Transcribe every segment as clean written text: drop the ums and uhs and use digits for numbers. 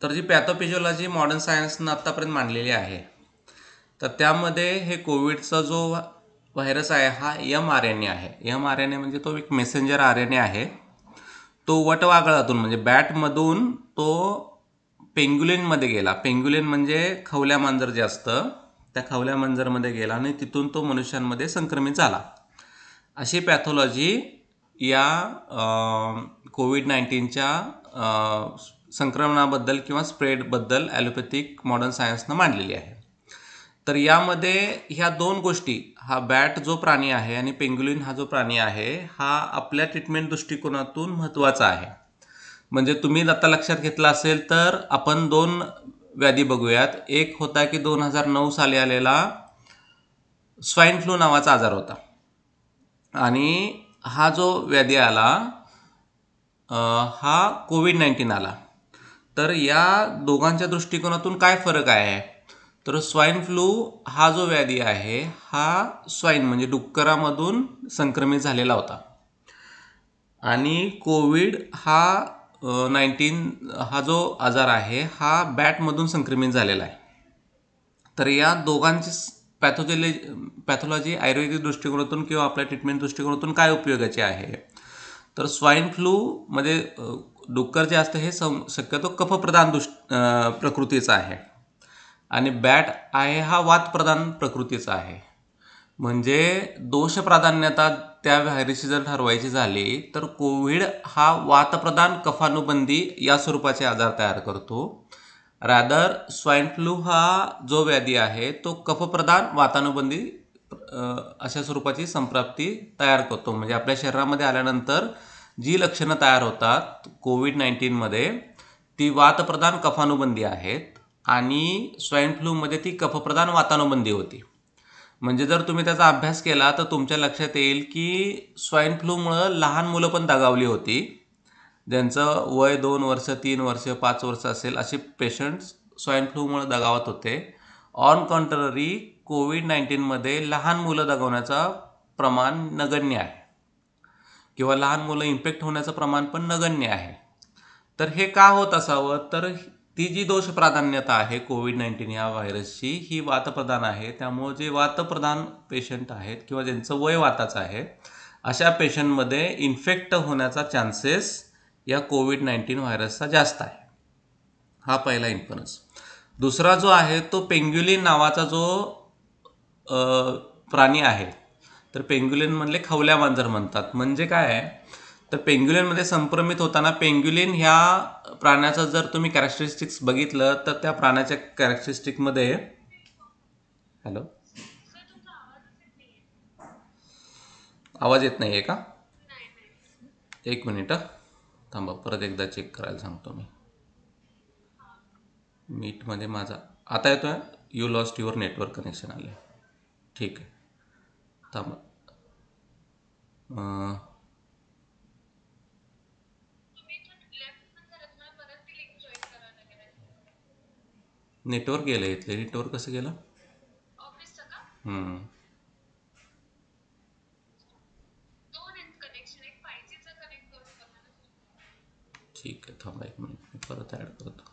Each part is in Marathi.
तर जी पॅथोफिजिओलॉजी मॉडर्न सायन्सनं आत्तापर्यंत मांडलेली आहे, तर त्यामध्ये हे कोविडचा जो व्हायरस आहे हा mRNA आहे. mRNA म्हणजे तो एक मेसेंजर RNA आहे. तो वटवाघळातून म्हणजे बॅटमधून तो पेंग्युलिनमध्ये गेला. पेंग्युलिन म्हणजे खवल्या मांजर जे असतं, त्या खवल्या मांजरमध्ये गेला आणि तिथून तो मनुष्यांमध्ये संक्रमित झाला. अशी पॅथॉलॉजी या कोविड-19च्या संक्रमणाबद्दल किंवा स्प्रेडबद्दल ॲलोपॅथिक मॉडर्न सायन्सनं मांडलेली आहे. तर यामध्ये ह्या दोन गोष्टी, हा बॅट जो प्राणी आहे आणि पेंग्युलिन हा जो प्राणी आहे, हा आपल्या ट्रीटमेंट दृष्टिकोनातून महत्त्वाचा आहे. म्हणजे तुम्ही आता लक्षात घेतलं असेल तर आपण दोन व्याधी बघूयात. एक होता की 2009 साली आलेला स्वाईन फ्लू नावाचा आजार होता आणि हा जो व्याधी आला हा कोविड-19 आला. तर या दोघांच्या दृष्टिकोनातून काय फरक आहे? तर स्वाईन फ्लू हा जो व्याधी आहे हा स्वाईन म्हणजे डुक्करामधून संक्रमित झालेला होता आणि कोविड हा 19 हा जो आजार आहे हा बॅटमधून संक्रमित झालेला आहे. तर या दोघांची पॅथॉलॉजी आयुर्वेदिक दृष्टिकोनातून किंवा आपल्या ट्रीटमेंट दृष्टिकोनातून काय उपयोगाची आहे? तर स्वाईन फ्लूमध्ये डुक्कर जे असतं हे शक्यतो कफप्रधान प्रकृतीचा आहे आणि बॅट आहे हा वातप्रधान प्रकृतीचा आहे. म्हणजे दोषप्राधान्यता त्या व्हायरसची जर ठरवायची झाली तर कोविड हा वातप्रधान कफानुबंधी या स्वरूपाचे आजार तयार करतो. रादर स्वाईन फ्लू हा जो व्याधी आहे तो कफप्रधान वातानुबंधी अशा स्वरूपाची संप्राप्ती तयार करतो. म्हणजे आपल्या शरीरामध्ये आल्यानंतर जी लक्षणं तयार होतात कोविड-19मध्ये ती वातप्रधान कफानुबंधी आहेत आणि स्वाईन फ्लूमध्ये ती कफप्रधान वातानुबंधी होती. म्हणजे जर तुम्ही त्याचा अभ्यास केला तर तुमच्या लक्षात येईल की स्वाईन फ्लूमुळं लहान मुलं पण दगावली होती. ज्यांचं वय 2 वर्ष 3 वर्ष 5 वर्ष असेल असे पेशंट्स स्वाईन फ्लूमुळे दगावत होते. ऑन कॉन्ट्ररी कोविड-19मध्ये लहान मुलं दगावण्याचं प्रमाण नगण्य आहे किंवा लहान मुलं इन्फेक्ट होण्याचं प्रमाण पण नगण्य आहे. तर हे का होत असावं? तर ती जी दोषप्राधान्यता आहे कोविड-19 या व्हायरसची ही वातप्रधान आहे. त्यामुळे जे वातप्रधान पेशंट आहेत किंवा ज्यांचं वय वाताचं आहे अशा पेशंटमध्ये इन्फेक्ट होण्याचा चान्सेस या कोविड-19 व्हायरसचा जास्त आहे. हा पहिला इन्फ्लुएन्स. दुसरा जो आहे तो पेंग्युलिन नावाचा जो प्राणी आहे. तर पेंग्युलिन म्हणले खवल्या मांजर म्हणतात. म्हणजे काय आहे? तर पेंग्युलिनमध्ये संक्रमित होताना पेंग्युलिन ह्या प्राण्याचं जर तुम्ही कॅरेक्टरिस्टिक्स बघितलं तर त्या प्राण्याच्या कॅरेक्टरिस्टिकमध्ये हॅलो आवाज येत नाही आहे का? एक मिनिट थांबा, परत एकदा चेक करायला सांगतो मी. मीटमध्ये माझा आता येतोय. You lost your network connection आले. ठीक आहे, थांबा. नेटवर्क गेलं इथले. नेटवर्क कसं गेलं? ठीक आहे, थांबा एक मिनिट, मी परत ॲड करतो.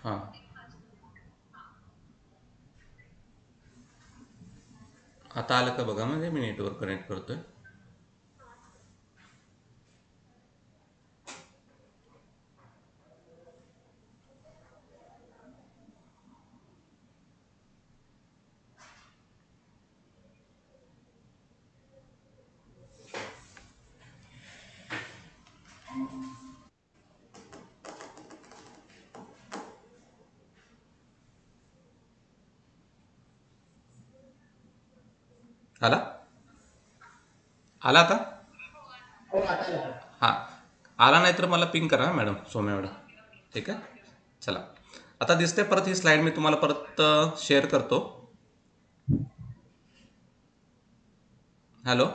हां, आता आलं का बघा. म्हणजे मी नेटवर्क कनेक्ट करतोय. आला आला आता? हां, आला नाही तर मला पिंग करा मॅडम, सोम्या मॅडम. ठीक आहे, चला. आता दिसते परत ही स्लाईड, मी तुम्हाला परत शेअर करतो. हॅलो,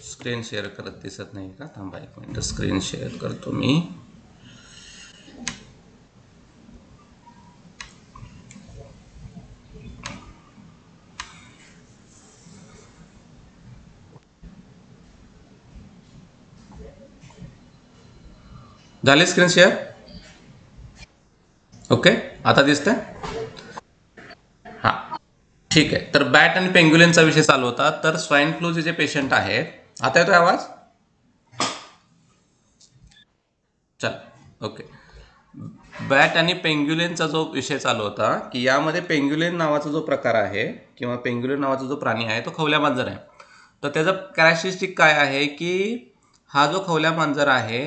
स्क्रीन शेअर करत दिसत नाही का? थांबा एक मिनिट, स्क्रीन शेअर करतो मी. झाली स्क्रीन शेअर? ओके, आता दिसतंय? हां, ठीक आहे. तर बॅट आणि पेंग्युलिनचा विषय चालू होता. तर स्वाईन फ्लूचे जे पेशंट आहेत, आता येतोय आवाज? चल, ओके. बॅट आणि पेंग्युलिनचा जो विषय चालू होता की यामध्ये पेंग्युलिन नावाचा जो प्रकार आहे किंवा पेंग्युलिन नावाचा जो प्राणी आहे तो खवल्या मांजर आहे. तर त्याचं कॅरेक्टरिस्टिक काय आहे की हा जो खवल्या मांजर आहे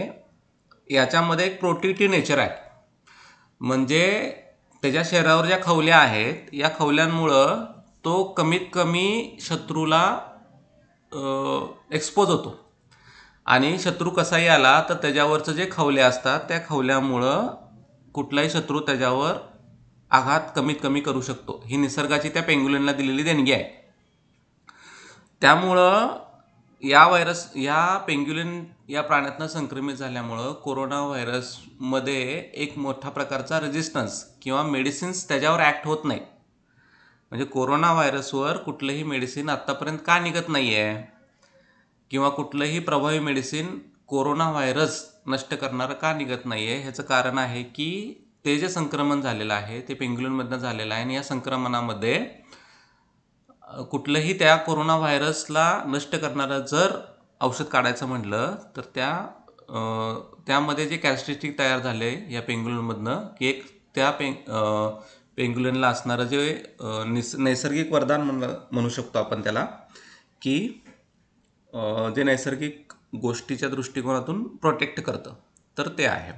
याच्यामध्ये एक प्रोटेक्टिव्ह नेचर आहे. म्हणजे त्याच्या शरीरावर ज्या खवल्या आहेत या खवल्यांमुळं तो कमीत कमी शत्रूला एक्सपोज होतो. आणि शत्रू कसाही आला तर त्याच्यावरचं जे खवले असतात त्या खवल्यामुळं कुठलाही शत्रू त्याच्यावर आघात कमीत कमी करू शकतो. ही निसर्गाची त्या पेंग्युलिनला दिलेली देणगी आहे. त्यामुळं या पेंग्युलिन या प्राण्यातनं संक्रमित झाल्यामुळं कोरोना व्हायरसमध्ये एक मोठ्या प्रकारचा रेजिस्टन्स किंवा मेडिसिन्स त्याच्यावर ॲक्ट होत नाही. म्हणजे कोरोना व्हायरसवर कुठलंही मेडिसिन आत्तापर्यंत का निघत नाही आहे किंवा कुठलंही प्रभावी मेडिसिन कोरोना व्हायरस नष्ट करणारं का निघत नाही आहे, ह्याचं कारण आहे की ते जे संक्रमण झालेलं आहे ते पेंग्युलिनमधनं झालेलं आहे आणि या संक्रमणामध्ये कुठलंही त्या कोरोना व्हायरसला नष्ट करणारं जर औषध काढायचं म्हटलं तर त्यामध्ये जे कॅरेक्टरिस्टिक तयार झाले या पेंग्युलिनमधनं की एक त्या पेंग्युलिनला असणारं जे नैसर्गिक वरदान म्हणू शकतो आपण त्याला की जे नैसर्गिक गोष्टीच्या दृष्टिकोनातून प्रोटेक्ट करतं, तर ते आहे.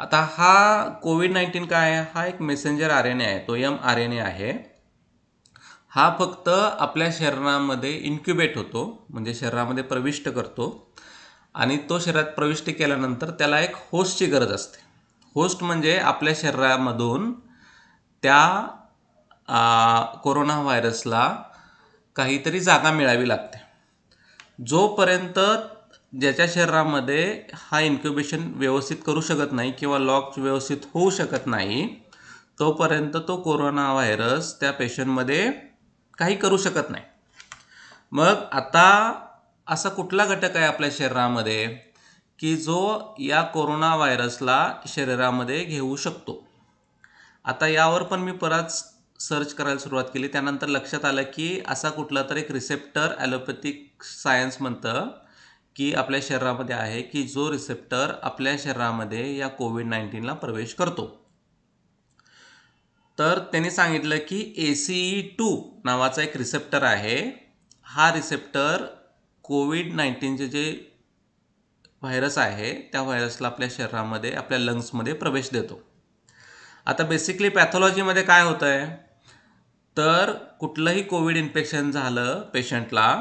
आता हा कोविड-19 काय आहे? हा एक मेसेंजर RNA आहे, तो mRNA आहे. हा फक्त आपल्या शरीरामध्ये इन्क्युबेट होतो, म्हणजे शरीरामध्ये प्रविष्ट करतो आणि तो शरीरात प्रविष्ट केल्यानंतर त्याला एक होस्टची गरज असते. होस्ट म्हणजे आपल्या शरीरामधून त्या कोरोना व्हायरसला काहीतरी जागा मिळावी लागते. जोपर्यंत ज्याच्या शरीरामध्ये हा इन्क्युबेशन व्यवस्थित करू शकत नाही किंवा लॉक व्यवस्थित होऊ शकत नाही तोपर्यंत तो कोरोना व्हायरस त्या पेशंटमध्ये काही करू शकत नाही. मग आता असा कुठला घटक आहे आपल्या शरीरामध्ये की जो या कोरोना व्हायरसला शरीरामध्ये घेऊ शकतो? आता यावर पण मी परत सर्च करायला सुरुवात केली. त्यानंतर लक्षात आलं की असा कुठला तरी एक रिसेप्टर ॲलोपॅथिक सायन्स म्हणतं की आपल्या शरीरामध्ये आहे की जो रिसेप्टर आपल्या शरीरामध्ये या कोविड-19ला प्रवेश करतो. तर त्यांनी सांगितलं की ACE2 नावाचा एक रिसेप्टर आहे. हा रिसेप्टर कोविड-19चे जे व्हायरस आहे त्या व्हायरसला आपल्या शरीरामध्ये आपल्या लंग्समध्ये प्रवेश देतो. आता बेसिकली पॅथॉलॉजीमध्ये काय होतं आहे तर कुठलंही कोविड इन्फेक्शन झालं पेशंटला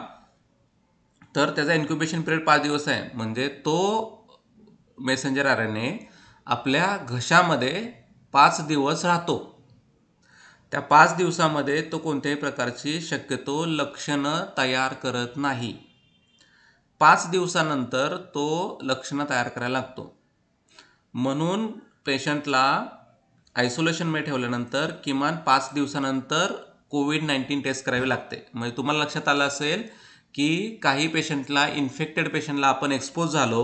तर त्याचा इन्क्युबेशन पिरियड 5 दिवस आहे. म्हणजे तो मेसेंजर RNA आपल्या घशामध्ये 5 दिवस राहतो. त्या 5 दिवसामध्ये तो कोणत्याही प्रकारची शक्यतो लक्षणं तयार करत नाही. 5 दिवसानंतर तो लक्षणं तयार करायला लागतो. म्हणून पेशंटला आयसोलेशनमध्ये ठेवल्यानंतर किमान 5 दिवसानंतर कोविड-19 टेस्ट करावी लागते. म्हणजे तुम्हाला लक्षात आलं असेल की काही पेशंटला इन्फेक्टेड पेशंटला आपण एक्सपोज झालो,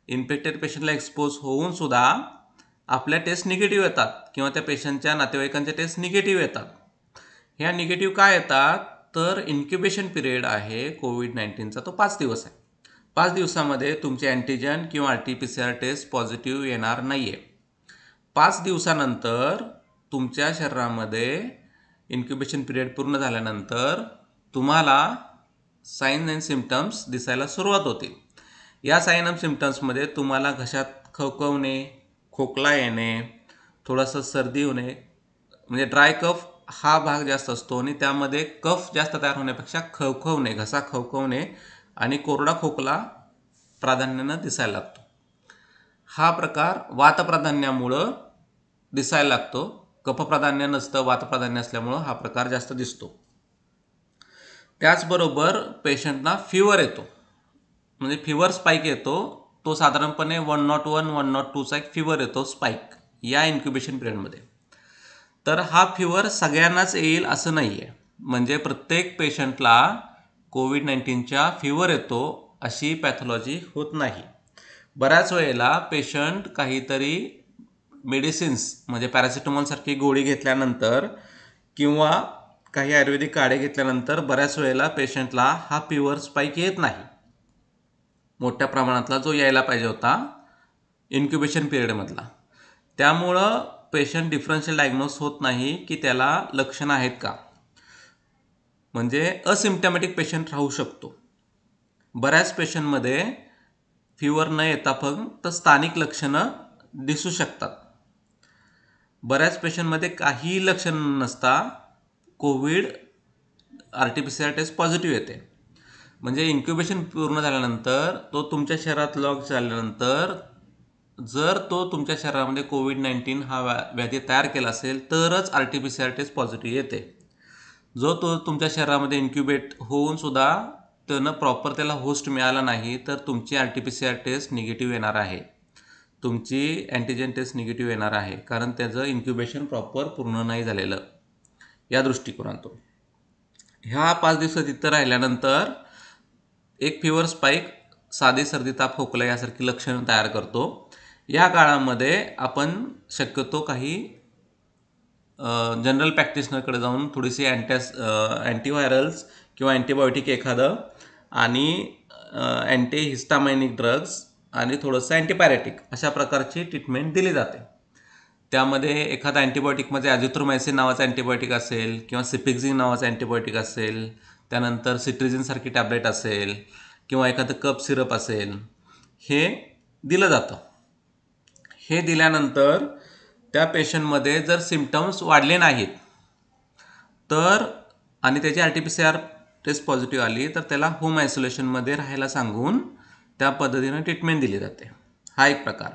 इन्फेक्टेड पेशंटला एक्सपोज होऊन सुद्धा आपल्या टेस्ट निगेटिव्ह येतात किंवा त्या पेशंटच्या नातेवाईकांच्या टेस्ट निगेटिव्ह येतात. ह्या निगेटिव्ह काय येतात तर इन्क्युबेशन पिरियड आहे कोविड-19चा तो 5 दिवस आहे. 5 दिवसामध्ये तुमचे अँटीजन किंवा RT-PCR टेस्ट पॉझिटिव्ह येणार नाही आहे. 5 दिवसानंतर तुमच्या शरीरामध्ये इन्क्युबेशन पिरियड पूर्ण झाल्यानंतर तुम्हाला साईन अँड सिम्पटम्स दिसायला सुरुवात होते. या साईन अँड सिम्पटम्समध्ये तुम्हाला घशात खवखवणे, खोकला येणे, थोडंसं सर्दी होणे, म्हणजे ड्राय कफ हा भाग जास्त असतो आणि त्यामध्ये कफ जास्त तयार होण्यापेक्षा खवखवणे, घसा खवखवणे आणि कोरडा खोकला प्राधान्यानं दिसायला लागतो. हा प्रकार वातप्राधान्यामुळं दिसायला लागतो. कफप्राधान्य नसतं, वातप्राधान्य असल्यामुळं हा प्रकार जास्त दिसतो. त्याचबरोबर पेशंटना फिवर येतो, म्हणजे फिवर स्पाईक येतो. तो साधारणपणे 101, 102चा एक फिवर येतो स्पाईक या इन्क्युबेशन पिरियडमध्ये. तर हा फिवर सगळ्यांनाच येईल असं नाही आहे. म्हणजे प्रत्येक पेशंटला कोविड-19च्या फिवर येतो अशी पॅथॉलॉजी होत नाही. बऱ्याच वेळेला पेशंट काहीतरी मेडिसिन्स म्हणजे पॅरासिटामॉलसारखी गोळी घेतल्यानंतर किंवा काही आयुर्वेदिक काढे घेतल्यानंतर बऱ्याच वेळेला पेशंटला हा फिवर स्पाईक येत नाही, मोठ्या प्रमाणातला जो यायला पाहिजे होता इन्क्युबेशन पिरियडमधला. त्यामुळं पेशंट डिफरन्शियल डायग्नोस होत नाही की त्याला लक्षणं आहेत का, म्हणजे असिम्प्टॅमॅटिक पेशंट राहू शकतो. बऱ्याच पेशंटमध्ये फिवर न येता फक्त स्थानिक लक्षणं दिसू शकतात. बऱ्याच पेशंटमध्ये काही लक्षणं नसता कोविड RT-PCR टेस्ट पॉझिटिव्ह येते. म्हणजे इन्क्युबेशन पूर्ण झाल्यानंतर तो तुमच्या शरीरात लॉक झाल्यानंतर जर तो तुमच्या शरीरामध्ये कोविड-19 हा व्याधी तयार केला असेल तरच RT-PCR टेस्ट पॉझिटिव्ह येते. जो तो तुमच्या शरीरामध्ये इन्क्युबेट होऊन सुद्धा त्यानं प्रॉपर त्याला होस्ट मिळाला नाही तर तुमची RT-PCR टेस्ट निगेटिव्ह येणार आहे, तुमची अँटीजेन टेस्ट निगेटिव्ह येणार आहे, कारण त्याचं इन्क्युबेशन प्रॉपर पूर्ण नाही झालेलं. या दृष्टिकोनातून ह्या 5 दिवसात इथं राहिल्यानंतर एक फिवर स्पाईक, साधी सर्दी ताप खोकला यासारखी लक्षणं तयार करतो. या काळामध्ये आपण शक्यतो काही जनरल प्रॅक्टिशनरकडे जाऊन थोडीशी अँटीव्हायरल्स किंवा अँटीबायोटिक एखादं आणि अँटीहिस्टामायनिक ड्रग्स आणि थोडंसं अँटीपायरेटिक अशा प्रकारची ट्रीटमेंट दिली जाते. त्यामध्ये एखादा अँटीबायोटिकमध्ये ॲझिथ्रोमायसिन नावाचा अँटीबायोटिक असेल किंवा सिपिक्झिन नावाचा अँटीबायोटिक असेल, त्यानंतर सिट्रिझिनसारखी टॅबलेट असेल किंवा एखादं कप सिरप असेल, हे दिलं जातं. हे दिल्यानंतर त्या पेशंटमध्ये जर सिम्पटम्स वाढले नाहीत तर आणि त्याची RT-PCR टेस्ट पॉझिटिव्ह आली तर त्याला होम आयसोलेशनमध्ये राहायला सांगून त्या पद्धतीनं ट्रीटमेंट दिली जाते. हा एक प्रकार.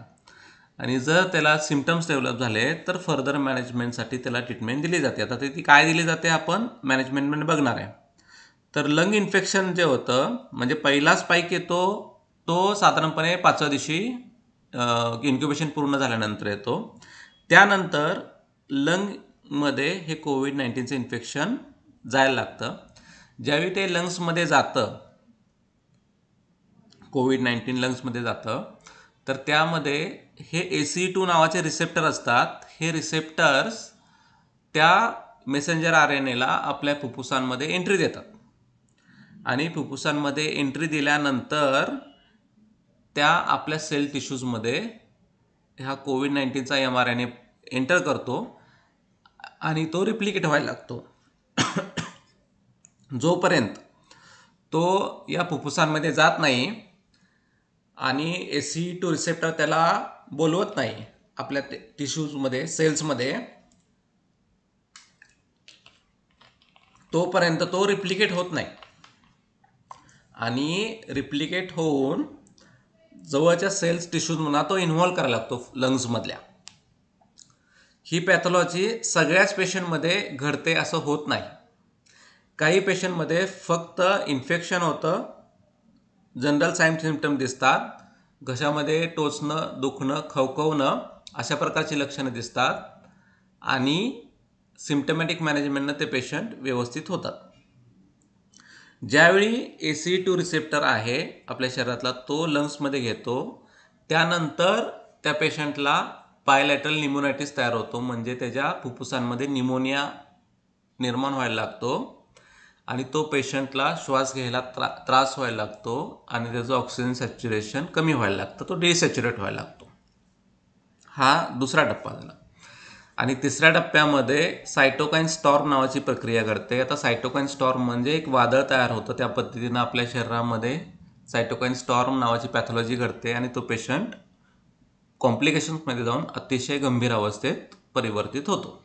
आणि जर त्याला सिम्पटम्स डेव्हलप झाले तर फर्दर मॅनेजमेंटसाठी त्याला ट्रीटमेंट दिली जाते. आता ती काय दिली जाते आपण मॅनेजमेंटमध्ये बघणार आहे. तर लंग इन्फेक्शन जे होतं म्हणजे पहिला स्पाईक येतो तो साधारणपणे 5व्या दिवशी इन्क्युबेशन पूर्ण झाल्यानंतर येतो. त्यानंतर लंगमध्ये हे कोविड-19चं इन्फेक्शन जायला लागतं. ज्यावेळी ते लंग्समध्ये जातं, कोविड-19 लंग्समध्ये जातं, तर त्यामध्ये हे ACE2 नावाचे रिसेप्टर असतात. हे रिसेप्टर्स त्या मेसेंजर RNAला आपल्या फुफ्फुसांमध्ये एंट्री देतात आणि फुफ्फुसांमध्ये एंट्री दिल्यानंतर त्या आपल्या सेल टिश्यूजमध्ये ह्या कोविड-19चा mRNA एंटर करतो आणि तो रिप्लिकेट व्हायला लागतो. जोपर्यंत तो या फुफ्फुसांमध्ये जात नाही आणि ACE2 रिसेप्टर त्याला बोलवत नाही आपल्या टिश्यूजमध्ये सेल्समध्ये, तोपर्यंत तो रिप्लिकेट होत नाही आणि रिप्लिकेट होऊन जवळच्या सेल्स टिश्यूजमध्ये तो इन्व्हॉल्व करायला लागतो लंग्समधल्या. ही पॅथॉलॉजी सगळ्याच पेशंटमध्ये घडते असं होत नाही. काही पेशंटमध्ये फक्त इन्फेक्शन होतं, जनरल साईन सिम्पटम दिसतात, घशामध्ये टोचणं, दुखणं, खवखवणं अशा प्रकारची लक्षणं दिसतात आणि सिम्पटमॅटिक मॅनेजमेंटनं ते पेशंट व्यवस्थित होतात. ज्यावेळी ACE2 रिसेप्टर आहे आपल्या शरीरातला तो लंग्समध्ये घेतो, त्यानंतर त्या पेशंटला बायलॅटरल न्यूमोनायटिस तयार होतो, म्हणजे त्याच्या फुफ्फुसांमध्ये न्यूमोनिया निर्माण व्हायला लागतो आणि तो पेशंटला श्वास घ्यायला त्रास व्हायला लागतो आणि त्याचं ऑक्सिजन सॅच्युरेशन कमी व्हायला लागतं, तो डिसॅच्युरेट व्हायला लागतो. हा दुसरा टप्पा झाला. आणि तिसऱ्या टप्प्यामध्ये सायटोकाईन स्टॉर्म नावाची प्रक्रिया घडते. आता सायटोकाईन स्टॉर्म म्हणजे एक वादळ तयार होतं, त्या पद्धतीनं आपल्या शरीरामध्ये सायटोकाईन स्टॉर्म नावाची पॅथॉलॉजी घडते आणि तो पेशंट कॉम्प्लिकेशन्समध्ये जाऊन अतिशय गंभीर अवस्थेत परिवर्तित होतो.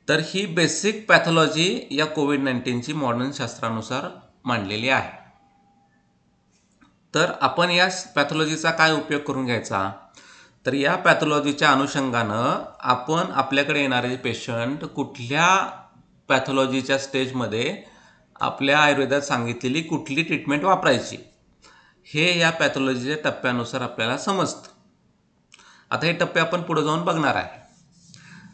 तर ही बेसिक पॅथॉलॉजी या कोविड-19ची मॉडर्न शास्त्रानुसार मांडलेली आहे. तर आपण या पॅथॉलॉजीचा काय उपयोग करून घ्यायचा, तर या पॅथॉलॉजीच्या अनुषंगानं आपण आपल्याकडे येणारे पेशंट कुठल्या पॅथॉलॉजीच्या स्टेजमध्ये आपल्या आयुर्वेदात सांगितलेली कुठली ट्रीटमेंट वापरायची हे या पॅथॉलॉजीच्या टप्प्यानुसार आपल्याला समजतं. आता हे टप्पे आपण पुढे जाऊन बघणार आहे.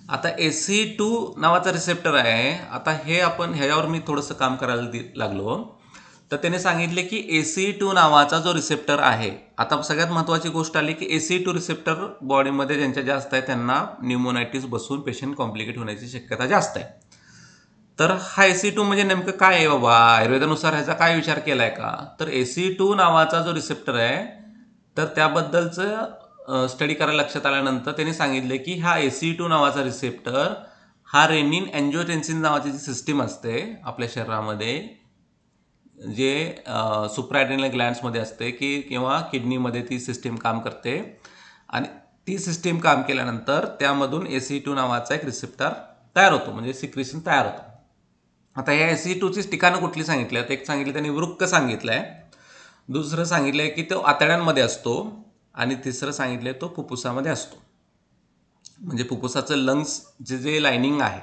आता ACE2 नावाचा रिसेप्टर आहे. आता हे आपण ह्याच्यावर मी थोडंसं काम करायला लागलो. तर त्याने सांगितले की ACE2 नावाचा जो रिसेप्टर आहे, आता सगळ्यात महत्त्वाची गोष्ट आली की ACE2 रिसेप्टर बॉडीमध्ये ज्यांच्या जास्त आहे त्यांना न्यूमोनायटिस बसून पेशंट कॉम्प्लिकेट होण्याची शक्यता जास्त आहे. तर हा ACE2 म्हणजे नेमकं काय आहे बाबा, आयुर्वेदानुसार ह्याचा काय विचार केलाय का? तर ACE2 नावाचा जो रिसेप्टर आहे तर त्याबद्दलचं स्टडी करायला लक्षात आल्यानंतर त्यांनी सांगितले की हा ACE2 नावाचा रिसेप्टर हा रेनिन अँजिओटेन्सिन नावाची जी सिस्टीम असते आपल्या शरीरामध्ये, जे सुप्राएड्रिनल ग्लँड्समध्ये असते की किंवा किडनीमध्ये ती सिस्टीम काम करते, आणि ती सिस्टीम काम केल्यानंतर त्यामधून ACE2 नावाचा एक रिसेप्टर तयार होतो, म्हणजे सिक्रेशन तयार होतो. आता या ACE2ची ठिकाणं कुठली सांगितली आहेत? एक सांगितलं त्यांनी वृक्क सांगितलं आहे, दुसरं सांगितलं आहे की तो आतड्यांमध्ये असतो, आणि तिसरं सांगितलं आहे तो फुफ्फुसामध्ये असतो. म्हणजे फुफ्फुसाचं लंग्सचे जे लायनिंग आहे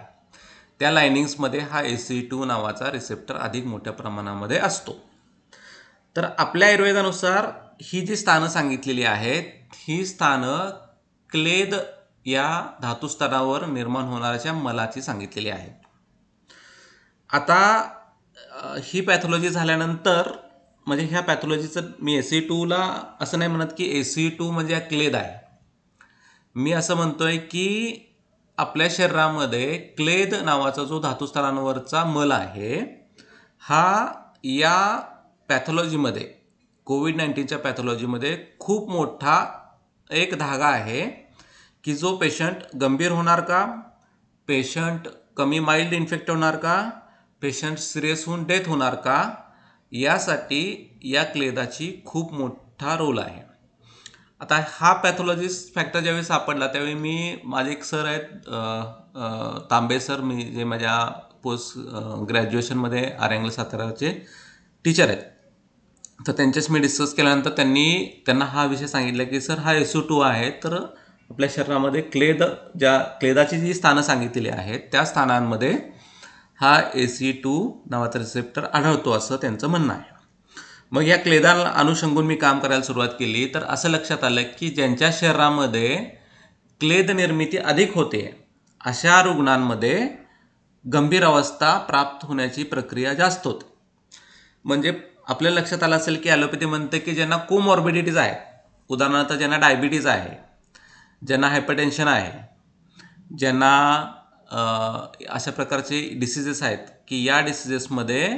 त्या लायनिंग्समध्ये हा ACE2 नावाचा रिसेप्टर अधिक मोठ्या प्रमाणामध्ये असतो. तर आपल्या आयुर्वेदानुसार ही जी स्थानं सांगितलेली आहेत ही स्थानं क्लेद या धातुस्तरावर निर्माण होणाऱ्या मलाची सांगितलेली आहेत. आता ही पॅथॉलॉजी झाल्यानंतर, म्हणजे ह्या पॅथॉलॉजीचं मी ACE2ला असं नाही म्हणत की ACE2 म्हणजे क्लेद आहे. मी असं म्हणतोय की आपल्या शरीरामध्ये क्लेद नावाचा जो धातुस्तरांवरचा मल आहे हा या पॅथॉलॉजीमध्ये, कोविड-19च्या पॅथॉलॉजीमध्ये खूप मोठा एक धागा आहे की जो पेशंट गंभीर होणार का, पेशंट कमी माइल्ड इन्फेक्ट होणार का, पेशंट सिरियस होऊन डेथ होणार का, यासाठी या क्लेदाची खूप मोठा रोल आहे. आता हा पॅथॉलॉजिस्ट फॅक्टर ज्यावेळी सापडला त्यावेळी माझे एक सर आहेत तांबे सर, मी जे माझ्या पोस्ट ग्रॅज्युएशनमध्ये आर्यंगल साताराचे टीचर आहेत, तर त्यांच्याशी मी डिस्कस केल्यानंतर त्यांना हा विषय सांगितला की सर हा ACE2 आहे, तर आपल्या शरीरामध्ये क्लेदाची जी स्थानं सांगितलेली आहेत त्या स्थानांमध्ये हा ACE2 नावाचा रिसेप्टर आढळतो असं त्यांचं म्हणणं आहे. मग या क्लेदाला अनुषंगून मी काम करायला सुरुवात केली तर असं लक्षात आलं की ज्यांच्या शरीरामध्ये क्लेद निर्मिती अधिक होते अशा रुग्णांमध्ये गंभीर अवस्था प्राप्त होण्याची प्रक्रिया जास्त होते. म्हणजे आपल्या लक्षात आलं असेल की ॲलोपॅथी म्हणते की ज्यांना कोमॉर्बिडिटीज आहे, उदाहरणार्थ ज्यांना डायबिटीज आहे, ज्यांना हायपरटेन्शन आहे, ज्यांना अशा प्रकारचे डिसिजेस आहेत की या डिसिजेसमध्ये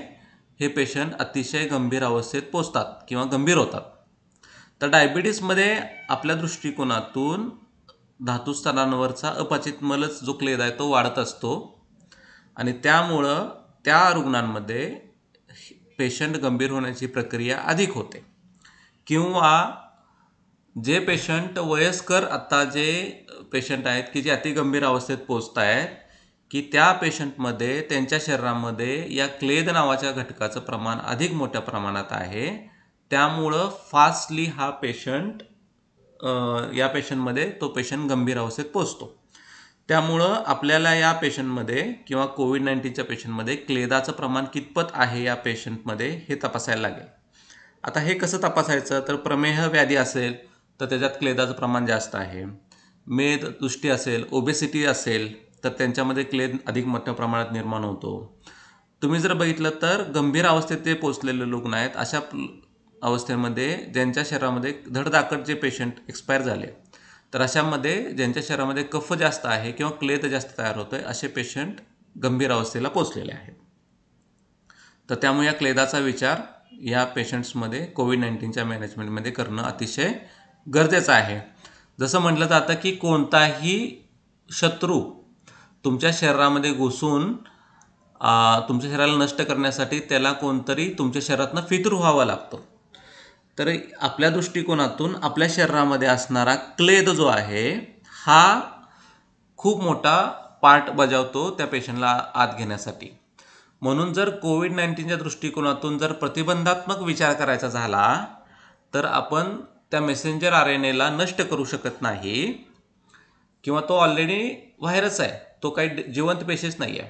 हे पेशंट अतिशय गंभीर अवस्थेत पोचतात किंवा गंभीर होतात. तर डायबिटीसमध्ये आपल्या दृष्टिकोनातून धातुस्तरांवरचा अपचित मलच जो क्लेद आहे तो वाढत असतो, आणि त्यामुळं त्या रुग्णांमध्ये पेशंट गंभीर होण्याची प्रक्रिया अधिक होते. किंवा जे पेशंट वयस्कर, आता जे पेशंट आहेत की जे अतिगंभीर अवस्थेत पोचत आहेत की त्या पेशंटमध्ये त्यांच्या शरीरामध्ये या क्लेद नावाच्या घटकाचं प्रमाण अधिक मोठ्या प्रमाणात आहे, त्यामुळं फास्टली हा पेशंट या पेशंटमध्ये तो पेशंट गंभीर अवस्थेत पोचतो. त्यामुळं आपल्याला या पेशंटमध्ये किंवा कोविड-19च्या पेशंटमध्ये क्लेदाचं प्रमाण कितपत आहे या पेशंटमध्ये हे तपासायला लागेल. आता हे कसं तपासायचं, तर प्रमेह व्याधी असेल तर त्याच्यात क्लेदाचं प्रमाण जास्त आहे, मेददृष्टी असेल, ओबेसिटी असेल तर त्यांच्यामध्ये क्लेद अधिक मोठ्या प्रमाणात निर्माण होतो. तुम्ही जर बघितलं तर गंभीर अवस्थेत ते पोचलेले रुग्ण आहेत, अशा अवस्थेमध्ये ज्यांच्या शरीरामध्ये धडधाकट जे पेशंट एक्सपायर झाले, तर अशामध्ये ज्यांच्या शरीरामध्ये कफ जास्त आहे किंवा क्लेद जास्त तयार होतो आहे असे पेशंट गंभीर अवस्थेला पोचलेले आहेत. तर त्यामुळे या क्लेदाचा विचार या पेशंट्समध्ये कोविड-19च्या मॅनेजमेंटमध्ये करणं अतिशय गरजेचं आहे. जसं म्हटलं जातं की कोणताही शत्रू तुमच्या शरीरामध्ये घुसून तुमच्या शरीराला नष्ट करण्यासाठी त्याला कोणतरी तुमच्या शरीरातनं फितूर व्हावं लागतं. तर आपल्या दृष्टिकोनातून आपल्या शरीरामध्ये असणारा क्लेद जो आहे हा खूप मोठा पार्ट बजावतो त्या पेशंटला आत घेण्यासाठी. म्हणून जर कोविड-19च्या दृष्टिकोनातून जर प्रतिबंधात्मक विचार करायचा झाला तर आपण त्या मेसेंजर RNAला नष्ट करू शकत नाही, किंवा तो ऑलरेडी व्हायरस आहे, तो काही जिवंत पेशीच नाही आहे.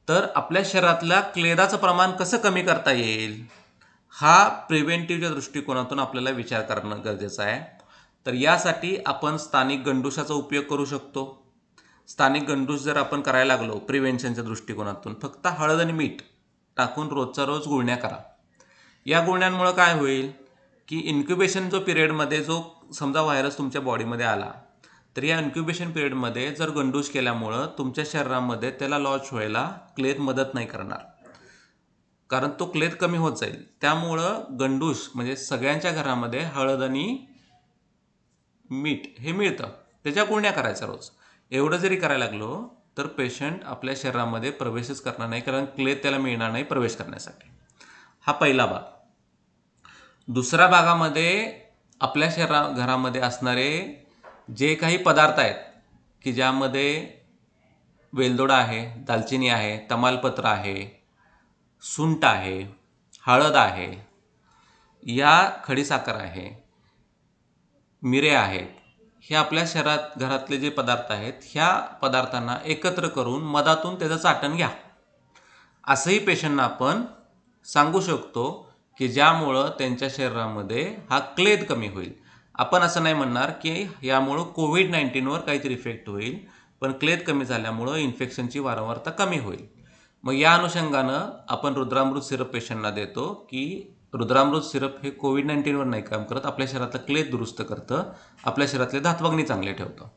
तर आपल्या शरीरातल्या क्लेदाचं प्रमाण कसं कमी करता येईल हा प्रिव्हेंटिव्हच्या दृष्टिकोनातून आपल्याला विचार करणं गरजेचं आहे. तर यासाठी आपण स्थानिक गंडूशाचा उपयोग करू शकतो. स्थानिक गंडूश जर आपण करायला लागलो प्रिव्हेन्शनच्या दृष्टिकोनातून, फक्त हळद आणि मीठ टाकून रोजचा रोज गुळण्या करा. या गुळण्यांमुळं काय होईल की इन्क्युबेशन जो पिरियडमध्ये जो समजा व्हायरस तुमच्या बॉडीमध्ये आला, तर या इन्क्युबेशन पिरियडमध्ये जर गंडूश केल्यामुळं तुमच्या शरीरामध्ये त्याला लॉन्च व्हायला क्लेद मदत नाही करणार, कारण तो क्लेद कमी होत जाईल. त्यामुळं गंडूश म्हणजे सगळ्यांच्या घरामध्ये हळद आणि मीठ हे मिळतं, त्याच्या गुळण्या करायच्या रोज. एवढं जरी करायला लागलो तर पेशंट आपल्या शरीरामध्ये प्रवेशच करणार नाही, कारण क्लेद त्याला मिळणार नाही प्रवेश करण्यासाठी. हा पहिला भाग. दुसऱ्या भागामध्ये आपल्या घरामध्ये असणारे जे काही पदार्थ आहेत की ज्यामध्ये वेलदोडा आहे, दालचिनी आहे, तमालपत्र आहे, सुंठ आहे, हळद आहे, या खडीसाखर आहे, मिरे आहेत, हे आपल्या घरातले जे पदार्थ आहेत, ह्या पदार्थांना एकत्र करून मधातून त्याचं चाटण घ्या, असंही पेशंटना आपण सांगू शकतो की ज्यामुळं त्यांच्या शरीरामध्ये हा क्लेद कमी होईल. आपण असं नाही म्हणणार की यामुळं कोविड-19वर काहीतरी इफेक्ट होईल, पण क्लेद कमी झाल्यामुळं इन्फेक्शनची वारंवारता कमी होईल. मग या अनुषंगानं आपण रुद्रामृत सिरप पेशंटना देतो की रुद्रामृत सिरप हे कोविड-19वर नाही काम करत, आपल्या शरीरातलं क्लेद दुरुस्त करतं, आपल्या शरीरातले धातवाग्नी चांगले ठेवतं.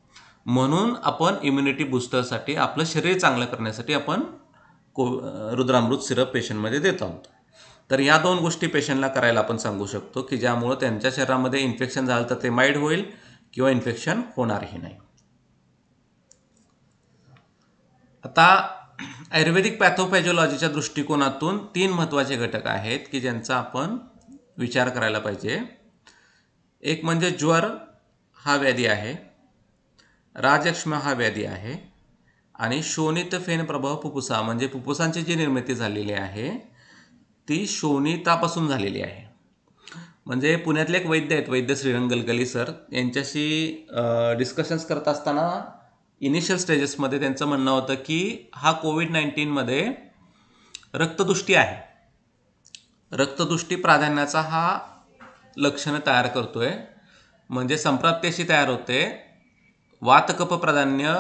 म्हणून आपण इम्युनिटी बूस्टरसाठी आपलं शरीर चांगलं करण्यासाठी आपण रुद्रामृत सिरप पेशंटमध्ये देत आहोत. तर या 2 गोष्टी पेशंटला करायला आपण सांगू शकतो की ज्यामुळं त्यांच्या शरीरामध्ये इन्फेक्शन झालं तर ते माइल्ड होईल किंवा इन्फेक्शन होणारही नाही. आता आयुर्वेदिक पॅथोपॅथॉलॉजीच्या दृष्टिकोनातून 3 महत्त्वाचे घटक आहेत की ज्यांचा आपण विचार करायला पाहिजे. एक म्हणजे ज्वर हा व्याधी आहे, राजयक्ष्मा हा व्याधी आहे, आणि शोणित फेन प्रभाव फुफ्फुसा म्हणजे फुफ्फुसांची जी निर्मिती झालेली आहे ती शोणितापासून झालेली आहे. म्हणजे पुण्यातले एक वैद्य आहेत, वैद्य श्रीरंग गलगली सर, यांच्याशी डिस्कशन्स करत असताना इनिशियल स्टेजेसमध्ये त्यांचं म्हणणं होतं की हा कोविड-19मध्ये रक्तदुष्टी आहे, रक्तदुष्टी प्राधान्याचा हा लक्षणं तयार करतोय, म्हणजे संप्राप्ती अशी तयार होते, वातकफ प्राधान्य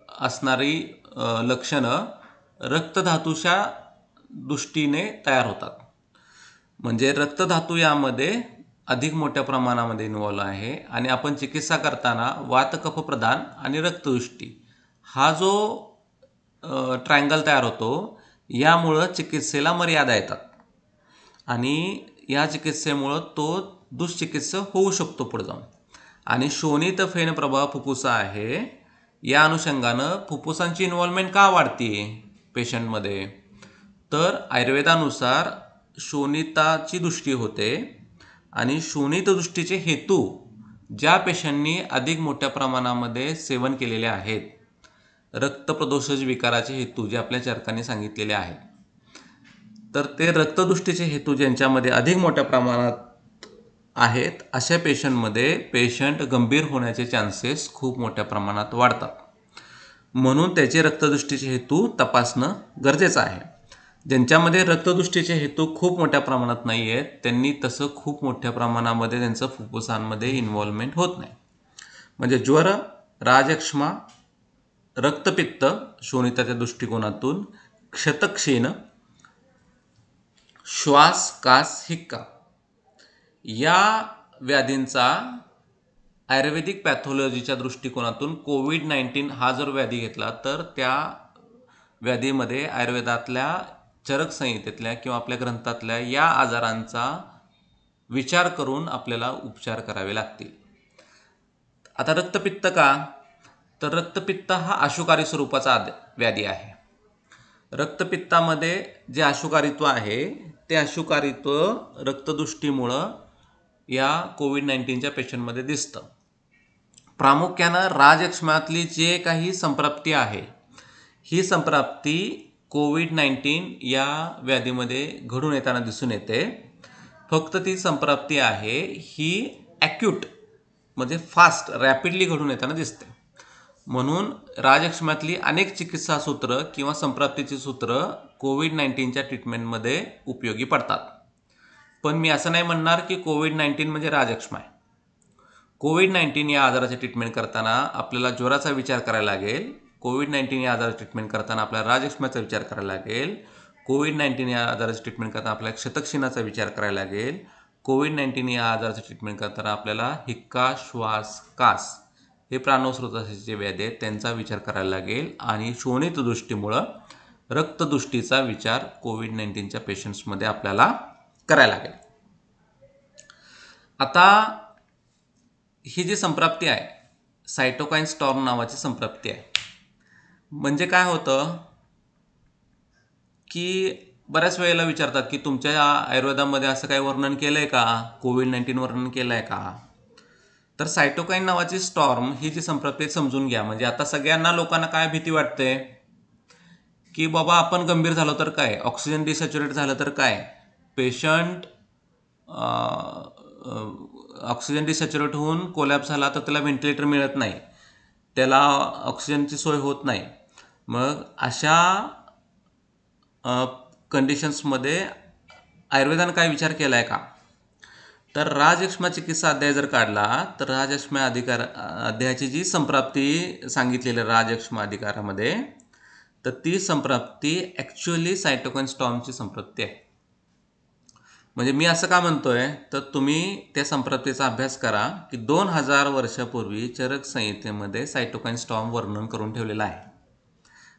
असणारी लक्षणं रक्तधातूच्या दृष्टीने तयार होतात. म्हणजे रक्तधातू यामध्ये अधिक मोठ्या प्रमाणामध्ये इन्व्हॉल्व आहे, आणि आपण चिकित्सा करताना वातकफ प्रदान आणि रक्तदुष्टी हा जो ट्रायंगल तयार होतो, यामुळं चिकित्सेला मर्यादा येतात आणि या चिकित्सेमुळं तो दुष्चिकित्सा होऊ शकतो पुढे जाऊन. आणि शोणित फेन प्रभाव फुफ्फुसा आहे, या अनुषंगानं फुफ्फुसांची इन्व्हॉल्वमेंट का वाढते पेशंटमध्ये, तर आयुर्वेदानुसार शोणिताची दृष्टी होते, आणि शोणित दृष्टीचे हेतू ज्या पेशंटनी अधिक मोठ्या प्रमाणामध्ये सेवन केलेले आहेत, रक्तप्रदोषज विकाराचे हेतू जे आपल्या चरकांनी सांगितलेले आहेत, तर ते रक्तदृष्टीचे हेतू ज्यांच्यामध्ये अधिक मोठ्या प्रमाणात आहेत, अशा पेशंटमध्ये पेशंट गंभीर होण्याचे चान्सेस खूप मोठ्या प्रमाणात वाढतात. म्हणून त्याचे रक्तदृष्टीचे हेतू तपासणं गरजेचं आहे. ज्यांच्यामध्ये रक्तदृष्टीचे हेतू खूप मोठ्या प्रमाणात नाही आहेत, त्यांनी तसं खूप मोठ्या प्रमाणामध्ये त्यांचं फुफ्फुसांमध्ये इन्व्हॉल्वमेंट होत नाही. म्हणजे ज्वर, राजयक्ष्मा, रक्तपित्त शोणिताच्या दृष्टिकोनातून, क्षतक्षीण, श्वास, कास, हिक्का या व्याधींचा आयुर्वेदिक पॅथॉलॉजीच्या दृष्टिकोनातून कोविड-19 हा जर व्याधी घेतला तर त्या व्याधीमध्ये आयुर्वेदातल्या चरक संहितेतल्या किंवा आपल्या ग्रंथातल्या या आजारांचा विचार करून आपल्याला उपचार करावे लागतील. आता रक्तपित्त का, तर रक्तपित्त हा अशुकारी स्वरूपाचा व्याधी आहे. रक्तपित्तामध्ये जे अशुकारित्व आहे ते अशुकारित्व रक्तदृष्टीमुळं या कोविड-19च्या पेशंटमध्ये दिसतं. प्रामुख्यानं राजयक्ष्मातली जे काही संप्राप्ती आहे, ही संप्राप्ती कोविड-19 या व्याधीमध्ये घडून येताना दिसून येते. फक्त ती संप्राप्ती आहे ही ॲक्यूट म्हणजे फास्ट रॅपिडली घडून येताना दिसते. म्हणून राजयक्ष्मातली अनेक चिकित्सा सूत्र किंवा संप्राप्तीची सूत्र कोविड-19च्या ट्रीटमेंटमध्ये उपयोगी पडतात. पण मी असं नाही म्हणणार की कोविड-19 म्हणजे राजयक्ष्मा आहे. कोविड-19 या आजाराची ट्रीटमेंट करताना आपल्याला ज्वराचा विचार करायला लागेल, कोविड-19 या आजाराची ट्रीटमेंट करताना आपल्याला राजयक्ष्माचा विचार करायला लागेल, कोविड-19 या आजाराची ट्रीटमेंट करताना आपल्याला क्षतक्षीणाचा विचार करायला लागेल. कोविड-19 या आजाराची ट्रीटमेंट करताना आपल्याला हिक्का, श्वास, कास हे प्राणवायू व्याधी आहेत त्यांचा विचार करायला लागेल आणि शोणित दृष्टीमुळं रक्तदृष्टीचा विचार कोविड-19च्या पेशंट्समध्ये आपल्याला करायला लागेल. आता ही जी संप्राप्ती आहे सायटोकाईन स्टॉर्म नावाची संप्राप्ती आहे. म्हणजे काय होतं की बऱ्याच वेळेला विचारतात की तुमच्या आयुर्वेदामध्ये असं काही वर्णन केलंय का, कोविड-19 वर्णन केलंय का. तर सायटोकाईन नावाची स्टॉर्म ही जी संप्राप्ती समजून घ्या. म्हणजे आता सगळ्यांना लोकांना काय भीती वाटते की बाबा आपण गंभीर झालो तर काय, ऑक्सिजन डिसॅच्युरेट झालं तर काय, पेशंट ऑक्सिजन डिसॅच्युरेट होऊन कोलॅप्स झाला तर त्याला व्हेंटिलेटर मिळत नाही, त्याला ऑक्सिजनची सोय होत नाही. मग अशा कंडिशन्समध्ये आयुर्वेदानं काय विचार केला आहे का. तर राजयक्ष्मा चिकित्सा अध्याय जर काढला तर राजयक्ष्मा अध्यायाची जी संप्राप्ती सांगितलेली राजयक्ष्मा अधिकारामध्ये, तर ती संप्राप्ती ॲक्च्युअली सायटोकाईन स्टॉर्मची संप्राप्ती आहे. म्हणजे मी असं का म्हणतोय तर तुम्ही त्या संप्राप्तीचा अभ्यास करा की 2000 वर्षापूर्वी चरक संहितेमध्ये सायटोकाईन स्टॉर्म वर्णन करून ठेवलेलं आहे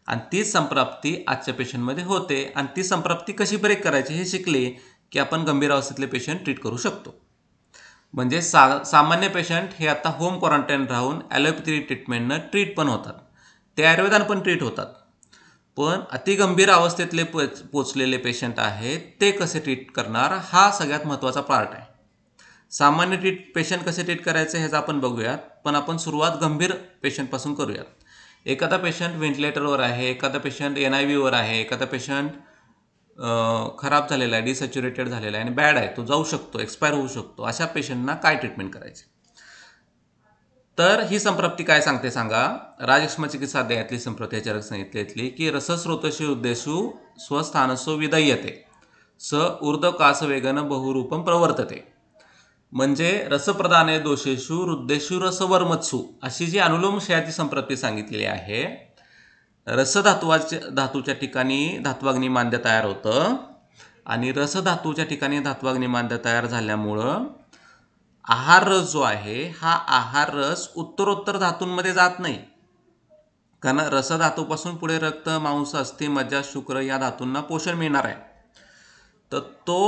आणि ती संप्राप्ती आजच्या पेशंटमध्ये होते. आणि ती संप्राप्ती कशी ब्रेक करायची हे शिकले की आपण गंभीर अवस्थेतले पेशंट ट्रीट करू शकतो. म्हणजे सामान्य पेशंट हे आता होम क्वारंटाईन राहून ॲलोपॅथी ट्रीटमेंटनं ट्रीट पण होतात, ते आयुर्वेदानं पण ट्रीट होतात. पण अतिगंभीर अवस्थेतले पोचलेले पेशंट आहेत ते कसे ट्रीट करणार हा सगळ्यात महत्त्वाचा पार्ट आहे. सामान्य पेशंट कसे ट्रीट करायचे ह्याचं आपण बघूयात, पण आपण सुरुवात गंभीर पेशंटपासून करूयात. एखादा पेशंट व्हेंटिलेटरवर आहे, एखादा पेशंट NIVवर आहे, एखादा पेशंट खराब झालेला आहे, डिसॅच्युरेटेड झालेला आहे आणि बॅड आहे, तो जाऊ शकतो, एक्सपायर होऊ शकतो. अशा पेशंटना काय ट्रीटमेंट करायची. तर ही संप्राप्ती काय सांगते सांगा. राजयक्ष्मा चिकित्सा अध्यायातली संप्राप्ती चरक संहितेतली की रसस्रोतशी उद्देशू स्वस्थानसो विदय्यते स ऊर्ध्वकासवेगन बहुरूपम प्रवर्तते. म्हणजे रसप्रदाने दोषेषु रुद्धेषु रसवर्मत्सु अशी जी अनुलोम क्षयाची संप्राप्ती सांगितलेली आहे. धातूच्या ठिकाणी धात्वाग्नी मांद्य तयार होतं आणि रसधातूच्या ठिकाणी धात्वाग्नी मांद्य तयार झाल्यामुळं आहार रस जो आहे हा आहार रस उत्तरोत्तर धातूंमध्ये जात नाही, कारण रसधातूपासून पुढे रक्त, मांस, अस्थि, मज्जा, शुक्र या धातूंना पोषण मिळणार आहे. तर तो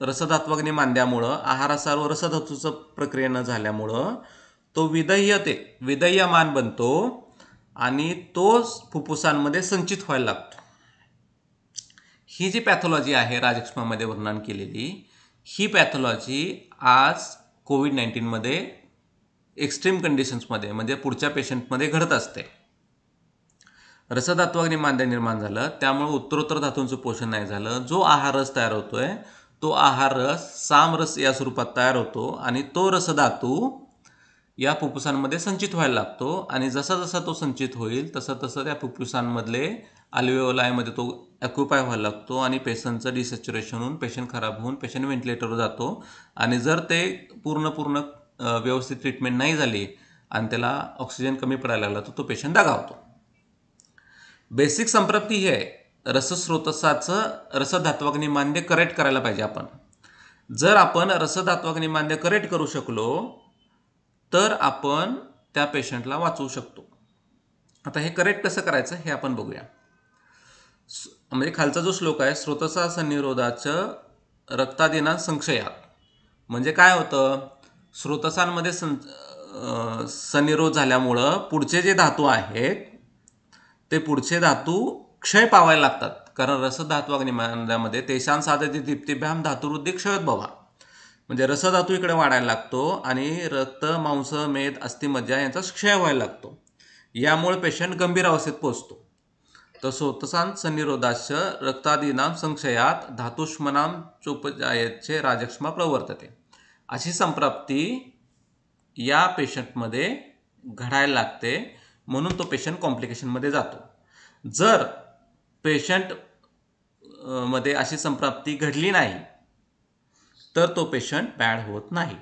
रसधात्वाग्नी मांद्यामुळं आहारासार रसधातूचं प्रक्रिया न झाल्यामुळं तो विदय्यमान बनतो आणि तो फुफ्फुसांमध्ये संचित व्हायला लागतो. ही जी पॅथॉलॉजी आहे राजयक्ष्मामध्ये वर्णन केलेली, ही पॅथॉलॉजी आज कोविड-19मध्ये एक्स्ट्रीम कंडिशन्समध्ये म्हणजे पुढच्या पेशंटमध्ये घडत असते. रसधात्वाग्नी मांद्य निर्माण झालं त्यामुळे उत्तरोत्तर धातूंचं पोषण नाही झालं. जो आहार रस तयार होतोय तो आहार रस सामरस या स्वरूपात तयार होतो आणि तो रसधातू या फुफ्फुसांमध्ये संचित व्हायला लागतो आणि जसा जसा तो संचित होईल तसं तसं त्या फुफ्फुसांमधले अल्वेओलायमध्ये तो ॲक्युपाय व्हायला लागतो आणि पेशंटचं डिसॅच्युरेशन होऊन पेशंट खराब होऊन पेशंट व्हेंटिलेटरवर जातो. आणि जर ते पूर्ण व्यवस्थित ट्रीटमेंट नाही झाली आणि त्याला ऑक्सिजन कमी पडायला लागला तर तो पेशंट दगावतो. बेसिक संप्राप्ती ही आहे. रसस्रोतसाचं रसधात्वाग्नी मांद्य करेक्ट करायला पाहिजे आपण. जर आपण रसधात्वाग्नी मांद्य करेक्ट करू शकलो तर आपण त्या पेशंटला वाचवू शकतो. आता हे करेक्ट कसं करायचं हे आपण बघूया. म्हणजे खालचा जो श्लोक आहे स्रोतसा सन्निरोधाचं रक्तादिना संक्षयात, म्हणजे काय होतं, स्रोतसांमध्ये सन्निरोध झाल्यामुळं पुढचे जे धातू आहेत ते पुढचे धातू क्षय पावायला लागतात. कारण रसधात्वाग्नी मांद्यामध्ये तेषां साधते दीप्तिभ्याम धातुवृद्धी क्षयोद्भवा, म्हणजे रसधातू इकडे वाढायला लागतो आणि रक्त, मांस, मेद, अस्थि, मज्जा यांचा क्षय व्हायला लागतो. यामुळे पेशंट गंभीर अवस्थेत पोहोचतो. तर स्रोतसां सन्निरोधाश्च रक्तादीनां संक्षयात धातुष्मनां चोपजायचे राजयक्ष्मा प्रवर्तते. अशी संप्राप्ती या पेशंटमध्ये घडायला लागते, म्हणून तो पेशंट कॉम्प्लिकेशनमध्ये जातो. जर पेशंट मध्ये अशी संप्राप्ती घडली नाही तर तो पेशंट बॅड होत नाही.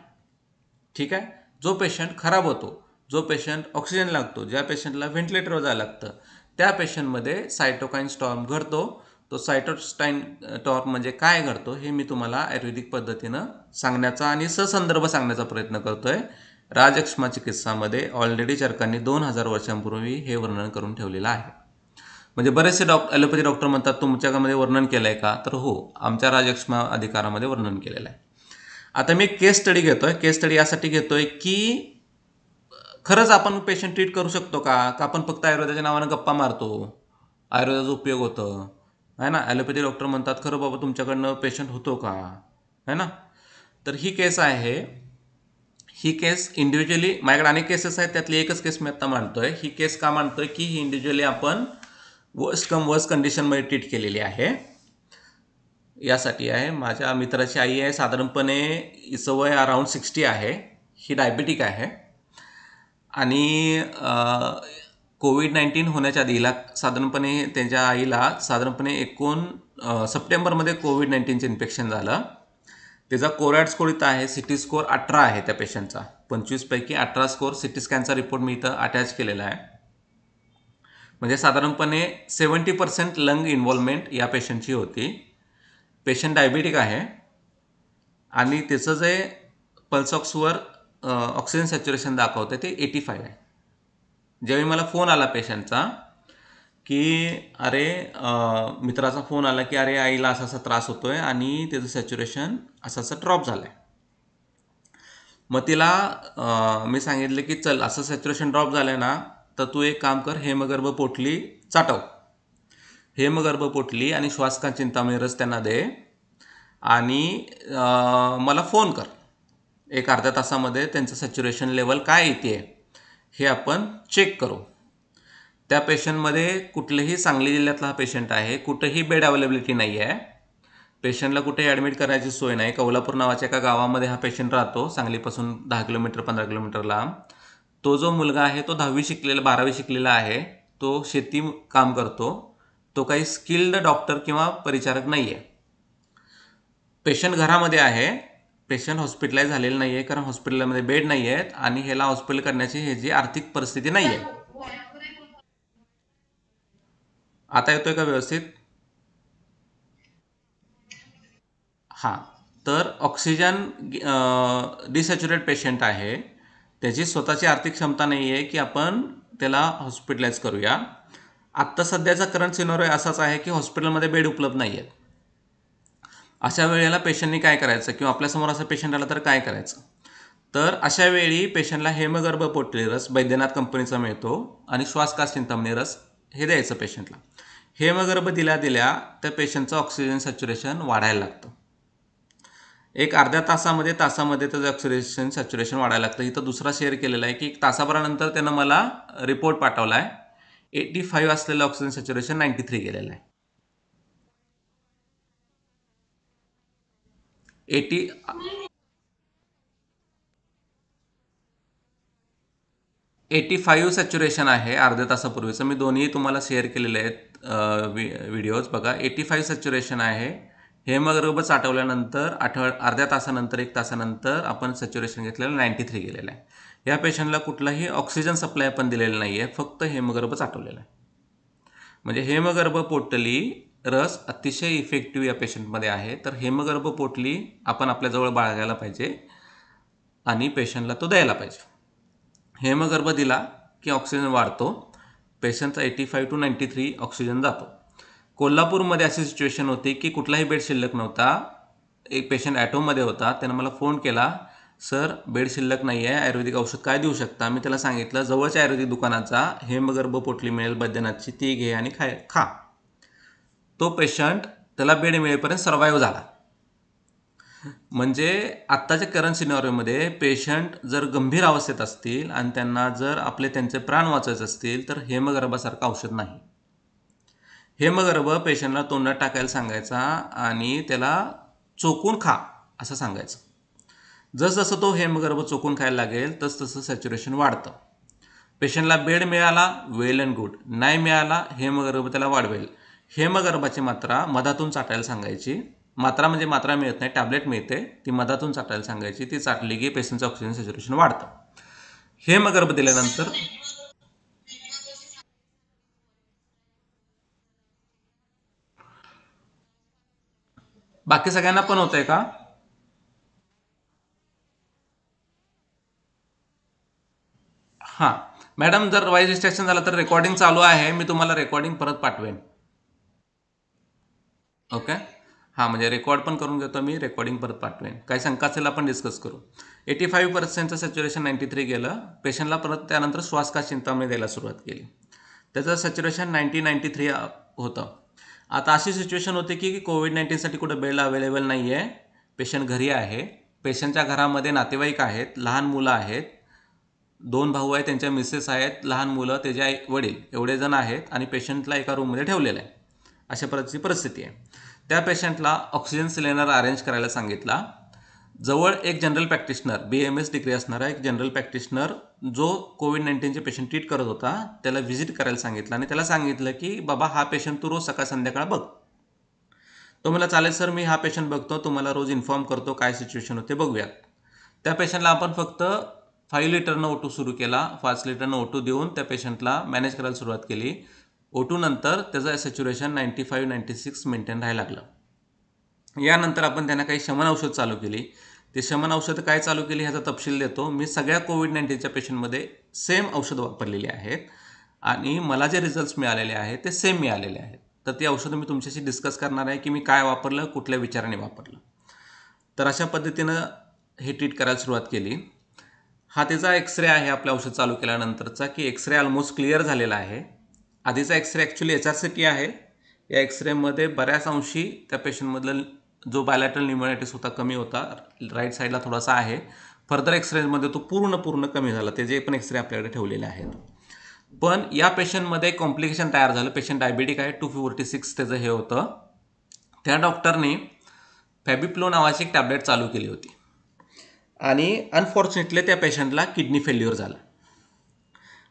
ठीक आहे. जो पेशंट खराब होतो, जो पेशंट ऑक्सिजन लागतो, ज्या पेशंटला व्हेंटिलेटरवर जायला लागतं त्या पेशंटमध्ये सायटोकाईन स्टॉर्म घडतो. तो सायटोकाईन स्टॉर्म म्हणजे काय घडतो हे मी तुम्हाला आयुर्वेदिक पद्धतीनं सांगण्याचा आणि ससंदर्भ सांगण्याचा प्रयत्न करतोय. राजक्षमा चिकित्सामध्ये ऑलरेडी चरकांनी 2000 वर्षांपूर्वी हे वर्णन करून ठेवलेलं आहे. म्हणजे बरेचसे ॲलोपॅथी डॉक्टर म्हणतात तुमच्यामध्ये वर्णन केलं आहे का, तर हो, आमच्या राजक्षमा अधिकारामध्ये वर्णन केलेलं आहे. आता मी केस स्टडी घेतोय. केस स्टडी यासाठी घेतोय की खरंच आपण पेशंट ट्रीट करू शकतो का आपण फक्त आयुर्वेदाच्या नावानं गप्पा मारतो, आयुर्वेदाचा उपयोग होतं आहे ना. ॲलोपॅथी डॉक्टर म्हणतात खरं बाबा तुमच्याकडनं पेशंट होतो का, है ना. तर ही केस आहे. ही केस इंडिव्हिज्युअली माझ्याकडे अनेक केसेस आहेत, त्यातली एकच केस मी आत्ता मांडतोय. ही केस का मांडतोय की ही इंडिव्हिज्युअली आपण वर्स कंडिशनमध्ये ट्रीट केलेली आहे. यासाठी आहे. माझ्या मित्राची आई आहे, साधारणपणे हिचं वय अराउंड 60 आहे. ही डायबेटिक आहे आणि कोविड-19 होण्याच्या आधी हिला साधारणपणे त्यांच्या आईला साधारणपणे सप्टेंबरमध्ये कोविड-19चं इन्फेक्शन झालं. त्याचा कोरॅड स्कोर इथं आहे. सिटी स्कोर 18 आहे त्या पेशंटचा. 25 पैकी 18 स्कोर. सिटी स्कॅनचा रिपोर्ट मी इथं अटॅच केलेला आहे. म्हणजे साधारणपणे 70% लंग इन्व्हॉल्वमेंट या पेशंटची होती. पेशंट डायबेटिक आहे आणि त्याचं जे पल्सऑक्सवर ऑक्सिजन सॅच्युरेशन दाखवते ते 85 आहे. ज्यावेळी मला फोन आला पेशंटचा की अरे मित्राचा फोन आला की अरे आईला असा असा त्रास होतोय आणि त्याचं सॅच्युरेशन असं असं ड्रॉप झालं आहे. मग तिला मी सांगितलं की चल असं सॅच्युरेशन ड्रॉप झालं आहे ना, तर तू एक काम कर, हेमगर्भ पोटली चाटव. हेमगर्भ पोटली आणि श्वासकाचिंतामणी रस त्यांना दे आणि मला फोन कर. एक अर्ध्या तासामध्ये त्यांचं सॅच्युरेशन लेवल काय येते हे आपण चेक करू. त्या पेशंटमध्ये कुठलेही सांगली जिल्ह्यातला हा पेशंट आहे, कुठेही बेड अवेलेबिलिटी नाही आहे. पेशंटला कुठेही ॲडमिट करायची सोय नाही. कौलापूर नावाच्या एका गावामध्ये हा पेशंट राहतो, सांगलीपासून 10 किलोमीटर 15 किलोमीटर लांब. तो जो मुलगा आहे तो 10वी शिकलेला 12वी शिकलेला आहे. तो शेती काम करतो. तो काही स्किल्ड डॉक्टर किंवा परिचारक नाही आहे. पेशंट घरामध्ये आहे. पेशंट हॉस्पिटलाइज झालेलं नाही आहे कारण हॉस्पिटलमध्ये बेड नाही आहेत आणि ह्याला हॉस्पिटल करण्याची ह्याची आर्थिक परिस्थिती नाही आहे. आता येतोय का व्यवस्थित? हां. तर ऑक्सिजन डिसॅच्युरेट पेशंट आहे. त्याची स्वतःची आर्थिक क्षमता नाही आहे की आपण त्याला हॉस्पिटलाइज करूया. आत्ता सध्याचा करंट सिनारिओ असाच आहे की हॉस्पिटलमध्ये बेड उपलब्ध नाही आहेत. अशा वेळेला पेशंटनी काय करायचं किंवा आपल्यासमोर असं पेशंट आला तर काय करायचं? तर अशा वेळी पेशंटला हेमगर्भ पोटली रस बैद्यनाथ कंपनीचा मिळतो आणि श्वासकाचिंतामणी रस हे द्यायचं पेशंटला. हेमगर्भ दिल्या त्या पेशंटचं ऑक्सिजन सॅच्युरेशन वाढायला लागतं. एक अर्ध्या तासामध्ये त्याचं ऑक्सिजन सॅच्युरेशन वाढायला लागतं. इथं दुसरा शेअर केलेला आहे की 1 तासाभरानंतर त्यानं मला रिपोर्ट पाठवला आहे. 85 असलेलं ऑक्सिजन सॅच्युरेशन 93 गेलेलं आहे. 85 सॅच्युरेशन आहे अर्ध्या तासापूर्वीचं. मी दोन्ही तुम्हाला शेअर केलेले आहेत व्हिडिओज बघा. 85 सॅच्युरेशन आहे. हेमगर्भ चाटवल्यानंतर अर्ध्या तासानंतर 1 तासानंतर आपण सॅच्युरेशन घेतलेलं 93 गेलेलं आहे. या पेशंटला कुठलाही ऑक्सिजन सप्लाय आपण दिलेलं नाही आहे, फक्त हेमगर्भ चाटवलेला आहे. म्हणजे हेमगर्भ पोटली रस अतिशय इफेक्टिव्ह या पेशंटमध्ये आहे. तर हेमगर्भ पोटली आपण आपल्याजवळ बाळगायला पाहिजे आणि पेशंटला तो द्यायला पाहिजे. हेमगर्भ दिला की ऑक्सिजन वाढतो. पेशंटचा 85 to 93 ऑक्सिजन जातो. कोल्हापूरमध्ये अशी सिच्युएशन होती की कुठलाही बेड शिल्लक नव्हता. एक पेशंट ॲटोमध्ये होता. त्यानं मला फोन केला, सर बेड शिल्लक नाही आहे, आयुर्वेदिक औषध काय देऊ शकता? मी त्याला सांगितलं जवळच्या आयुर्वेदिक दुकानाचा हेमगर्भ पोटली मिळेल बैद्यनाथची, ती घे आणि खा. तो पेशंट त्याला बेड मिळेपर्यंत सर्वाईव्ह झाला. म्हणजे आत्ताच्या करंट सिनारिओमध्ये पेशंट जर गंभीर अवस्थेत असतील आणि त्यांना जर त्यांचे प्राण वाचायचे असतील तर हेमगर्भासारखं औषध नाही. हेमगर्भ पेशंटला तोंडात टाकायला सांगायचा आणि त्याला चोकून खा असं सांगायचं. जसजसं तो हेमगर्भ चोकून खायला लागेल तसं सॅच्युरेशन वाढतं. पेशंटला बेड मिळाला वेल अँड गुड, नाही मिळाला हेमगर्भ त्याला वाढवेल. हेमगर्भाची मात्रा मधातून चाटायला सांगायची. मात्रा म्हणजे मात्रा मिळत नाही, टॅबलेट मिळते, ती मधातून चाटायला सांगायची. ती चाटली की पेशंटचं ऑक्सिजन सॅच्युरेशन वाढतं. हेमगर्भ दिल्यानंतर बाकी सगळ्यांना पण होतंय का? हां. मॅडम, जर वॉइस डिस्ट्रॅक्शन झालं तर रेकॉर्डिंग चालू आहे, मी तुम्हाला रेकॉर्डिंग परत पाठवेन. ओके. हां, म्हणजे रेकॉर्ड पण करून घेतो मी, रेकॉर्डिंग परत पाठवेन. काही शंका असेल आपण डिस्कस करू. 85%चं सॅच्युरेशन 93 गेलं. पेशंटला परत त्यानंतर श्वासकाश चिंतामणी द्यायला सुरुवात केली. त्याचं सॅच्युरेशन 93 होतं. आता अशी सिच्युएशन होती की कोविड-19साठी कुठं बेड अवेलेबल नाही आहे. पेशंट घरी आहे. पेशंटच्या घरामध्ये नातेवाईक आहेत, लहान मुलं आहेत, 2 भाऊ आहेत, त्यांच्या मिसेस आहेत, लहान मुलं, त्याचे आई वडील एवढे जण आहेत आणि पेशंटला एका रूममध्ये ठेवलेलं आहे. अशा प्रकारची परिस्थिती आहे. त्या पेशंटला ऑक्सिजन सिलेंडर अरेंज करायला सांगितला. जवळ एक जनरल प्रॅक्टिशनर, BMS डिग्री असणारा एक जनरल प्रॅक्टिशनर जो कोविड-19चे पेशंट ट्रीट करत होता, त्याला व्हिजिट करायला सांगितलं आणि त्याला सांगितलं की बाबा हा पेशंट तू रोज सकाळ संध्याकाळ बघ. तो मला चालेल सर, मी हा पेशंट बघतो, तुम्हाला रोज इन्फॉर्म करतो काय सिच्युएशन होते बघूयात. त्या पेशंटला आपण फक्त 5 लिटरनं O2 सुरू केला. 5 लिटरनं O2 देऊन त्या पेशंटला मॅनेज करायला सुरुवात केली. O2 नंतर त्याचं सॅच्युरेशन 95-96 मेंटेन राहायला लागलं. यानंतर आपण त्यांना काही शमन औषध चालू केली. ते शमन औषधं काय चालू केली ह्याचा तपशील देतो. मी सगळ्या कोविड-19च्या पेशंटमध्ये सेम औषधं वापरलेली आहेत आणि मला जे रिझल्ट्स मिळालेले आहेत ते सेम मिळालेले आहेत. तर ती औषधं मी तुमच्याशी डिस्कस करणार आहे की मी काय वापरलं, कुठल्या विचाराने वापरलं. तर अशा पद्धतीनं हे ट्रीट करायला सुरुवात केली. हा त्याचा एक्सरे आहे आपल्या औषध चालू केल्यानंतरचा, की एक्सरे ऑलमोस्ट क्लिअर झालेला आहे. आधीचा एक्सरे ॲक्च्युली HRCT आहे. या एक्सरेमध्ये बऱ्याच अंशी त्या पेशंटमधलं जो बायलॅटरल न्युमोनायटिस होता कमी होता, राईट साईडला थोडासा आहे. फर्दर एक्सरेमध्ये तो पूर्ण कमी झाला. ते जे पण एक्सरे आपल्याकडे ठेवलेले आहेत. पण या पेशंटमध्ये कॉम्प्लिकेशन तयार झालं. पेशंट डायबेटिक आहे, 246 त्याचं हे होतं. त्या डॉक्टरने फॅबिप्लो नावाची एक टॅबलेट चालू केली होती आणि अनफॉर्च्युनेटली त्या पेशंटला किडनी फेल्युअर झालं.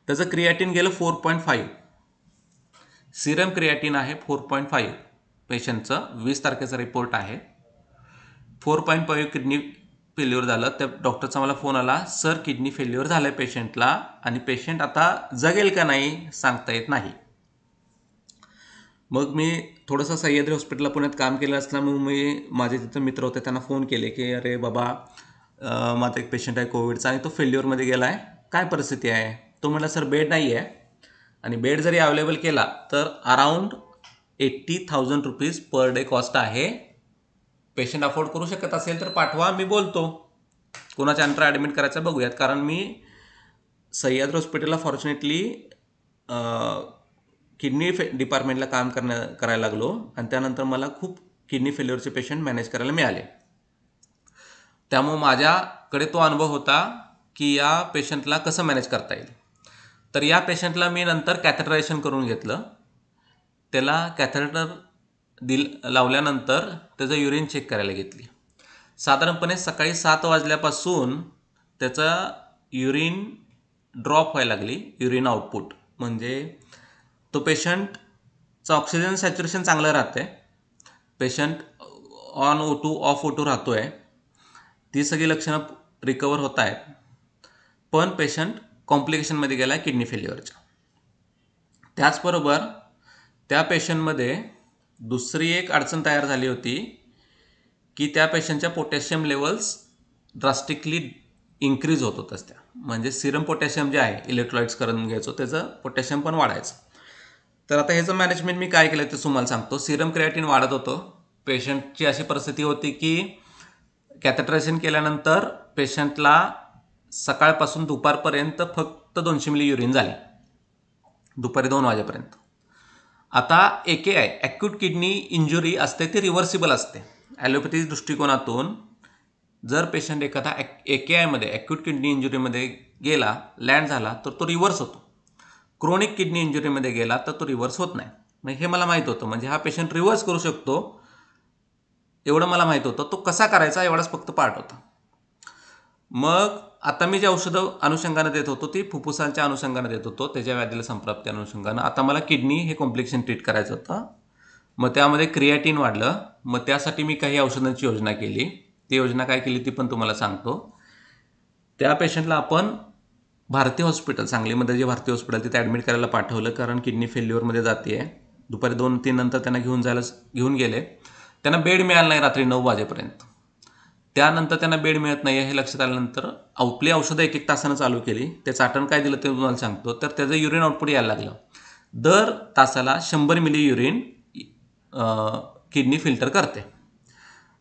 त्याचं क्रिएटिन गेलं 4.5. सिरम क्रिएटिन आहे 4.5. पेशंटचं 20 तारखेचा रिपोर्ट आहे. 4.5 किडनी फेल्युअर झालं. त्या डॉक्टरचा मला फोन आला, सर किडनी फेल्युअर झालं पेशंटला आणि पेशंट आता जगेल का नाही सांगता येत नाही. मग मी थोडंसं सह्याद्री हॉस्पिटलला पुण्यात काम केलं असल्यामुळे मी माझे तिथं मित्र होते त्यांना फोन केले की अरे बाबा, माझा एक पेशंट आहे कोविडचा आणि तो फेल्युअरमध्ये गेला आहे, काय परिस्थिती आहे. तो म्हटला सर बेड नाही आहे आणि बेड जरी अवेलेबल केला तर around 80,000 rupees per day cost आहे. पेशंट अफोर्ड करू शकत असेल तर पाठवा, मी बोलतो कोणाच्या अंडर ॲडमिट करायचं बघूयात. कारण मी सह्याद्री हॉस्पिटलला फॉर्च्युनेटली किडनी डिपार्टमेंटला काम करायला लागलो आणि त्यानंतर मला खूप किडनी फेल्युअरचे पेशंट मॅनेज करायला मिळाले. त्यामुळे माझ्याकडे तो अनुभव होता की या पेशंटला कसं मॅनेज करता येईल. तर या पेशंटला मी नंतर कॅथेटरायझेशन करून घेतलं. त्याला कॅथेटर लावल्यानंतर त्याचं युरिन चेक करायला घेतली. साधारणपणे सकाळी 7 वाजल्यापासून त्याचा युरिन ड्रॉप व्हायला लागली. युरिन आउटपुट म्हणजे तो पेशंटचं ऑक्सिजन सॅच्युरेशन चांगलं राहतं आहे. Patient on O2 of O2 राहतो आहे. ती सगळी लक्षणं रिकवर होत आहेत. पण पेशंट कॉम्प्लिकेशनमध्ये गेला आहे किडनी फेल्युअरच्या. त्याचबरोबर त्या पेशंटमध्ये दुसरी एक अडचण तयार झाली होती की त्या पेशंटच्या पोटॅशियम लेवल्स ड्रास्टिकली इन्क्रीज होत होत्या. त्या म्हणजे सिरम पोटॅशियम जे आहे इलेक्ट्रोलाइट्स करून घ्यायचो त्याचं पोटॅशियम पण वाढायचं. तर आता ह्याचं मॅनेजमेंट मी काय केलं ते तुम्हाला सांगतो. सिरम क्रिएटिन वाढत होतं. पेशंटची अशी परिस्थिती होती की कॅथेटरायझेशन केल्यानंतर पेशंटला सकाळपासून दुपारपर्यंत फक्त 200 मिली युरिन झाली, दुपारी 2 वाजेपर्यंत. आता AKI ॲक्यूट किडनी इंजुरी असते ती रिव्हर्सिबल असते. ॲलोपॅथी दृष्टिकोनातून जर पेशंट एखादा AKIमध्ये ॲक्यूट किडनी इंजुरीमध्ये गेला, लँड झाला तर तो रिव्हर्स होतो. क्रोनिक किडनी इंजुरीमध्ये गेला तर तो रिव्हर्स होत नाही. मग हे मला माहीत होतं, म्हणजे हा पेशंट रिव्हर्स करू शकतो एवढं मला माहीत होतं. तो कसा करायचा एवढाच फक्त पार्ट होता. मग आता मी जे औषधं अनुषंगानं देत होतो ती फुफ्फुसांच्या अनुषंगानं देत होतो, त्याच्या व्याधीला संप्राप्ती अनुषंगानं. आता मला किडनी हे कॉम्प्लिकेशन ट्रीट करायचं होतं. मग त्यामध्ये क्रिएटिन वाढलं. मग त्यासाठी मी काही औषधांची योजना केली. ती योजना काय केली ती पण तुम्हाला सांगतो. त्या पेशंटला आपण भारती हॉस्पिटल, सांगलीमध्ये जे भारती हॉस्पिटल तिथे ॲडमिट करायला पाठवलं, कारण किडनी फेल्युअरमध्ये जाते आहे. दुपारी 2-3 नंतर त्यांना घेऊन गेले. त्यांना बेड मिळाला नाही रात्री 9 वाजेपर्यंत. त्यानंतर त्यांना बेड मिळत नाही हे लक्षात आल्यानंतर आपली औषधं 1-1 तासानं चालू केली. ते चाटण काय दिलं ते तुम्हाला सांगतो. तर त्याचं युरिन आउटपुट यायला लागलं. दर तासाला 100 मिली युरिन किडनी फिल्टर करते.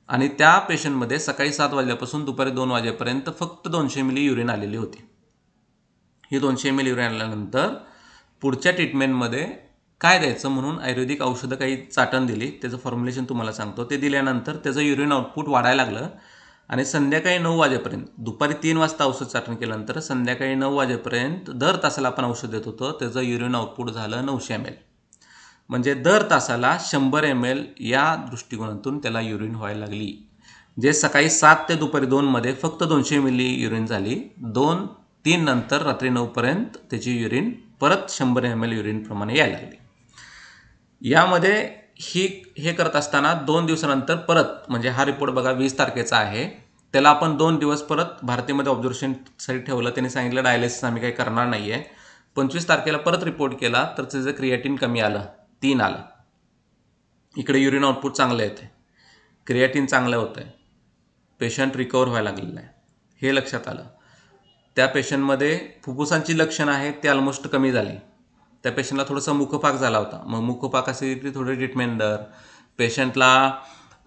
आणि त्या पेशंटमध्ये सकाळी 7 वाजल्यापासून दुपारी 2 वाजेपर्यंत फक्त 200 मिली युरिन आलेली होती. ही 200 मिली युरिन आल्यानंतर पुढच्या ट्रीटमेंटमध्ये काय द्यायचं म्हणून आयुर्वेदिक औषधं काही चाटण दिली. त्याचं फॉर्म्युलेशन तुम्हाला सांगतो. ते दिल्यानंतर त्याचं युरिन आउटपुट वाढायला लागलं आणि संध्याकाळी 9 वाजेपर्यंत, दुपारी 3 वाजता औषध चाटण केल्यानंतर संध्याकाळी 9 वाजेपर्यंत दर तासाला आपण औषध देत होतो. त्याचं युरिन आउटपुट झालं 900 ml. म्हणजे दर तासाला 100 ml या दृष्टिकोनातून त्याला युरिन व्हायला लागली. जे सकाळी 7 ते दुपारी 2 मध्ये फक्त 200 मिली युरिन झाली. 2-3 नंतर रात्री 9 पर्यंत त्याची युरिन परत 100 ml युरिन प्रमाणे यायला लागली. यामध्ये हे करत असताना 2 दिवसानंतर परत, म्हणजे हा रिपोर्ट बघा 20 तारखेचा आहे, त्याला आपण 2 दिवस परत भारतीमध्ये ऑब्झर्वेशनसाठी ठेवलं. त्यांनी सांगितलं डायलिसिस आम्ही काही करणार नाही आहे. 25 तारखेला परत रिपोर्ट केला तर त्याचं क्रिएटिन कमी आलं, 3 आलं. इकडे युरिन आउटपुट चांगलं येते, क्रिएटिन चांगलं होतं आहे, पेशंट रिकवर व्हायला लागलेलं आहे, हे लक्षात आलं. त्या पेशंटमध्ये फुफ्फुसांची लक्षणं आहेत ते ऑलमोस्ट कमी झाली. त्या पेशंटला थोडासा मुखपाक झाला होता. मग मुखपाक असेल की थोडी ट्रीटमेंट कर. पेशंटला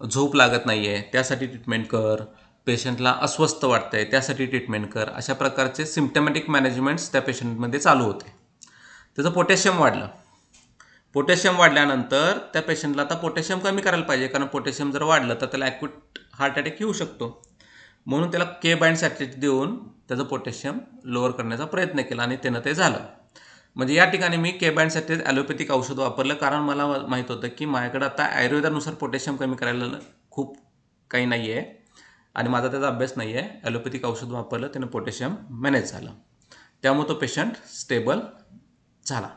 झोप लागत नाही आहे त्यासाठी ट्रीटमेंट कर. पेशंटला अस्वस्थ वाटतं आहे त्यासाठी ट्रीटमेंट कर. अशा प्रकारचे सिम्प्टमॅटिक मॅनेजमेंट्स त्या पेशंटमध्ये चालू होते. त्याचं पोटॅशियम वाढलं. पोटॅशियम वाढल्यानंतर त्या पेशंटला आता पोटॅशियम कमी करायला पाहिजे, कारण पोटॅशियम जर वाढलं तर त्याला ॲक्यूट हार्ट अटॅक येऊ शकतो. म्हणून त्याला के बाइंड सॅच्युरेट देऊन त्याचं पोटॅशियम लोअर करण्याचा प्रयत्न केला आणि त्यानं ते झालं. म्हणजे या ठिकाणी मी के बाइंड सॅच्युरेट ॲलोपॅथिक औषध वापरलं, कारण मला माहीत होतं की माझ्याकडे आता आयुर्वेदानुसार पोटॅशियम कमी करायला खूप काही नाही आहे आणि माझा त्याचा अभ्यास नाही आहे. ॲलोपॅथिक औषध वापरलं, त्यानं पोटॅशियम मॅनेज झालं. त्यामुळे तो पेशंट स्टेबल झाला.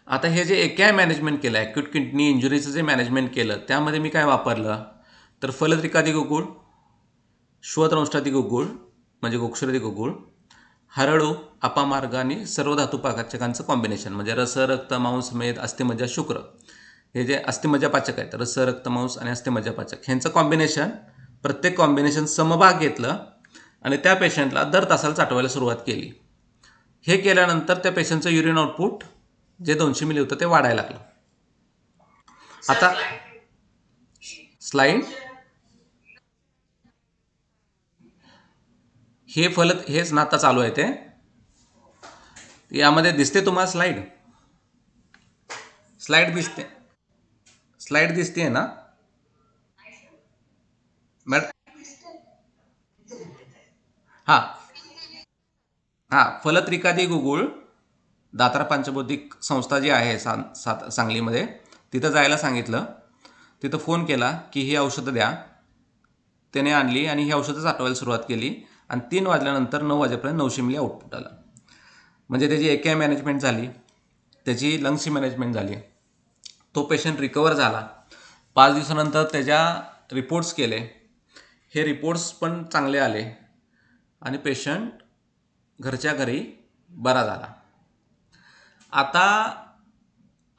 आता हे जे AKI मॅनेजमेंट केलं, ॲक्यूट किडनी इंजुरीचं जे मॅनेजमेंट केलं, त्यामध्ये मी काय वापरलं तर फलत्रिकादी गुगुळ, श्वतनौष्ठादी गुगुळ म्हणजे गोक्षरादी गुगुळ, हरळू, अपामार्ग आणि सर्व धातुपाचकांचं कॉम्बिनेशन, म्हणजे रस, रक्त, मांस, मेद, अस्थिमज्जा, शुक्र, हे जे अस्थिमज्जा पाचक आहेत, रस, रक्त, मांस आणि अस्थिमज्जा पाचक, ह्यांचं कॉम्बिनेशन, प्रत्येक कॉम्बिनेशन समभाग घेतलं आणि त्या पेशंटला दर तासाला चाटवायला सुरुवात केली. हे केल्यानंतर त्या पेशंटचं युरिन आउटपुट जे 200 मिली होतं ते वाढायला लागलं. आता स्लाइड, हेच ना आता चालू आहे ते. यामध्ये दिसते तुम्हाला स्लाइड दिसते ना मॅडम? हां फलत्रिकादी गुगुळ दातार पंचबौद्धिक संस्था जी आहे सांगलीमध्ये, तिथं जायला सांगितलं. तिथं फोन केला की ही औषधं द्या. त्याने आणली आणि ही औषधं चाटवायला सुरुवात केली आणि 3 वाजल्यानंतर 9 वाजेपर्यंत 900 मिली आउटपुट आलं. म्हणजे त्याची AKI मॅनेजमेंट झाली, त्याची लंग्सची मॅनेजमेंट झाली, तो पेशंट रिकवर झाला. 5 दिवसानंतर त्याच्या रिपोर्ट्स केले, हे रिपोर्ट्स पण चांगले आले आणि पेशंट घरच्या घरी बरा झाला. आता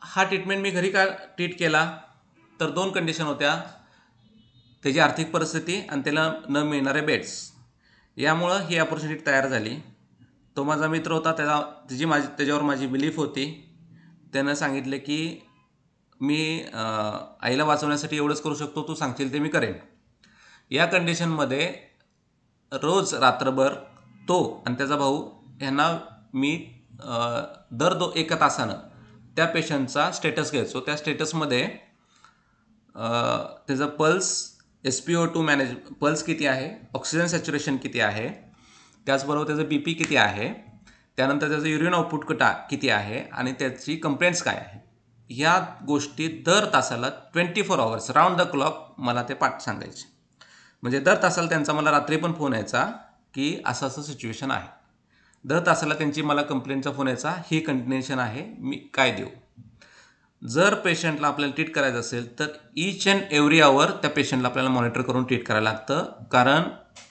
हा ट्रीटमेंट मी घरी का ट्रीट केला तर 2 कंडिशन होत्या, त्याची आर्थिक परिस्थिती आणि त्याला न मिळणारे बेड्स. यामुळं ही अपॉर्च्युनिटी तयार झाली. तो माझा मित्र होता, त्याच्यावर माझी बिलीफ होती. त्यानं सांगितले की मी आईला वाचवण्यासाठी एवढंच करू शकतो, तू सांगशील ते मी करेन. या कंडिशनमध्ये रोज रात्रभर तो आणि त्याचा भाऊ यांना मी दर 1 तासानं त्या पेशंटचा स्टेटस घ्यायचो. त्या स्टेटसमध्ये त्याचा पल्स, SpO2 पल्स किती आहे, ऑक्सिजन सॅच्युरेशन किती आहे, त्याचबरोबर त्याचं BP किती आहे, त्यानंतर त्याचं युरिन आउटपुट किती आहे आणि त्याची कंप्लेंट्स काय आहे, ह्या गोष्टी दर तासाला 24 आवर्स राऊंड द क्लॉक मला ते सांगायचे. म्हणजे दर तासाला त्यांचा मला रात्री पण फोन यायचा की असं असं सिच्युएशन आहे. दर तासाला त्यांची मला कंप्लेंटचा फोन यायचा, ही कंडिशन आहे, मी काय देऊ. जर पेशंटला आपल्याला ट्रीट करायचं असेल तर ईच अँड एव्हरी आवर त्या पेशंटला आपल्याला मॉनिटर करून ट्रीट करायला लागतं, कारण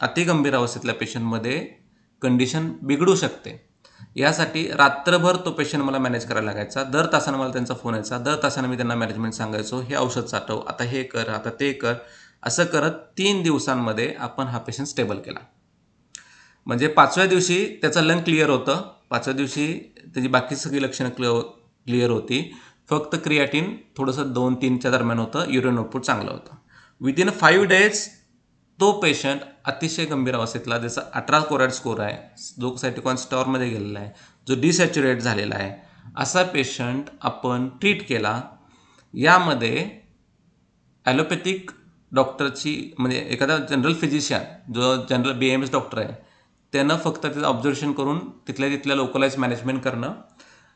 अतिगंभीर अवस्थेतल्या पेशंटमध्ये कंडिशन बिघडू शकते. यासाठी रात्रभर तो पेशंट मला मॅनेज करायला लागायचा. दर तासानं मला त्यांचा फोन यायचा. दर तासानं मी त्यांना मॅनेजमेंट सांगायचो, हे औषध साठव, आता हे कर, आता ते कर. असं करत 3 दिवसांमध्ये आपण हा पेशंट स्टेबल केला. म्हणजे 5व्या दिवशी त्याचं लंग क्लिअर होतं. 5व्या दिवशी त्याची बाकी सगळी लक्षणं क्लिअर होती. फक्त क्रिएटिन थोडंसं 2-3च्या दरम्यान होतं. युरिन आउटपुट चांगलं होतं. विदिन 5 डेज तो पेशंट अतिशय गंभीर अवस्थेतला, ज्याचा 18 कोरॅड स्कोर आहे, जो सायटोकाइन स्टॉर्ममध्ये गेलेला आहे, जो डिसॅच्युरेट झालेला आहे, असा पेशंट आपण ट्रीट केला. यामध्ये ॲलोपॅथिक डॉक्टरची म्हणजे एखादा जनरल फिजिशियन जो जनरल BAMS डॉक्टर आहे, त्यानं फक्त त्याचं ऑब्झर्वेशन करून तिथल्या लोकलाइज मॅनेजमेंट करणं.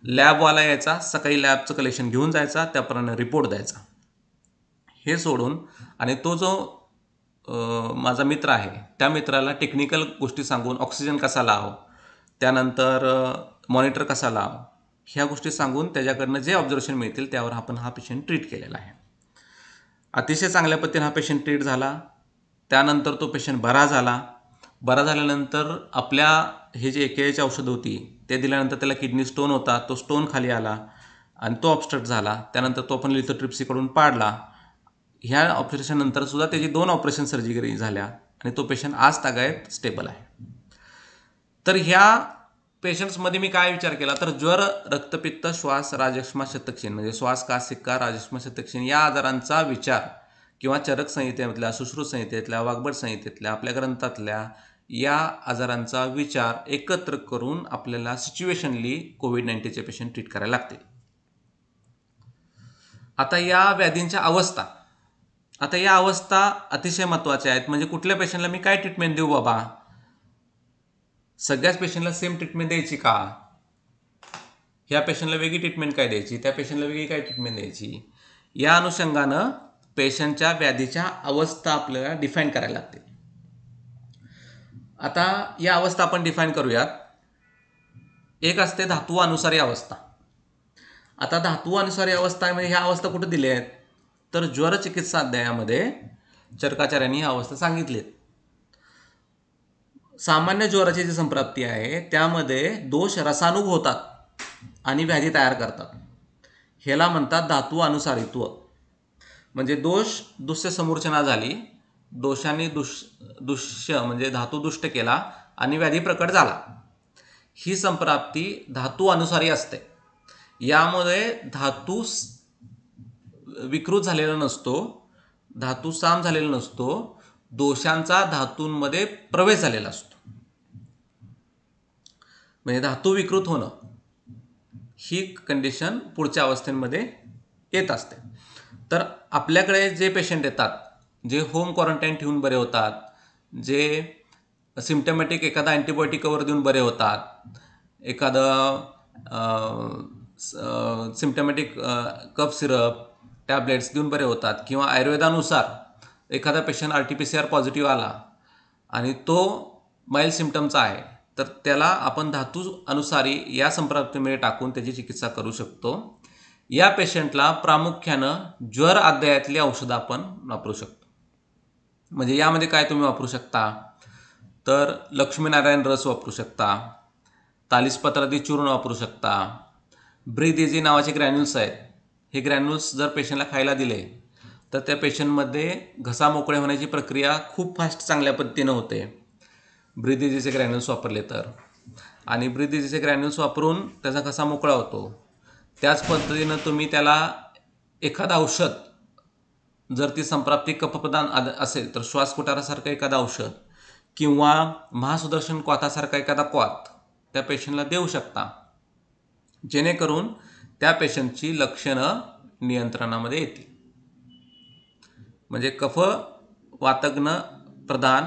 लॅबवाला यायचा, सकाळी लॅबचं कलेक्शन घेऊन जायचा, त्याप्रमाणे रिपोर्ट द्यायचा. हे सोडून आणि तो जो माझा मित्र आहे, त्या मित्राला टेक्निकल गोष्टी सांगून ऑक्सिजन कसा लाव, त्यानंतर मॉनिटर कसा लाव, ह्या गोष्टी सांगून त्याच्याकडनं जे ऑब्झर्वेशन मिळतील त्यावर आपण हा पेशंट ट्रीट केलेला आहे. अतिशय चांगल्या पद्धतीने हा पेशंट ट्रीट झाला. त्यानंतर तो पेशंट बरा झाला. बरा झाल्यानंतर आपल्या हे जे AKIची औषधं होती ते दिल्यानंतर त्याला किडनी स्टोन होता, तो स्टोन खाली आला आणि तो ऑब्स्ट्रक्ट झाला. त्यानंतर तो आपण लिथोट्रिप्सीकडून पाडला. ह्या ऑपरेशननंतर सुद्धा त्याची 2 ऑपरेशन सर्जरी झाल्या आणि तो पेशंट आज तागायत स्टेबल आहे. तर ह्या पेशंट्समध्ये मी काय विचार केला, तर ज्वर, रक्तपित्त, श्वास, राजश्मा, शतक्षीण म्हणजे श्वास, कास, सिक्का, राजश्मा, शतक्षीण या आजारांचा विचार किंवा चरक संहितेमधल्या, सुश्रुत संहितेतल्या, वाग्भट संहितेतल्या, आपल्या ग्रंथातल्या या आजारांचा विचार एकत्र करून आपल्याला सिच्युएशनली कोविड-19चे पेशंट ट्रीट करायला लागतील. आता या व्याधींच्या अवस्था, आता या अवस्था अतिशय महत्त्वाच्या आहेत. म्हणजे कुठल्या पेशंटला मी काय ट्रीटमेंट देऊ बाबा, सगळ्याच पेशंटला सेम ट्रीटमेंट द्यायची का, ह्या पेशंटला वेगळी ट्रीटमेंट काय द्यायची, त्या पेशंटला वेगळी काय ट्रीटमेंट द्यायची, या अनुषंगानं पेशंटच्या व्याधीच्या अवस्था आपल्याला डिफाईन करायला लागते. आता या अवस्था आपण डिफाईन करूयात. एक असते धातू अनुसारी अवस्था. आता धातू अनुसारी अवस्था म्हणजे ह्या अवस्था कुठे दिल्या आहेत, तर ज्वर चिकित्सा अध्यायामध्ये चरकाचार्यांनी ह्या अवस्था सांगितलीत. सामान्य ज्वराची जी संप्राप्ती आहे त्यामध्ये दोष रसानुग होतात आणि व्याधी तयार करतात. ह्याला म्हणतात धातू अनुसारित्व. म्हणजे दोष दुष्य समूर्छना झाली, दोषांनी दुष्य म्हणजे धातू दुष्ट केला आणि व्याधी प्रकट झाला. ही संप्राप्ती धातू अनुसारी असते. यामध्ये धातू विकृत झालेला नसतो, धातू साम झालेला नसतो, दोषांचा धातूंमध्ये प्रवेश झालेला असतो. म्हणजे धातू विकृत होणं ही कंडिशन पुढच्या अवस्थेमध्ये येत असते. तर आपल्याकडे जे पेशंट येतात, जे होम क्वारंटाईन ठेवून बरे होतात, जे सिम्टमॅटिक एखादा अँटीबायोटिक कवर देऊन बरे होतात, एखादं सिम्टमॅटिक कफ सिरप, टॅबलेट्स देऊन बरे होतात, किंवा आयुर्वेदानुसार एखादा पेशंट RT-PCR पॉझिटिव्ह आला आणि तो माइल्ड सिम्टमचा आहे, तर त्याला आपण धातू अनुसारी या संप्राप्तीमध्ये टाकून त्याची चिकित्सा करू शकतो. या पेशंटला प्रामुख्यानं ज्वर अध्यायातली औषधं आपण वापरू शकतो. म्हणजे यामध्ये काय तुम्ही वापरू शकता, तर लक्ष्मीनारायण रस वापरू शकता, तालिस्पत्रादी चूर्ण वापरू शकता, ब्रीथ इझी नावाचे ग्रॅन्युल्स आहेत. हे ग्रॅन्युल्स जर पेशंटला खायला दिले तर त्या पेशंटमध्ये घसा मोकळे होण्याची प्रक्रिया खूप फास्ट चांगल्या पद्धतीनं होते ब्रीथ इझीचे ग्रॅन्युल्स वापरले तर. आणि ब्रीथ इझीचे ग्रॅन्युल्स वापरून त्याचा घसा मोकळा होतो. त्याच पद्धतीनं तुम्ही त्याला एखादं औषध, जर ती संप्राप्ती कफप्रधान असेल तर श्वासकोटारासारखं एखादं औषध किंवा महासुदर्शन क्वाथासारखा एखादा क्वाथ त्या पेशंटला देऊ शकता, जेणेकरून त्या पेशंटची लक्षणं नियंत्रणामध्ये येतील. म्हणजे कफ वातग्न प्रधान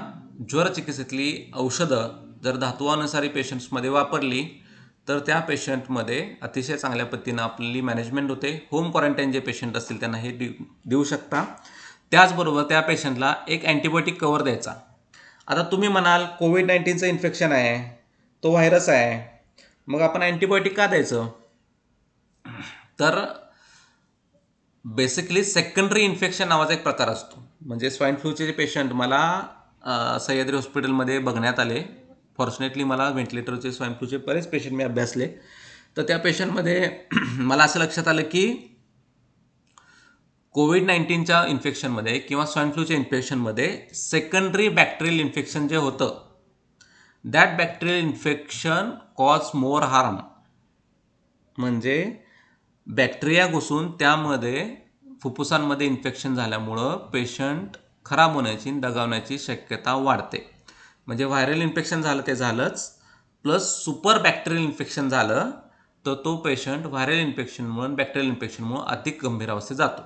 ज्वर चिकित्सेतली औषधं जर धातुअनुसारी पेशंट्समध्ये वापरली तर त्या पेशंटमध्ये अतिशय चांगल्या पद्धतीनं आपली मॅनेजमेंट होते. होम क्वारंटाईन जे पेशंट असतील त्यांना हे देऊ शकता. त्याचबरोबर त्या पेशंटला एक अँटीबायोटिक कवर द्यायचा. आता तुम्ही म्हणाल कोविड-19चं इन्फेक्शन आहे, तो व्हायरस आहे, मग आपण अँटीबायोटिक का द्यायचं, तर बेसिकली सेकंडरी इन्फेक्शन नावाचा एक प्रकार असतो. म्हणजे स्वाईन फ्लूचे जे पेशंट मला सह्याद्री हॉस्पिटलमध्ये बघण्यात आले फॉर्च्युनेटली मला व्हेंटिलेटरचे स्वाईन फ्लूचे बरेच पेशंट मी अभ्यासले. तर त्या पेशंटमध्ये मला असं लक्षात आलं की कोविड-19च्या इन्फेक्शनमध्ये किंवा स्वाईन फ्लूच्या इन्फेक्शनमध्ये सेकंडरी बॅक्टेरियल इन्फेक्शन जे होतं, that bacterial infection cause more harm. म्हणजे बॅक्टेरिया घुसून त्यामध्ये फुफ्फुसांमध्ये इन्फेक्शन झाल्यामुळं पेशंट खराब होण्याची, दगावण्याची शक्यता वाढते. म्हणजे व्हायरल इन्फेक्शन झालं ते झालंच, प्लस सुपर बॅक्टेरियल इन्फेक्शन झालं तर तो पेशंट व्हायरल इन्फेक्शनमुळे, बॅक्टेरियल इन्फेक्शनमुळे अधिक गंभीर अवस्थेत जातो.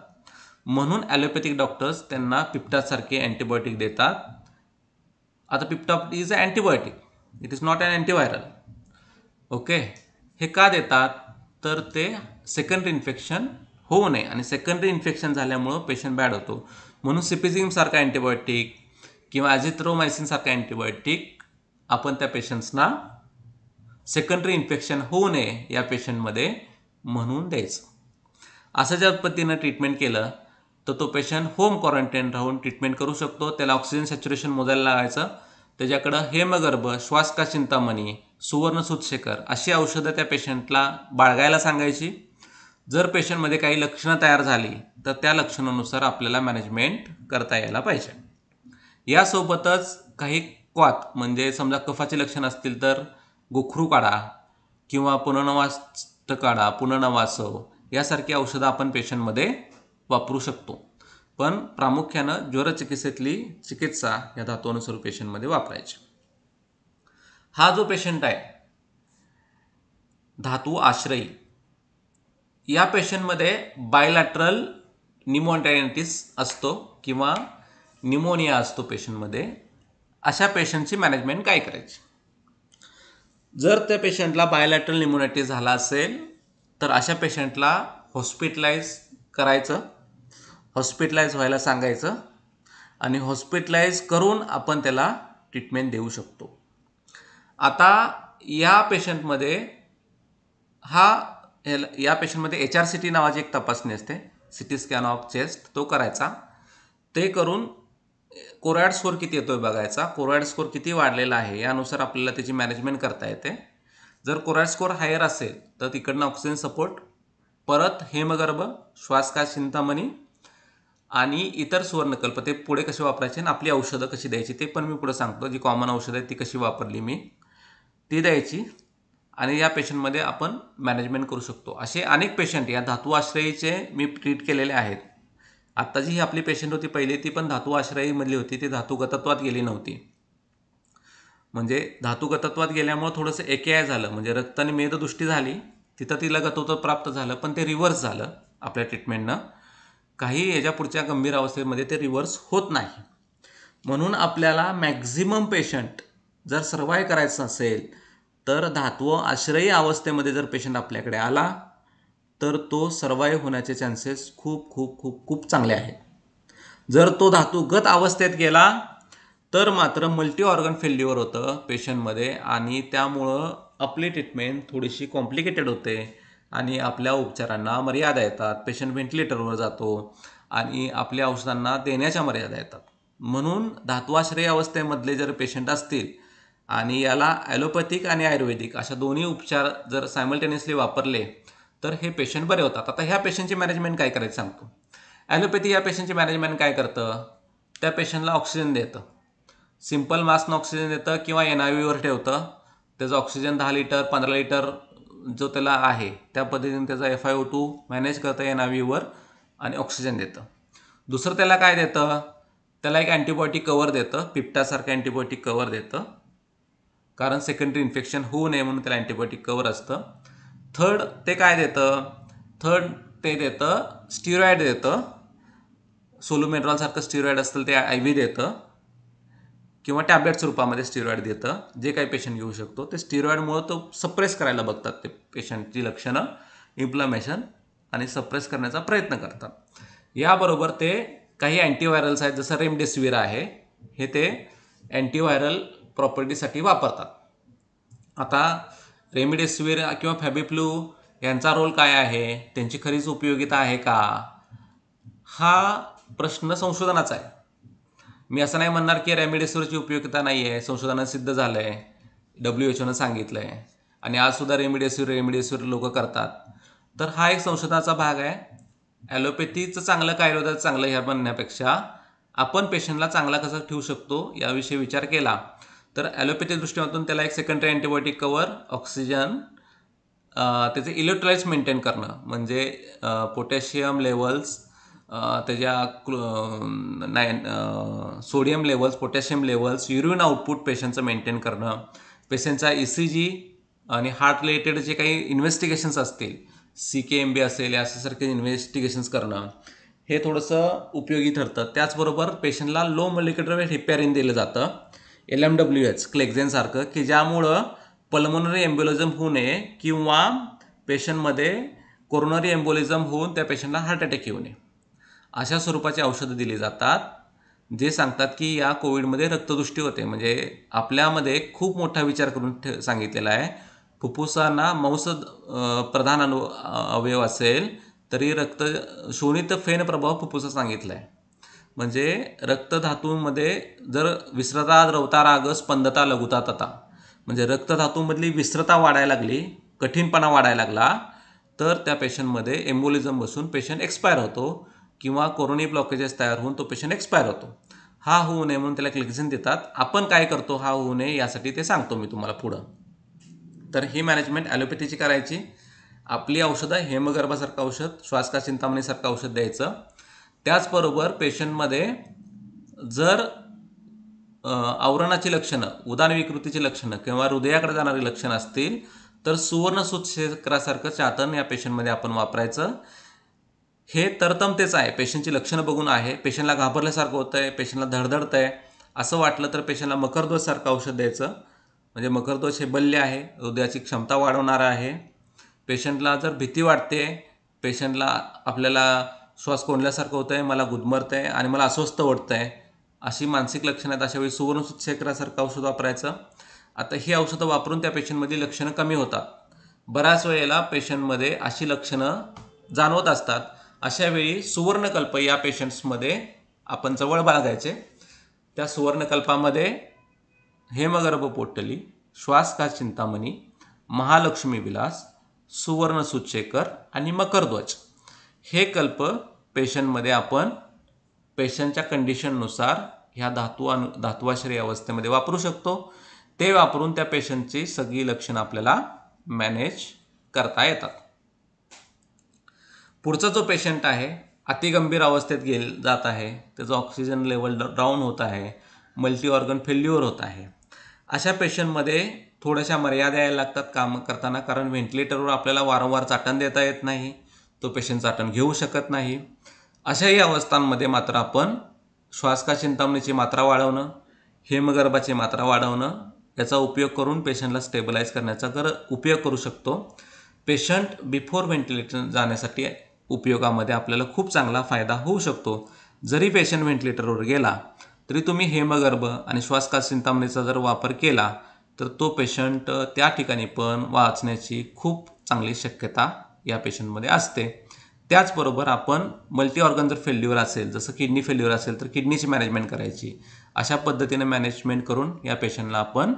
म्हणून ॲलोपॅथिक डॉक्टर्स त्यांना पिप्टासारखे अँटीबायोटिक देतात. आता पिप्टाप is a antibiotic, it is not an antiviral. Okay, हे का देतात? तर ते सेकंडरी इन्फेक्शन होऊ नये, आणि सेकंडरी इन्फेक्शन झाल्यामुळं पेशंट बॅड होतो. म्हणून सिपिझिमसारखा अँटीबायोटिक किंवा ॲझिथ्रोमायसिनसारखा अँटीबायोटिक आपण त्या पेशंट्सना सेकंडरी इन्फेक्शन होऊ नये या पेशंटमध्ये म्हणून द्यायचं. असं ज्या पद्धतीनं ट्रीटमेंट केलं तर तो पेशंट होम क्वारंटाईन राहून ट्रीटमेंट करू शकतो. त्याला ऑक्सिजन सॅच्युरेशन मोजायला लागायचं. त्याच्याकडं हेमगर्भ, श्वास का चिंतामणी, सुवर्ण सूतशेखर अशी औषधं त्या पेशंटला बाळगायला सांगायची. जर पेशंटमध्ये काही लक्षणं तयार झाली तर त्या लक्षणानुसार आपल्याला मॅनेजमेंट करता यायला पाहिजे. यासोबतच काही क्वाथ, म्हणजे समजा कफाची लक्षणं असतील तर गोखरू काढा किंवा पुनर्नवास काढा, पुनर्नवासव यासारखी औषधं आपण पेशंटमध्ये वापरू शकतो. पण प्रामुख्यानं ज्वरचिकित्सेतली चिकित्सा या धातू पेशंटमध्ये वापरायची. हा जो पेशंट आहे धातू आश्रयी, या पेशंटमध्ये बायलॅटरल न्यूमोनिटायटिस असतो किंवा न्यूमोनिया असतो पेशंटमध्ये. अशा पेशंटची मॅनेजमेंट काय करायची? जर त्या पेशंटला बायलॅटरल न्यूमोनिटायटिस झाला असेल तर अशा पेशंटला हॉस्पिटलाइज करायचं, हॉस्पिटलाइज व्हायला सांगायचं, आणि हॉस्पिटलाइज करून आपण त्याला ट्रीटमेंट देऊ शकतो. आता या पेशंटमध्ये या पेशंटमध्ये HRCT नावाची एक तपासणी असते, CT स्कॅन ऑफ चेस्ट, तो करायचा. ते करून कोरॅड स्कोर किती येतोय बघायचा. कोरॅड स्कोर किती वाढलेला आहे यानुसार आपल्याला त्याची मॅनेजमेंट करता येते. जर कोरॅड स्कोर हायर असेल तर तिकडनं ऑक्सिजन सपोर्ट, परत हेमगर्भ, श्वास का चिंतामणी आणि इतर सुवर्णकल्प ते पुढे कसे वापरायचे आणि आपली औषधं कशी द्यायची ते पण मी पुढे सांगतो. जी कॉमन औषधं आहेत ती कशी वापरली मी, ती द्यायची, आणि या पेशंटमध्ये आपण मॅनेजमेंट करू शकतो. असे अनेक पेशंट या धातू आश्रयीचे मी ट्रीट केलेले आहेत. आत्ता जी ही आपली पेशंट होती पहिली, ती पण धातू आश्रयीमधली होती, ती धातुगतत्वात गेली नव्हती. म्हणजे धातुगतत्वात गेल्यामुळे थोडंसं AKI झालं, म्हणजे रक्त आणि मेददृष्टी झाली, तिथं तिला गतत्व प्राप्त झालं, पण ते रिव्हर्स झालं आपल्या ट्रीटमेंटनं. काही याच्या पुढच्या गंभीर अवस्थेमध्ये ते रिव्हर्स होत नाही. म्हणून आपल्याला मॅक्झिमम पेशंट जर सर्वाईव्ह करायचं असेल तर धातू आश्रयी अवस्थेमध्ये जर पेशंट आपल्याकडे आला तर तो सर्वाईव्ह होण्याचे चान्सेस खूप खूप खूप खूप चांगले आहेत. जर तो धातुगत अवस्थेत गेला तर मात्र मल्टी ऑर्गन फेल्युअर होतं पेशंटमध्ये, आणि त्यामुळं आपली ट्रीटमेंट थोडीशी कॉम्प्लिकेटेड होते आणि आपल्या उपचारांना मर्यादा येतात. पेशंट व्हेंटिलेटरवर जातो आणि आपल्या औषधांना देण्याच्या मर्यादा येतात. म्हणून धातुआश्रयी अवस्थेमधले जर पेशंट असतील आणि याला ॲलोपॅथिक आणि आयुर्वेदिक अशा दोन्ही उपचार जर सायमल्टेनियसली वापरले तर हे पेशंट बरे होतात. आता ह्या पेशंटची मॅनेजमेंट काय करायचं सांगतो. ॲलोपॅथी या पेशंटची मॅनेजमेंट काय करतं? त्या पेशंटला ऑक्सिजन देतं, सिम्पल मास्कनं ऑक्सिजन देतं किंवा NIVवर ठेवतं. त्याचा ऑक्सिजन 10 लिटर 15 लिटर जो त्याला आहे त्या पद्धतीने त्याचा FiO2 मॅनेज करतं NIVवर आणि ऑक्सिजन देतं. दुसरं त्याला काय देतं? त्याला एक अँटीबायोटिक कवर देतं, पिप्टासारखं अँटीबायोटिक कवर देतं, कारण सेकंडरी इन्फेक्शन होऊ नये म्हणून त्याला अँटीबायोटिक कवर असतं. थर्ड ते काय देतं? थर्ड ते देतं स्टिरॉइड देतं, सोलुमेड्रॉलसारखं स्टिरॉइड असतं ते IV देतं किंवा टॅब्लेट्स रूपामध्ये स्टिरॉइड देतं, जे काही पेशंट घेऊ शकतो. ते स्टिरॉइडमुळं तो सप्रेस करायला बघतात ते पेशंटची लक्षणं, इन्फ्लमेशन, आणि सप्रेस करण्याचा प्रयत्न करतात. याबरोबर ते काही अँटीव्हायरल्स आहेत, जसं रेमडेसिवीर आहे, हे ते अँटीव्हायरल प्रॉपर्टीसाठी वापरतात. आता रेमडेसिवीर किंवा फॅबिफ्लू यांचा रोल काय आहे, त्यांची खरीच उपयोगिता आहे का, हा प्रश्न संशोधनाचा आहे. मी असं नाही म्हणणार की रेमडेसिवीरची उपयोगिता नाही आहे, संशोधनात सिद्ध झालं आहे. WHO सांगितलं आहे आणि आजसुद्धा रेमडेसिवीर लोक करतात. तर हा एक संशोधनाचा भाग आहे. ॲलोपॅथीचं चांगलं काय होतं चांगलं ह्या म्हणण्यापेक्षा आपण पेशंटला चांगला कसा ठेवू शकतो याविषयी विचार केला तर ॲलोपॅथी दृष्टिकोनातून त्याला एक सेकंडरी अँटीबायोटिक कवर, ऑक्सिजन, त्याचे इलेक्ट्रोलाइट्स मेंटेन करणं म्हणजे पोटॅशियम लेवल्स, त्याच्या sodium levels, potassium levels, urine output पेशंटचं मेंटेन करणं, पेशंटचा ECG आणि हार्ट रिलेटेड जे काही इन्व्हेस्टिगेशन्स असतील, CKMB असेल यासारखे इन्व्हेस्टिगेशन्स करणं हे थोडंसं उपयोगी ठरतं. त्याचबरोबर पेशंटला लो मॉलिक्युलर वेट हेपॅरिन दिलं जातं, LMWH क्लेक्झेनसारखं, की ज्यामुळं पल्मोनरी एम्बोलिझम होऊ नये किंवा पेशंटमध्ये कोरोनरी एम्बोलिझम होऊन त्या पेशंटला हार्ट अटॅक येऊ नये. अशा स्वरूपाची औषधं दिली जातात जे सांगतात की या कोविडमध्ये रक्तदृष्टी होते. म्हणजे आपल्यामध्ये खूप मोठा विचार करून सांगितलेला आहे. फुफ्फुसांना मांस प्रधान अवयव असेल तरी शोणित फेन प्रभाव फुफ्फुसा सांगितला आहे. म्हणजे रक्तधातूंमध्ये जर विस्रता द्रवता राग स्पंदता लघुता तथा म्हणजे रक्तधातूंमधली विस्रता वाढायला लागली, कठीणपणा वाढायला लागला तर त्या पेशंटमध्ये एम्बोलिझम बसून पेशंट एक्सपायर होतो किंवा कोरोनरी ब्लॉकेजेस तयार होऊन तो पेशंट एक्सपायर होतो. हा होऊ नये म्हणून त्याला क्लेक्झिन देतात. आपण काय करतो हा होऊ नये यासाठी ते सांगतो मी तुम्हाला पुढं. तर ही मॅनेजमेंट ॲलोपॅथीची करायची. आपली औषधं हेमगर्भासारखं औषध, श्वासका चिंतामणीसारखं औषध द्यायचं. त्याचबरोबर पेशंटमध्ये जर आवरणाची लक्षणं, उदान विकृतीची लक्षणं किंवा हृदयाकडे जाणारी लक्षणं असतील तर सुवर्णसूतशेखरासारखं चातन या पेशंटमध्ये आपण वापरायचं. हे तरतमतेच आहे, पेशंटची लक्षणं बघून आहे. पेशंटला घाबरल्यासारखं होतं आहे, पेशंटला धडधडतं आहे असं वाटलं तर पेशंटला मकरध्वजसारखं औषध द्यायचं. म्हणजे मकरध्वज हे बल्य आहे, हृदयाची क्षमता वाढवणारं आहे. पेशंटला जर भीती वाटते, पेशंटला आपल्याला श्वास कोंडल्यासारखं होतं आहे, मला गुदमरतं आहे आणि मला अस्वस्थ वाटतं आहे, अशी मानसिक लक्षणं आहेत, अशावेळी सुवर्णसूतशेखरासारखं औषध वापरायचं. आता ही औषधं वापरून त्या पेशंटमधली लक्षणं कमी होतात. बऱ्याच वेळेला पेशंटमध्ये अशी लक्षणं जाणवत असतात. अशावेळी सुवर्णकल्प या पेशंट्समध्ये आपण जवळ बाळगायचे. त्या सुवर्णकल्पामध्ये हेमगर्भपोटली, श्वासका चिंतामणी, महालक्ष्मी विलास, सुवर्णसूतशेखर आणि मकरध्वज हे कल्प पेशंटमध्ये आपण पेशंटच्या कंडिशननुसार ह्या धातुआश्रय अवस्थेमध्ये वापरू शकतो. ते वापरून त्या पेशंटची सगळी लक्षणं आपल्याला मॅनेज करता येतात. पुढचा जो पेशंट आहे अतिगंभीर अवस्थेत जात आहे, त्याचं ऑक्सिजन लेवल डाऊन होत आहे, मल्टी ऑर्गन फेल्युअर होत आहे, अशा पेशंटमध्ये थोड्याशा मर्यादा यायला लागतात काम करताना. कारण व्हेंटिलेटरवर आपल्याला वारंवार चाटण देता येत नाही, तो पेशंट चाटण घेऊ शकत नाही. अशाही अवस्थांमध्ये मात्र आपण श्वासका चिंतामणीची मात्रा वाढवणं, हेमगर्भाची मात्रा वाढवणं याचा उपयोग करून पेशंटला स्टेबलाइज करण्याचा उपयोग करू शकतो. पेशंट बिफोर व्हेंटिलेटर जाण्यासाठी उपयोगामध्ये आपल्याला खूप चांगला फायदा होऊ शकतो. जरी पेशंट व्हेंटिलेटरवर गेला तरी तुम्ही हेमगर्भ आणि श्वासका चिंतामणीचा जर वापर केला तर तो पेशंट त्या ठिकाणी पण वाचण्याची खूप चांगली शक्यता या पेशंटमध्ये असते. त्याचबरोबर आपण मल्टी ऑर्गन जर फेल्युअर असेल, जसं किडनी फेल्युअर असेल तर किडनीची मॅनेजमेंट करायची. अशा पद्धतीने मॅनेजमेंट करून या पेशंटला आपण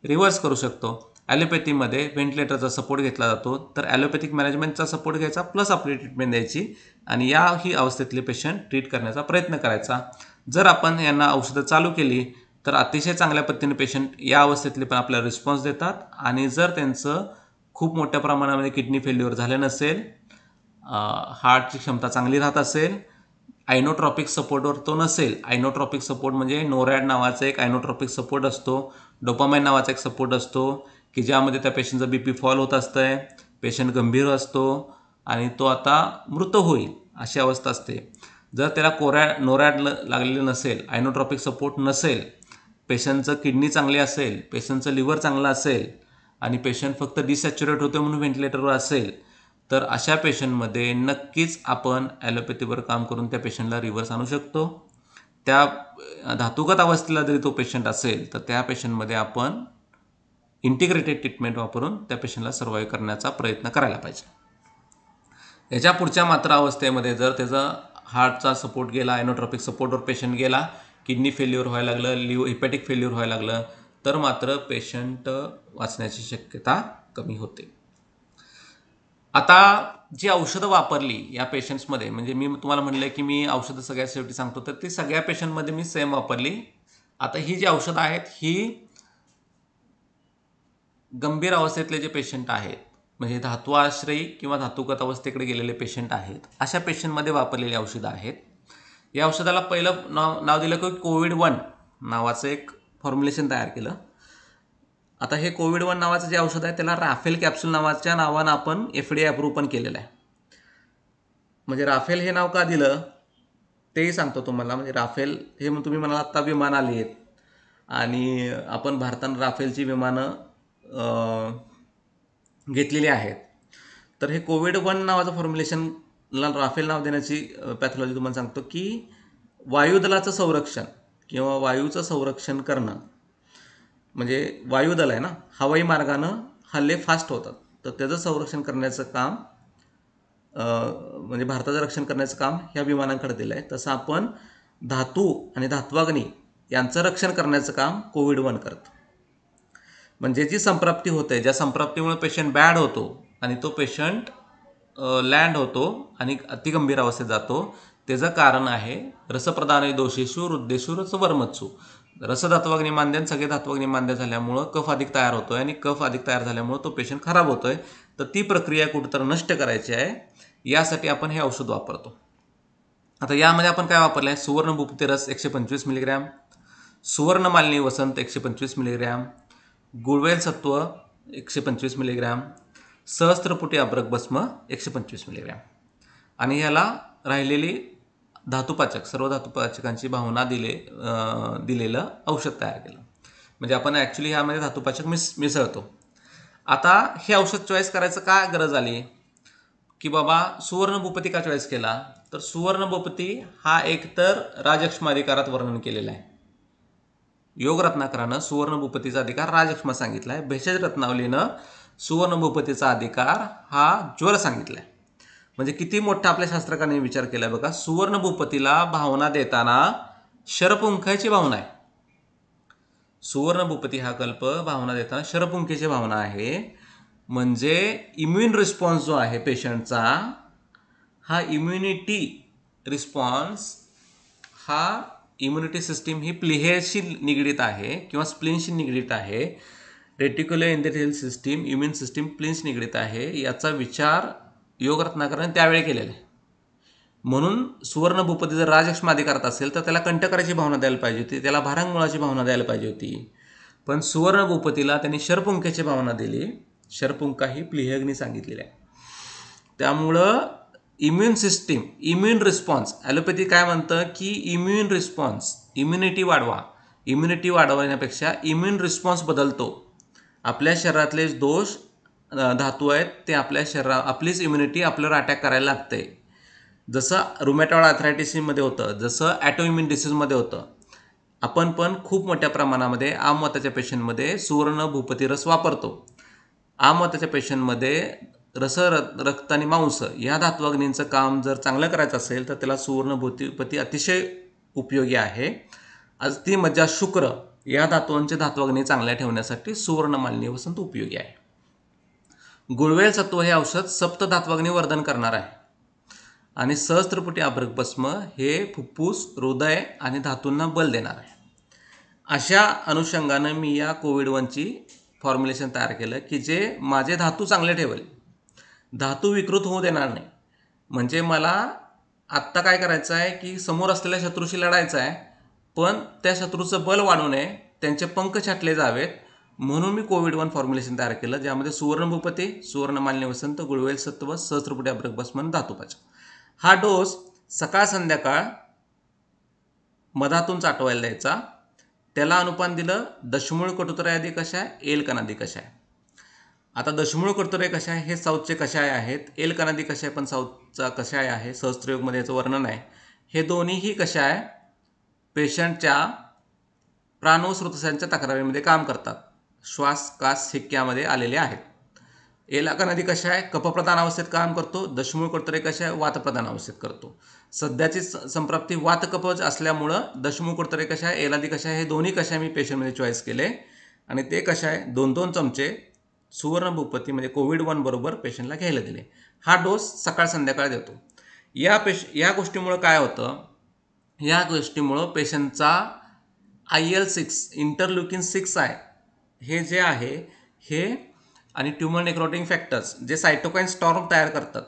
रिव्हर्स करू शकतो. ॲलोपॅथीमध्ये व्हेंटिलेटरचा सपोर्ट घेतला जातो, तर ॲलोपॅथिक मॅनेजमेंटचा सपोर्ट घ्यायचा प्लस आपली ट्रीटमेंट द्यायची आणि याही अवस्थेतले पेशंट ट्रीट करण्याचा प्रयत्न करायचा. जर आपण यांना औषधं चालू केली तर अतिशय चांगल्या पद्धतीने पेशंट या अवस्थेतले पण आपल्याला रिस्पॉन्स देतात. आणि जर त्यांचं खूप मोठ्या प्रमाणामध्ये किडनी फेल्युअर झालं नसेल, हार्टची क्षमता चांगली राहत असेल, आयनोट्रॉपिक सपोर्टवर तो नसेल, आयनोट्रॉपिक सपोर्ट म्हणजे नोरॅड नावाचा एक आयनोट्रॉपिक सपोर्ट असतो, डोपामाइन नावाचा एक सपोर्ट असतो की ज्यामध्ये त्या पेशंटचा BP फॉल होत असतं आहे, पेशंट गंभीर असतो आणि तो आता मृत होईल अशी अवस्था असते. जर त्याला नोरॅड लागलेलं नसेल, आयनोट्रॉपिक सपोर्ट नसेल, पेशंटचं किडनी चांगली असेल, पेशंटचं लिव्हर चांगलं असेल आणि पेशंट फक्त डिसॅच्युरेट होते म्हणून व्हेंटिलेटरवर असेल तर अशा पेशंटमध्ये नक्कीच आपण ॲलोपॅथीवर काम करून त्या पेशंटला रिव्हर्स आणू शकतो. त्या धातुगत अवस्थेला जरी तो पेशंट असेल तर त्या पेशंटमध्ये आपण इंटिग्रेटेड ट्रीटमेंट वापरून त्या पेशंटला सर्वाईव्ह करण्याचा प्रयत्न करायला पाहिजे. याच्या पुढच्या मात्रा अवस्थेमध्ये जर त्याचा हार्टचा सपोर्ट गेला, आयनोट्रॉपिक सपोर्टवर पेशंट गेला, किडनी फेल्युअर व्हायला लागलं, हेपॅटिक फेल्युअर व्हायला लागलं तर मात्र पेशंट वाचण्याची शक्यता कमी होते. आता जी औषधं वापरली या पेशंट्समध्ये, म्हणजे मी तुम्हाला म्हणलं की मी औषधं सगळ्यात शेवटी सांगतो, तर ती सगळ्या पेशंटमध्ये मी सेम वापरली. आता ही जी औषधं आहेत ही गंभीर अवस्थेतले जे पेशंट आहेत, म्हणजे धात्वाश्रयी किंवा धातुगत अवस्थेकडे गेलेले पेशंट आहेत, अशा पेशंटमध्ये वापरलेली औषधं आहेत. या औषधाला पहिलं नाव दिलं की कोविड-1 नावाचं एक फॉर्म्युलेशन तयार केलं. आता हे कोविड-1 नावाचं जे औषध आहे त्याला राफेल कॅप्सूल नावाच्या नावानं आपण FDA अप्रूव्ह पण केलेलं आहे. म्हणजे राफेल हे नाव का दिलं तेही सांगतो तुम्हाला. म्हणजे राफेल हे तुम्ही म्हणाला आत्ता विमान आली आहेत आणि आपण भारतानं राफेलची विमानं घेतलेली आहेत. तर हे कोविड-1 नावाचं फॉर्म्युलेशनला राफेल नाव देण्याची पॅथॉलॉजी तुम्हाला सांगतो की वायुदलाचं संरक्षण किंवा वायूचं संरक्षण करणं, म्हणजे वायुदल आहे ना, हवाई मार्गानं हल्ले फास्ट होतात, तर त्याचं संरक्षण करण्याचं काम म्हणजे भारताचं रक्षण करण्याचं काम ह्या विमानांकडे दिलं आहे. तसं आपण धातू आणि धात्वाग्नी यांचं रक्षण करण्याचं काम कोविड-1 करतं. म्हणजे जी संप्राप्ती होते, ज्या संप्राप्तीमुळे पेशंट बॅड होतो आणि तो पेशंट लँड होतो आणि अतिगंभीर अवस्थेत जातो, त्याचं कारण आहे रसप्रदाने दोषेषु वृद्धेषु रसवर्मत्सु. रसधात्वाग्नी मांद्यान सगळे धात्वाग्नी मांद्या झाल्यामुळं कफ अधिक तयार होतोय आणि कफ अधिक तयार झाल्यामुळं तो पेशंट खराब होतोय. तर ती प्रक्रिया कुठंतरी नष्ट करायची आहे, यासाठी आपण हे औषध वापरतो. आता यामध्ये आपण काय वापरलं आहे? सुवर्ण भूपती रस 125 मिलीग्रॅम, सुवर्ण मालिनी वसंत 125 मिलीग्रॅम, गुळवेल सत्व 125 मिलीग्रॅम, सहस्त्रपुटी अभ्रक भस्म 125 मिलीग्रॅम. आणि याला राहिलेली धातुपाचक, सर्व धातुपाचकांची भावना दिलेलं औषध तयार केलं. म्हणजे आपण ॲक्च्युली ह्यामध्ये धातुपाचक मिसळतो. आता हे औषध चॉईस करायचं का गरज आली की बाबा सुवर्ण भूपती का चॉईस केला? तर सुवर्ण भूपती हा एकतर राजक्ष्माधिकारात वर्णन केलेला आहे. योगरत्नाकरानं सुवर्ण भूपतीचा अधिकार राजक्ष्म सांगितला आहे. भेषज रत्नावलीनं सुवर्ण भूपतीचा अधिकार हा ज्वर सांगितला आहे. म्हणजे किती मोठा आपल्या शास्त्रकारांनी विचार केला बघा. सुवर्ण भूपतीला भावना देताना शरपुंखाची भावना आहे. सुवर्ण भूपती हा कल्प भावना देताना शरपुंखेची भावना आहे. म्हणजे इम्युन रिस्पॉन्स जो आहे पेशंटचा, हा इम्युनिटी रिस्पॉन्स, हा इम्युनिटी सिस्टीम ही प्लीहेशी निगडीत आहे किंवा स्प्लिनशी निगडीत आहे. Reticular endothelial system, immune system प्लिन्स निगडीत आहे, याचा विचार योगरत्नाकरांनी त्यावेळी केलेला आहे. म्हणून सुवर्ण भूपती जर राजक्ष्म अधिकारात असेल तर त्याला कंटकाराची भावना द्यायला पाहिजे होती, त्याला भारांगमुळाची भावना द्यायला पाहिजे होती. पण सुवर्ण भूपतीला त्यांनी शरपुंखेची भावना दिली. शरपुंखा ही प्लीहग्नी सांगितलेली आहे. त्यामुळं immune system, immune response, allopathy काय म्हणतं की इम्युन रिस्पॉन्स, इम्युनिटी वाढवा. इम्युनिटी वाढवण्यापेक्षा इम्युन रिस्पॉन्स बदलतो. आपल्या शरीरातले दोष धातू आहेत ते आपलीच इम्युनिटी आपल्यावर अटॅक करायला लागते. जसं रुमॅटॉइड आर्थरायटिसमध्ये होतं, जसं ॲटोइम्युन डिसीजमध्ये होतं. आपण पण खूप मोठ्या प्रमाणामध्ये आमवाताच्या पेशंटमध्ये सुवर्ण भूपती रस वापरतो. आमवाताच्या पेशंटमध्ये रक्त आणि मांस या धात्वाग्नींचं काम जर चांगलं करायचं असेल तर त्याला सुवर्ण भूपती अतिशय उपयोगी आहे. अस्थि मज्जा शुक्र या धातूंचे धात्वाग्नी चांगल्या ठेवण्यासाठी सुवर्ण मालिनी वसंत उपयोगी आहे. गुळवेल सत्व हे औषध सप्त धात्वाग्नी वर्धन करणार आहे. आणि सहस्त्रपुटी अभ्रक भस्म हे फुफ्फुस, हृदय आणि धातूंना बल देणार आहे. अशा अनुषंगानं मी या कोविड-1ची फॉर्म्युलेशन तयार केलं की जे माझे धातू चांगले ठेवेल, धातू विकृत होऊ देणार नाही. म्हणजे मला आत्ता काय करायचं आहे की समोर असलेल्या शत्रूशी लढायचं आहे, पण त्या शत्रूचं बल वाढू नये, त्यांचे पंख छाटले जावेत, म्हणून मी कोविड-1 फॉर्म्युलेशन तयार केलं, ज्यामध्ये सुवर्ण भूपती, सुवर्ण मालिनी वसंत, गुळवेल सत्व, सहस्त्रपुटी अभ्रक भस्म, धातुपाचक. हा डोस सकाळ संध्याकाळ मधातून चाटवायला द्यायचा. त्याला अनुपान दिलं दशमूळ कटुतरायादी कषाय, एलकनादी कषाय. आता दशमूळ कटुतराय कषाय हे साऊथचे कषाय आहेत, एलकनादी कषाय पण साऊथचा कषाय आहे, सहस्त्रयोगमध्ये याचं वर्णन आहे. हे दोन्हीही कषाय पेशंटच्या प्राणोश्रुतसांच्या तक्रारीमध्ये काम करतात, श्वास कास हिक्क्यामध्ये आलेले आहेत. एलकनादी कषाय कफप्रधान अवस्थेत काम करतो, दशमूळ कटुतराय कषाय वातप्रधान अवस्थेत करतो. सध्याची संप्राप्ती वातकफच असल्यामुळं दशमूळ कटुतराय कषाय, एलादी कषाय हे दोन्ही कषाय मी पेशंटमध्ये चॉईस केले. आणि ते कशा आहे 2-2 चमचे सुवर्ण भूपती म्हणजे कोविड-1 बरोबर पेशंटला घ्यायला दिले. हा डोस सकाळ संध्याकाळ देतो. या गोष्टीमुळं काय होतं, या गोष्टीमुळं पेशंटचा IL-6 इंटरल्युकिन 6 आहे हे जे आहे हे आणि ट्युमर नेक्रोटिंग फॅक्टर्स जे सायटोकाईन स्टॉर्म तयार करतात,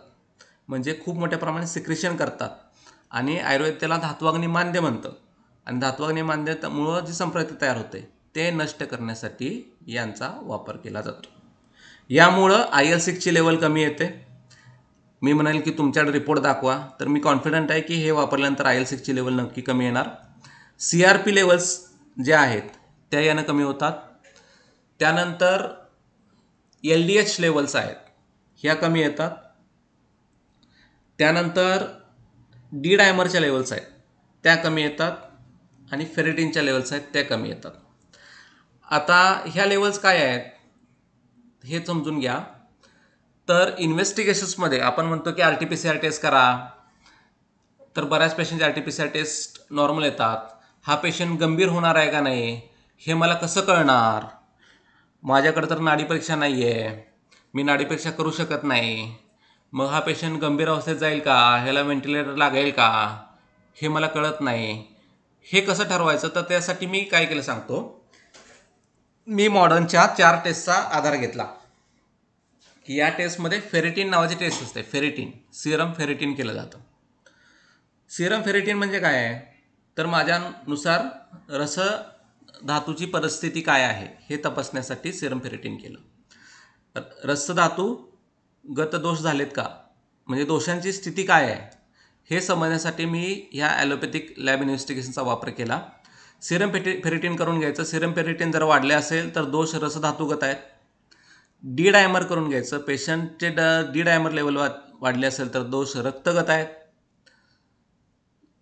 म्हणजे खूप मोठ्या प्रमाणात सिक्रेशन करतात आणि आयुर्वेद त्याला धात्वाग्नी मांद्य म्हणतं. आणि धात्वाग्नी मांद्यामुळं जी संप्रती तयार होते ते नष्ट करण्यासाठी यांचा वापर केला जातो. यामुळं IL-6 ची लेवल कमी येते. मी म्हणाल की तुमच्याकडे रिपोर्ट दाखवा, तर मी कॉन्फिडंट आहे की हे वापरल्यानंतर IL-6 ची लेवल नक्की कमी येणार. CRP लेवल्स जे आहेत त्या यानं कमी होतात. त्यानंतर LDH लेवल्स आहेत ह्या कमी येतात. त्यानंतर डी डायमरच्या लेवल्स आहेत त्या कमी येतात आणि फेरेटिनच्या लेवल्स आहेत त्या कमी येतात. आता ह्या लेवल्स काय आहेत हे समजून घ्या. तर इन्व्हेस्टिगेशन्समध्ये आपण म्हणतो की RT-PCR टेस्ट करा, तर बऱ्याच पेशंटचे RT-PCR टेस्ट नॉर्मल येतात. हा पेशंट गंभीर होणार आहे का नाही हे मला कसं कळणार, माझ्याकडे तर नाडी परीक्षा नाही आहे, मी नाडी परीक्षा करू शकत नाही, मग हा पेशंट गंभीर अवस्थेत जाईल का, ह्याला व्हेंटिलेटर लागेल का, हे मला कळत नाही. हे कसं ठरवायचं, तर त्यासाठी मी काय केलं सांगतो. मी मॉडर्नच्या 4 टेस्टचा आधार घेतला की या टेस्टमध्ये फेरेटिन नावाची टेस्ट असते. फेरेटिन, सिरम फेरेटिन केलं जातं. सिरम फेरेटिन म्हणजे काय आहे, तर माझ्यानुसार रस धातूची परिस्थिती काय आहे हे तपासण्यासाठी सिरम फेरेटिन केलं. रसधातू गत दोष झालेत का, म्हणजे दोषांची स्थिती काय आहे हे समजण्यासाठी मी ह्या ॲलोपॅथिक लॅब इन्व्हेस्टिगेशनचा वापर केला. सिरम फेरेटिन करून घ्यायचं. सिरम फेरेटिन जर वाढले असेल तर दोष रसधातूगत आहेत. डी डायमर करून घ्यायचं. पेशंटचे डी डायमर लेवल वाढले असेल तर दोष रक्तगत आहेत.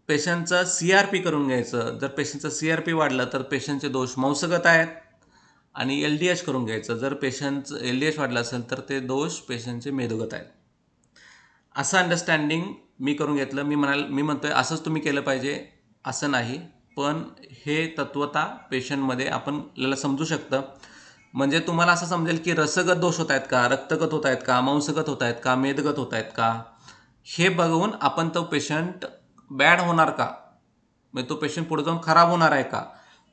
पेशंटचं CRP करून घ्यायचं. जर पेशंटचं CRP वाढलं तर पेशंटचे दोष मांसगत आहेत. आणि LDH करून घ्यायचं. जर पेशंटचं LDH वाढलं असेल तर ते दोष पेशंटचे मेदोगत आहेत. असं अंडरस्टँडिंग मी करून घेतलं. मी म्हणतोय असंच तुम्ही केलं पाहिजे असं नाही, पण हे तत्वता पेशंटमध्ये आपल्याला समजू शकतं. म्हणजे तुम्हाला असं समजेल की रसगत दोष होत आहेत का, रक्तगत होत आहेत का, मांसगत होत आहेत का, मेदगत होत आहेत का, हे बघून आपण तो पेशंट बॅड होणार का, म्हणजे तो पेशंट पुढे जाऊन खराब होणार आहे का,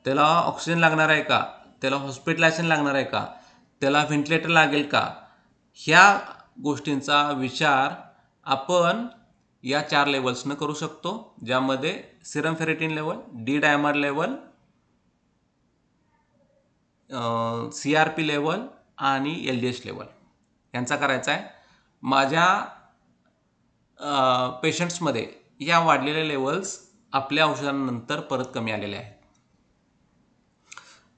त्याला ऑक्सिजन लागणार आहे का, त्याला हॉस्पिटलायझेशन लागणार आहे का, त्याला व्हेंटिलेटर लागेल का, ह्या गोष्टींचा विचार आपण या 4 लेवल्सनं करू शकतो, ज्यामध्ये serum ferritin level, D dimer level, CRP level आणि LDH लेवल यांचा करायचा आहे. माझ्या पेशंट्समध्ये या वाढलेल्या लेवल्स आपल्या औषधांनंतर परत कमी आलेले आहेत.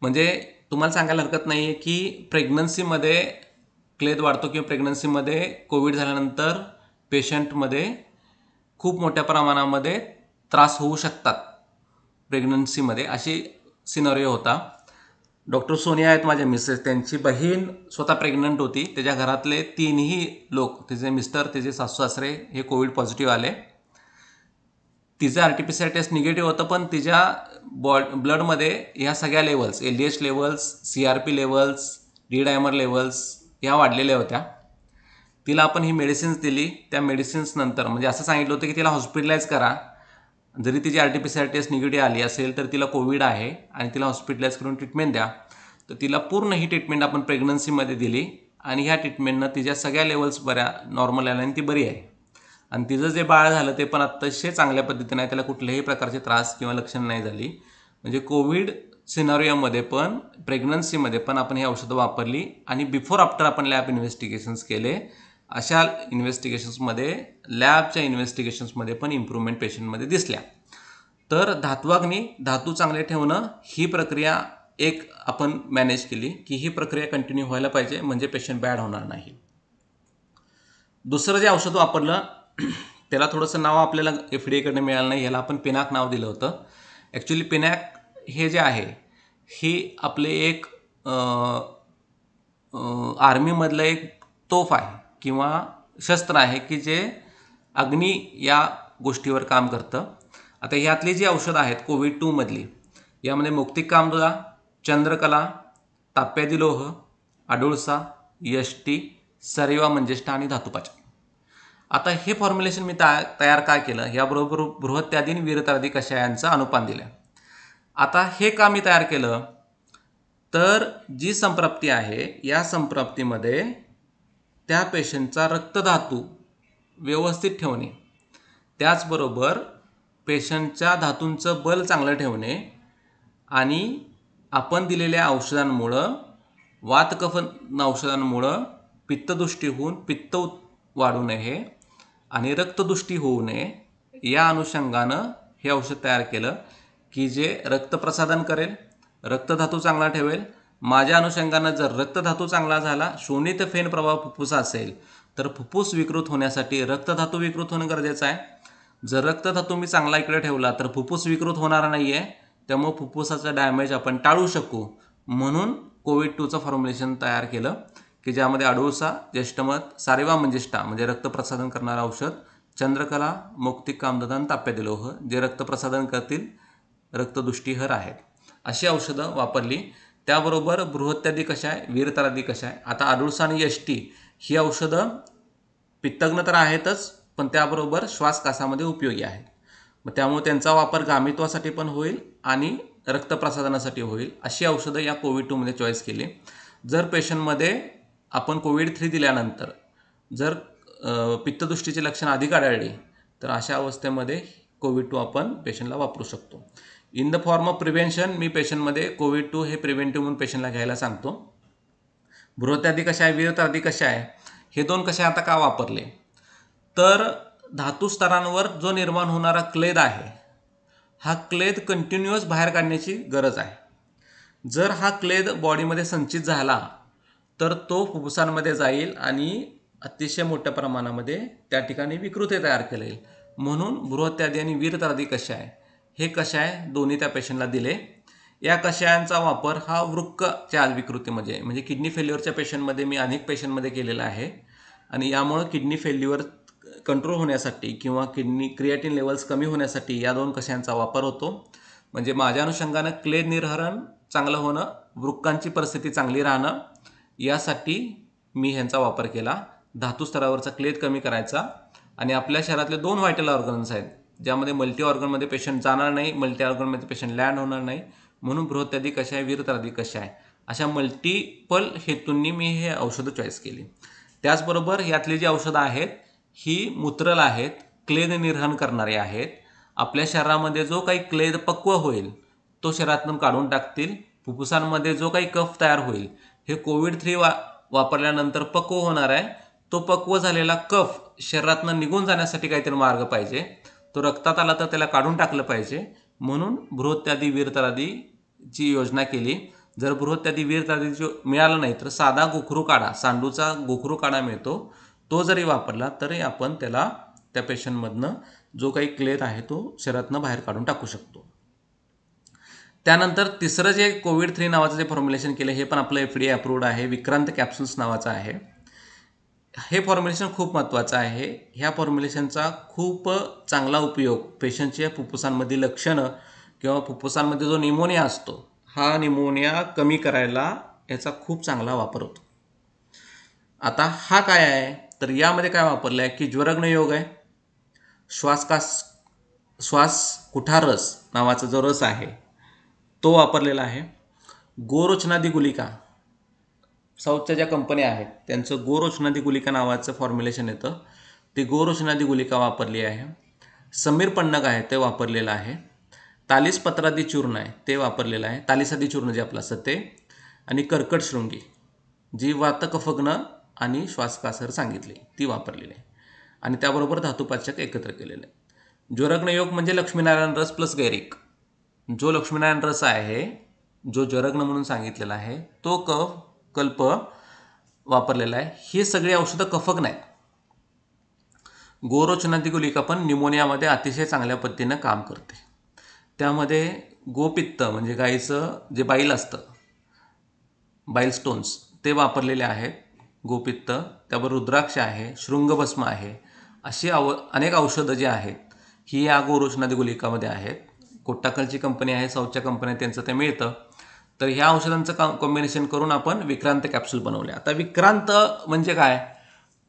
म्हणजे तुम्हाला सांगायला हरकत नाही आहे की प्रेग्नन्सीमध्ये क्लेद वाढतो किंवा प्रेग्नन्सीमध्ये कोविड झाल्यानंतर पेशंटमध्ये खूप मोठ्या प्रमाणामध्ये त्रास होऊ शकतात. प्रेग्नन्सीमध्ये अशी सिनारिओ होता. डॉक्टर सोनिया आहेत माझ्या मिसेस, त्यांची बहीण स्वतः प्रेग्नंट होती. त्याच्या घरातले 3ही लोक, तिचे मिस्टर, तिचे सासू सासरे हे कोविड पॉझिटिव्ह आले. तिचं RT-PCR टेस्ट निगेटिव्ह होतं, पण तिच्या ब्लडमध्ये ह्या सगळ्या levels, LDH levels, CRP levels, D dimer levels ह्या वाढलेल्या होत्या. तिला आपण ही मेडिसिन्स दिली. त्या मेडिसिन्स नंतर म्हणजे असं सांगितलं होतं की तिला हॉस्पिटलाइज करा. जरी तिची RT-PCR टेस्ट निगेटिव्ह आली असेल तर तिला कोविड आहे आणि तिला हॉस्पिटलाइज करून ट्रीटमेंट द्या. तर तिला पूर्ण ही ट्रीटमेंट आपण प्रेग्नन्सीमध्ये दिली आणि ह्या ट्रीटमेंटनं तिच्या सगळ्या लेवल्स बऱ्या नॉर्मल आल्या आणि ती बरी आहे. आणि तिचं जे बाळ झालं ते पण अतिशय चांगल्या पद्धतीने आहे. त्याला कुठल्याही प्रकारचे त्रास किंवा लक्षण नाही झाली. म्हणजे कोविड सिनारिओमध्ये पण प्रेग्नन्सीमध्ये पण आपण ही औषधं वापरली आणि बिफोर आफ्टर आपण लॅब इन्व्हेस्टिगेशन्स केले. अशा इन्व्हेस्टिगेशन्समध्ये लॅबच्या इन्व्हेस्टिगेशन्समध्ये पण इम्प्रूव्हमेंट पेशंटमध्ये दिसल्या. तर धात्वाग्नी, धातू चांगले ठेवणं ही प्रक्रिया एक आपण मॅनेज केली की ही प्रक्रिया कंटिन्यू व्हायला पाहिजे, म्हणजे पेशंट बॅड होणार नाही. दुसरं जे औषध वापरलं त्याला थोडंसं नाव आपल्याला FDA मिळालं नाही. याला आपण पिनाक नाव दिलं होतं. ॲक्च्युली पिनाक हे जे आहे ही आपले एक आर्मीमधलं एक तोफ आहे किंवा शस्त्र आहे की जे अग्नी या गोष्टीवर काम करतं. आता ह्यातली जी औषधं आहेत कोविड-2 मधली, यामध्ये मुक्तिक कामदा, चंद्रकला, ताप्यादी लोह, अडुळसा, यष्टी, सरेवा मंजिष्ठा आणि धातुपाचक. आता हे फॉर्म्युलेशन मी तयार का केलं, याबरोबर बृहत्यादी आणि वीरतादी कषायांचं अनुपान दिलं. आता हे का मी तयार केलं, तर जी संप्राप्ती आहे या संप्राप्तीमध्ये त्या पेशंटचा रक्तधातू व्यवस्थित ठेवणे, त्याचबरोबर पेशंटच्या धातूंचं बल चांगलं ठेवणे आणि आपण दिलेल्या औषधांमुळं, वातकफ औषधांमुळं पित्तदुष्टी होऊन पित्त वाढू नये आणि रक्तदुष्टी होऊ नये, या अनुषंगानं हे औषध तयार केलं की जे रक्तप्रसादन करेल, रक्तधातू चांगला ठेवेल. माझ्या अनुषंगानं जर रक्तधातू चांगला झाला, शोणित फेन प्रभाव फुफ्फुस असेल तर फुफ्फुस विकृत होण्यासाठी रक्तधातू विकृत होणं गरजेचं आहे. जर रक्तधातू मी चांगला इकडे ठेवला तर फुफ्फुस विकृत होणार नाही आहे, त्यामुळे फुफ्फुसाचं डॅमेज आपण टाळू शकू. म्हणून कोविड-2चं फॉर्म्युलेशन तयार केलं की ज्यामध्ये अडुळसा, ज्येष्ठमध, सारेवा मंजिष्ठा म्हणजे रक्तप्रसादन करणारं औषध, चंद्रकला, मौक्तिक कामदहन, ताप्यादी लोह जे रक्तप्रसादन करतील, रक्तदुष्टीहर आहेत, अशी औषधं वापरली. त्याबरोबर बृहत्यादी कषाय, वीरतादी कषाय. आता अडुळसा आणि यष्टी ही औषधं पित्तग्न तर आहेतच, पण त्याबरोबर श्वासकासामध्ये उपयोगी आहेत. मग त्यामुळे त्यांचा वापर गामित्वासाठी पण होईल आणि रक्तप्रसादनासाठी होईल, अशी औषधं या कोविड-2मध्ये चॉईस केली. जर पेशंटमध्ये आपण कोविड-3 दिल्यानंतर जर पित्तदुष्टीचे लक्षणं अधिक आढळली तर अशा अवस्थेमध्ये कोविड-2 आपण पेशंटला वापरू शकतो. In the form of prevention मी पेशंटमध्ये कोविड-2 हे प्रिव्हेंटिव्ह म्हणून पेशंटला घ्यायला सांगतो. बृहत्यादी कषाय, वीरतादी कषाय हे दोन कषाय आता का वापरले, तर धातू स्तरांवर जो निर्माण होणारा क्लेद आहे, हा क्लेद कंटिन्युअस बाहेर काढण्याची गरज आहे. जर हा क्लेद बॉडीमध्ये संचित झाला तर तो फुफ्फुसांमध्ये जाईल आणि अतिशय मोठ्या प्रमाणामध्ये त्या ठिकाणी विकृती तयार केले. म्हणून बृहत्यादी आणि वीरतादी कषाय हे कषाय दोन्ही त्या पेशंटला दिले. या कषायांचा वापर हा वृक्कच्या विकृतीमध्ये म्हणजे किडनी फेल्युअरच्या पेशंटमध्ये मी अनेक पेशंटमध्ये केलेला आहे आणि यामुळं किडनी फेल्युअर कंट्रोल होण्यासाठी किंवा किडनी क्रिएटिन लेवल्स कमी होण्यासाठी या दोन कषायांचा वापर होतो. म्हणजे माझ्या अनुषंगानं क्लेद निर्हरण चांगलं होणं, वृक्कांची परिस्थिती चांगली राहणं, यासाठी मी ह्यांचा वापर केला. धातू स्तरावरचा क्लेद कमी करायचा आणि आपल्या शरीरातले 2 व्हायटल ऑर्गन्स आहेत ज्यामध्ये मल्टी ऑर्गनमध्ये पेशंट जाणार नाही, मल्टी ऑर्गनमध्ये पेशंट लँड होणार नाही. म्हणून बृहत्यादी कषाय, वीरतादी कषाय अशा मल्टिपल हेतूंनी मी हे औषधं चॉईस केली. त्याचबरोबर यातली जी औषधं आहेत ही मूत्रल आहेत, क्लेद निर्हरण करणारे आहेत. आपल्या शरीरामध्ये जो काही क्लेद पक्व होईल तो शरीरातून काढून टाकतील. फुफ्फुसांमध्ये जो काही कफ तयार होईल हे कोविड-3 वापरल्यानंतर पक्व होणार आहे. तो पक्व झालेला कफ शरीरातून निघून जाण्यासाठी काहीतरी मार्ग पाहिजे. तो रक्तात आला तर त्याला काढून टाकलं पाहिजे. म्हणून बृहत्यादी वीरतादीची योजना केली. जर बृहत्यादी वीरतादी मिळालं नाही तर साधा गोखरू काढा, सांडूचा गोखरू काढा मिळतो, तो जरी वापरला तरी आपण त्याला त्या पेशंटमधनं जो काही क्लेद आहे तो शरीरातनं बाहेर काढून टाकू शकतो. त्यानंतर तिसरं जे कोविड-3 नावाचं जे फॉर्म्युलेशन केलं हे पण आपलं FDA अप्रूव्ड आहे, विक्रांत कॅप्सूल्स नावाचं आहे. हे फॉर्म्युलेशन खूप महत्त्वाचं आहे. ह्या फॉर्म्युलेशनचा खूप चांगला उपयोग पेशंटच्या फुफ्फुसांमधील लक्षणं किंवा फुफ्फुसांमध्ये जो निमोनिया असतो हा निमोनिया कमी करायला याचा खूप चांगला वापर होतो. आता हा काय आहे तर यामध्ये काय वापरलं आहे की ज्वरग्न योग आहे, श्वास कुठारस नावाचा जो रस आहे तो वापरलेला आहे. गोरोचनादी गुलिका, साऊथच्या ज्या कंपन्या आहेत त्यांचं गोरोचनादी गुलिका नावाचं फॉर्म्युलेशन येतं, ती गोरोचनादी गुलिका वापरली आहे. समीर पन्नग आहे ते वापरलेलं आहे. तालीसपत्रादी चूर्ण आहे ते वापरलेलं आहे, तालीसादी चूर्ण जे आपलं असतं ते, आणि कर्कट शृंगी जी वातकफग्न आणि श्वासकासर सांगितली ती वापरलेली आहे आणि त्याबरोबर धातुपाचक एकत्र केलेले आहे. ज्वरग्न योग म्हणजे लक्ष्मीनारायण रस प्लस गैरिक. जो लक्ष्मीनारायण रस आहे जो ज्वरग्न म्हणून सांगितलेला आहे तो कल्प वापरलेला आहे. ही सगळी औषधं कफग्न आहेत. गोरोचनादी गुलिका पण न्यूमोनियामध्ये अतिशय चांगल्या पद्धतीनं काम करते. त्यामध्ये गोपित्त म्हणजे गाईचं जे बाईल असतं, बाईल स्टोन्स ते वापरलेले आहेत. गोपित्त, त्यावर रुद्राक्ष आहे, शृंगभस्म आहे, अशी अनेक औषधं जी आहेत ही या गोरोचनादी गुलिकामध्ये आहेत. कोट्टाकलची कंपनी आहे, साऊथच्या कंपन्या त्यांचं ते मिळतं. तर ह्या औषधांचं कॉम्बिनेशन करून आपण विक्रांत कॅप्सूल बनवले. आता विक्रांत म्हणजे काय,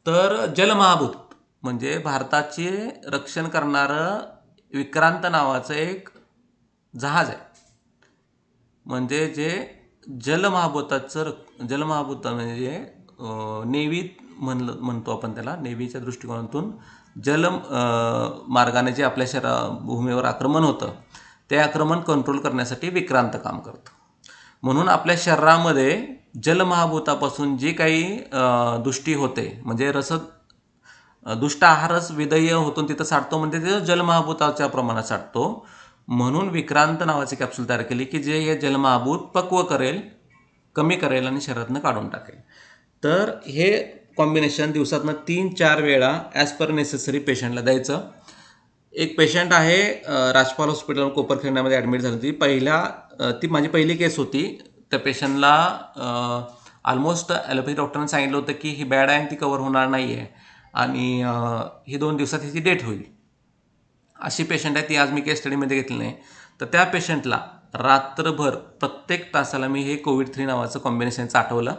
तर जलमहाभूत म्हणजे भारताचे रक्षण करणारं विक्रांत नावाचं एक जहाज आहे. म्हणजे जे जलमहाभूत म्हणजे नेव्ही म्हणतो आपण त्याला, नेव्हीच्या दृष्टिकोनातून मार्गाने जे आपल्या भूमीवर आक्रमण होतं ते आक्रमण कंट्रोल करण्यासाठी विक्रांत काम करतं. म्हणून आपल्या शरीरामध्ये जलमहाभूतापासून जी काही दुष्टी होते, म्हणजे दुष्ट आहारच विधेय होतून तिथं साठतो, म्हणजे ते जलमहाभूताच्या प्रमाणात साठतो. म्हणून विक्रांत नावाची कॅप्सूल तयार केली की जे हे जलमहाभूत पक्व करेल, कमी करेल आणि शरीरातनं काढून टाकेल. तर हे कॉम्बिनेशन दिवसातनं 3-4 वेळा ॲज पर नेसेसरी पेशंटला द्यायचं. एक पेशंट आहे राजपाल हॉस्पिटल कोपरखिंडामध्ये ॲडमिट झाली होती. ती माझी पहिली केस होती. त्या पेशंटला ऑलमोस्ट ॲलोपॅथी डॉक्टरांनी सांगितलं होतं की ही बॅड आहे आणि ती कव्हर होणार नाही आहे आणि ही 2 दिवसात हिची डेट होईल. अशी पेशंट आहे, ती आज मी केस स्टडीमध्ये घेतली नाही. तर त्या पेशंटला रात्रभर प्रत्येक तासाला मी हे कोविड-3 नावाचं कॉम्बिनेशन चाटवलं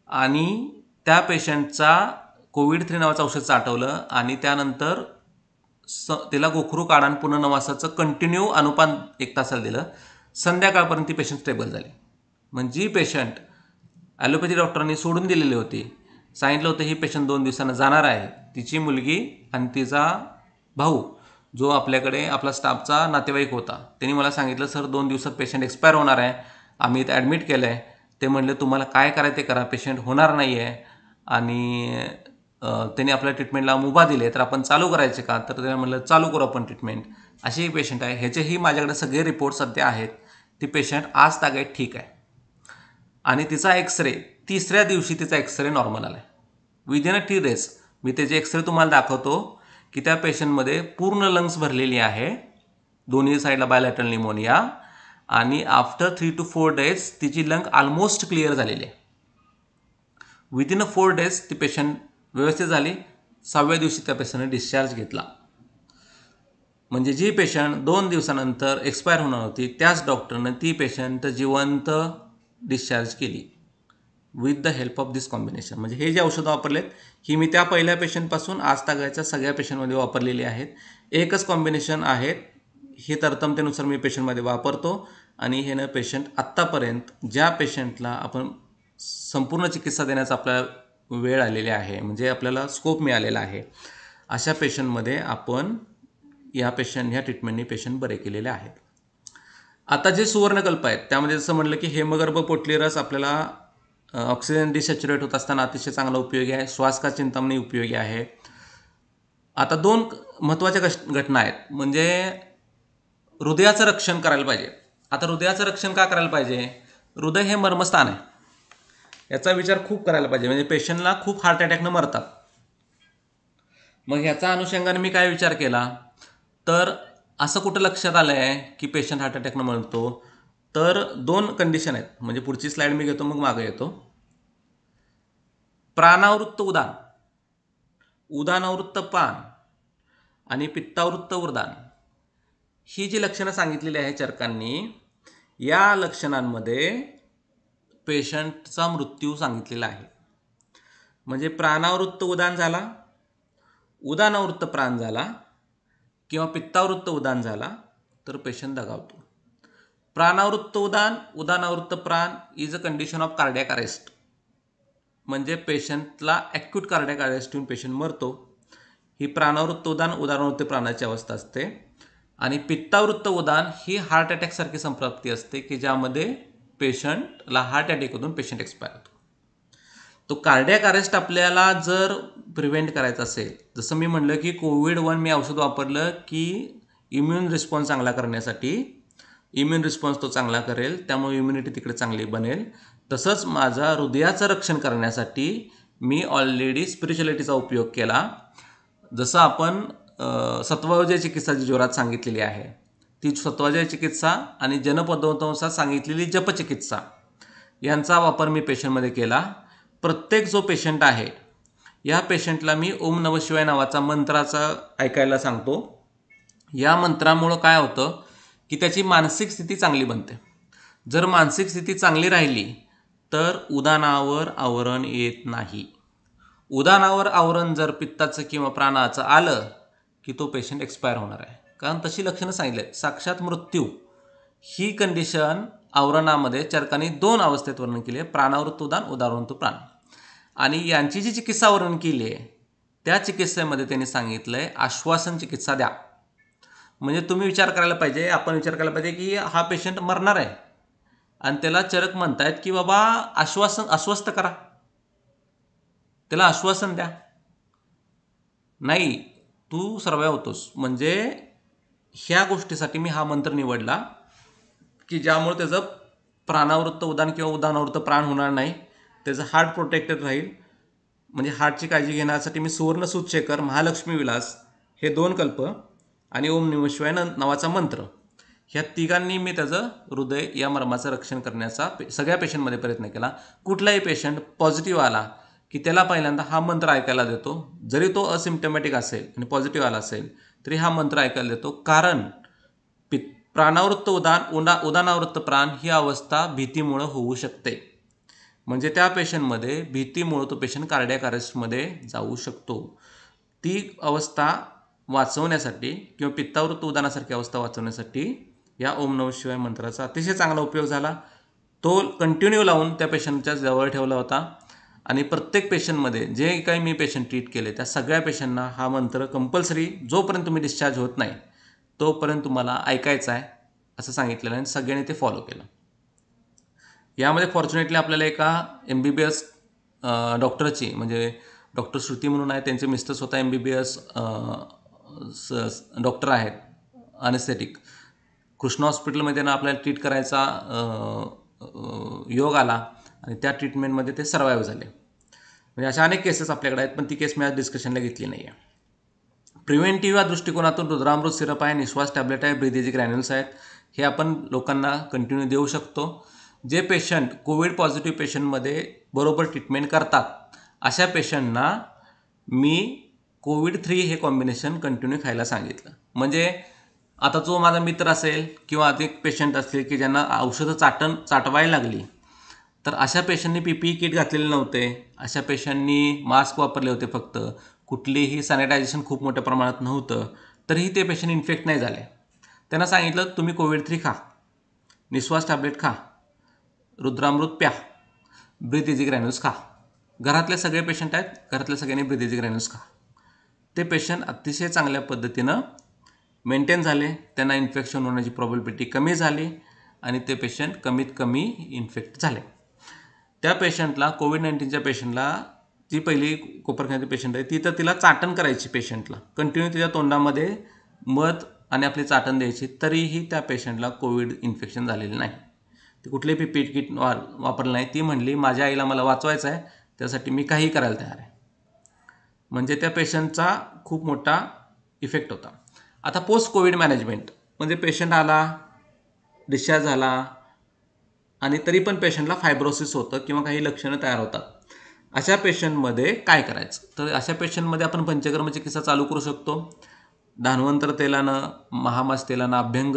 आणि त्या पेशंटचा कोविड-3 नावाचं औषध चाटवलं आणि त्यानंतर तिला गोखरू काढा पुनर्नवासाचं कंटिन्यू अनुपान 1 तासाला दिलं. संध्याकाळपर्यंत ती पेशंट स्टेबल झाली. म्हणजे जी पेशंट ॲलोपॅथी डॉक्टरांनी सोडून दिलेली होती, सांगितलं होतं ही पेशंट 2 दिवसानं जाणार आहे, तिची मुलगी आणि तिचा भाऊ जो आपल्याकडे आपला स्टाफचा नातेवाईक होता, त्यांनी मला सांगितलं सर 2 दिवसात पेशंट एक्सपायर होणार आहे, आम्ही इथं ॲडमिट केलं आहे. ते म्हणले तुम्हाला काय करायचं ते करा, पेशंट होणार नाही आहे आणि त्यांनी आपल्या ट्रीटमेंटला मुभा दिले, तर आपण चालू करायचे का, तर त्यांना म्हणलं चालू करू आपण ट्रीटमेंट. अशी एक पेशंट आहे. ह्याचेही माझ्याकडे सगळे रिपोर्ट सध्या आहेत. ती पेशंट आज तागायत ठीक आहे आणि तिचा एक्सरे 3ऱ्या दिवशी तिचा एक्सरे नॉर्मल आला आहे. विदिन अ 3 days मी त्याचे एक्सरे तुम्हाला दाखवतो की त्या पेशंटमध्ये पूर्ण लंग्स भरलेली आहे, दोन्ही साईडला बायलॅटरल निमोनिया, आणि आफ्टर 3 to 4 days तिची लंग ऑलमोस्ट क्लिअर झालेली आहे. विदिन अ 4 days ती पेशंट व्यवस्थित झाली. 6व्या दिवशी त्या पेशंटने डिस्चार्ज घेतला. म्हणजे जी पेशंट 2 दिवसानंतर एक्सपायर होणार होती त्याच डॉक्टरनं ती पेशंट जिवंत डिस्चार्ज केली with the help of this combination. म्हणजे हे जे औषधं वापरलेत ही मी त्या पहिल्या पेशंटपासून आज तागायच्या सगळ्या पेशंटमध्ये वापरलेली आहेत. एकच कॉम्बिनेशन आहेत, हे तरतमतेनुसार मी पेशंटमध्ये वापरतो आणि हे पेशंट आत्तापर्यंत ज्या पेशंटला आपण संपूर्ण चिकित्सा देण्याचा आपला वेळ आलेली आहे, म्हणजे आपल्याला स्कोप मिळालेला आहे, अशा पेशंटमध्ये आपण ह्या ट्रीटमेंटने पेशंट बरे केलेले आहेत. आता जे सुवर्णकल्प आहेत त्यामध्ये जसं म्हटलं की हेमगर्भ पोटली रस आपल्याला ऑक्सिजन डिसॅच्युरेट होत असताना अतिशय चांगला उपयोगी आहे. श्वास का चिंतामणी उपयोगी आहे. आता 2 महत्त्वाच्या घटना आहेत. म्हणजे हृदयाचं रक्षण करायला पाहिजे. आता हृदयाचं रक्षण का करायला पाहिजे, हृदय हे मर्मस्थान आहे, याचा विचार खूप करायला पाहिजे. म्हणजे पेशंटला खूप हार्ट अटॅकनं मरतात. मग ह्याचा अनुषंगाने मी काय विचार केला, तर असं कुठं लक्षात आलं आहे की पेशंट हार्ट अटॅकनं मरतो, तर 2 कंडिशन आहेत. म्हणजे पुढची स्लाईड मी घेतो मग मागे येतो. प्राणावृत्त उदान, उदानावृत्त प्राण आणि पित्तावृत्त उर्दान, ही जी लक्षणं सांगितलेली आहे चरकांनी, या लक्षणांमध्ये पेशंटचा मृत्यू सांगितलेला आहे. म्हणजे प्राणावृत्त उदान झाला, उदानावृत्त प्राण झाला किंवा पित्तावृत्त उदान झाला तर पेशंट दगावतो. प्राणावृत्त उदान, उदानावृत्त प्राण is a condition of cardiac arrest. म्हणजे पेशंटला ॲक्यूट कार्डियाक अरेस्ट होऊन पेशंट मरतो. ही प्राणावृत्त उदान, उदानावृत्त प्राणाची अवस्था असते. आणि पित्तावृत्त उदान ही हार्ट अटॅकसारखी संप्राप्ती असते की ज्यामध्ये पेशंटला हार्ट अटॅक होऊन पेशंट एक्सपायर होतो. तो कार्डियाक अरेस्ट आपल्याला जर प्रिव्हेंट करायचा असेल, जसं मी म्हटलं की कोविड-1 मी औषध वापरलं की इम्युन रिस्पॉन्स चांगला करण्यासाठी, इम्युन रिस्पॉन्स तो चांगला करेल, त्यामुळे इम्युनिटी तिकडे चांगली बनेल. तसंच माझा हृदयाचं रक्षण करण्यासाठी मी ऑलरेडी स्पिरिच्युअलिटीचा उपयोग केला. जसं आपण सत्वजय चिकित्सा जी जोरात सांगितलेली आहे, ती सत्वजय चिकित्सा आणि जनपद्धतीनुसार सांगितलेली जपचिकित्सा यांचा वापर मी पेशंटमध्ये केला. प्रत्येक जो पेशंट आहे या पेशंटला मी ओम नमः शिवाय नावाचा मंत्राचा ऐकायला सांगतो. या मंत्रामुळं काय होतं की त्याची मानसिक स्थिती चांगली बनते. जर मानसिक स्थिती चांगली राहिली तर उदानावर आवरण येत नाही. उदानावर आवरण जर पित्ताचं किंवा प्राणाचं आलं की तो पेशंट एक्सपायर होणार आहे. कारण तशी लक्षणं सांगितली आहेत. साक्षात मृत्यू ही कंडिशन आवरणामध्ये चरकांनी 2 अवस्थेत वर्णन केली आहे, प्राणावृत्त उदान, उदानवृत्त प्राण. आणि यांची जी चिकित्सा वर्णन केली आहे त्या चिकित्सेमध्ये त्यांनी सांगितलं आहे आश्वासन चिकित्सा द्या. म्हणजे तुम्ही विचार करायला पाहिजे, आपण विचार करायला पाहिजे की हा पेशंट मरणार आहे आणि त्याला चरक म्हणतायत की बाबा आश्वस्त करा, त्याला आश्वासन द्या. नाही, तू सर्वाय होतोस. म्हणजे ह्या गोष्टीसाठी मी हा मंत्र निवडला की ज्यामुळे त्याचं प्राणावृत्त उदान किंवा उदानावृत्त प्राण होणार नाही, त्याचं हार्ट प्रोटेक्टेड राहील. म्हणजे हार्टची काळजी घेण्यासाठी मी सुवर्ण सूतशेखर, महालक्ष्मी विलास हे 2 कल्प आणि ओम नमः शिवाय नावाचा मंत्र, ह्या तिघांनी मी त्याचं हृदय या मर्माचं रक्षण करण्याचा सगळ्या पेशंटमध्ये प्रयत्न केला. कुठलाही पेशंट पॉझिटिव्ह आला की त्याला पहिल्यांदा हा मंत्र ऐकायला देतो. जरी तो असिम्प्टमॅटिक असेल आणि पॉझिटिव्ह आला असेल तरी हा मंत्र ऐकायला देतो. कारण प्राणावृत्त उदानावृत्त प्राण ही अवस्था भीतीमुळं होऊ शकते. म्हणजे त्या पेशंटमध्ये भीतीमुळं तो पेशंट कार्डियाक अरेस्टमध्ये जाऊ शकतो. ती अवस्था वाचवण्यासाठी किंवा पित्तावृत्त उदानासारखी अवस्था वाचवण्यासाठी या ओम नमः शिवाय मंत्राचा अतिशय चांगला उपयोग झाला. तो कंटिन्यू लावून त्या पेशंटच्या जवळ ठेवला होता आणि प्रत्येक पेशंटमध्ये जे काही मी पेशंट ट्रीट केले त्या सगळ्या पेशंटना हा मंत्र कंपल्सरी जोपर्यंत तुम्ही डिस्चार्ज होत नाही तोपर्यंत तुम्हाला ऐकायचा आहे असं सांगितलेलं आहे आणि सगळ्यांनी ते फॉलो केलं. यामध्ये फॉर्च्युनेटली आपल्याला एका MBBS डॉक्टरची, म्हणजे डॉक्टर श्रुती म्हणून आहे, त्यांचे मिस्टर स्वतः MBBS डॉक्टर आहेत अनेस्थेटिक. कृष्णा हॉस्पिटलमध्ये ना आपल्याला ट्रीट करायचा योग आला आणि त्या ट्रीटमेंटमध्ये ते सर्वाईव्ह झाले. म्हणजे अशा अनेक केसेस आपल्याकडे आहेत, पण ती केस मी आज डिस्कशनला घेतली नाही आहे. प्रिव्हेंटिव्ह या दृष्टिकोनातून रुद्रामृत सिरप आहे, निश्वास टॅब्लेट आहे, ब्रीथ इझी ग्रॅन्युल्स आहेत, हे आपण लोकांना कंटिन्यू देऊ शकतो. जे पेशंट कोविड पॉझिटिव्ह पेशंटमध्ये बरोबर ट्रीटमेंट करतात अशा पेशंटना मी कोविड-3 हे कॉम्बिनेशन कंटिन्यू खायला सांगितलं. म्हणजे आता जो माझा मित्र असेल किंवा अधिक पेशंट असतील की ज्यांना औषधं चाटवायला लागली तर अशा पेशंटनी PPE किट घातलेले नव्हते, अशा पेशंटनी मास्क वापरले होते, फक्त कुठलीही सॅनिटायझेशन खूप मोठ्या प्रमाणात नव्हतं, तरीही ते पेशंट इन्फेक्ट नाही झाले. त्यांना सांगितलं तुम्ही कोविड-3 खा, निश्वास टॅब्लेट खा, रुद्रामृत प्या, ब्रीथ इझी ग्रॅन्युल्स खा. घरातले सगळे पेशंट आहेत, घरातल्या सगळ्यांनी ब्रीथ इझी ग्रॅन्युल्स खा. ते पेशंट अतिशय चांगल्या पद्धतीनं मेंटेन झाले, त्यांना इन्फेक्शन होण्याची प्रॉबिलिटी कमी झाली आणि ते पेशंट कमीत कमी इन्फेक्ट झाले. त्या पेशंटला कोविड-19च्या पेशंटला जी पहिली कोपरखान्याची पेशंट आहे ती तर तिला चाटण करायची, पेशंटला कंटिन्यू तिच्या तोंडामध्ये मध आणि आपली चाटण द्यायची, तरीही त्या पेशंटला कोविड इन्फेक्शन झालेलं नाही. ती कुठलेही PPE किट वापरलं नाही. ती म्हणली माझ्या आईला मला वाचवायचं आहे, त्यासाठी मी काही करायला तयार आहे. म्हणजे त्या पेशंटचा खूप मोठा इफेक्ट होता. आता पोस्ट कोविड मॅनेजमेंट म्हणजे पेशंट आला, डिस्चार्ज झाला आणि तरी पण पेशंटला फायब्रोसिस होतं किंवा काही लक्षणं तयार होतात. अशा पेशंटमध्ये काय करायचं? तर अशा पेशंटमध्ये आपण पंचकर्म चिकित्सा चालू करू शकतो. धान्वंतर तेलानं, महामास तेलानं अभ्यंग,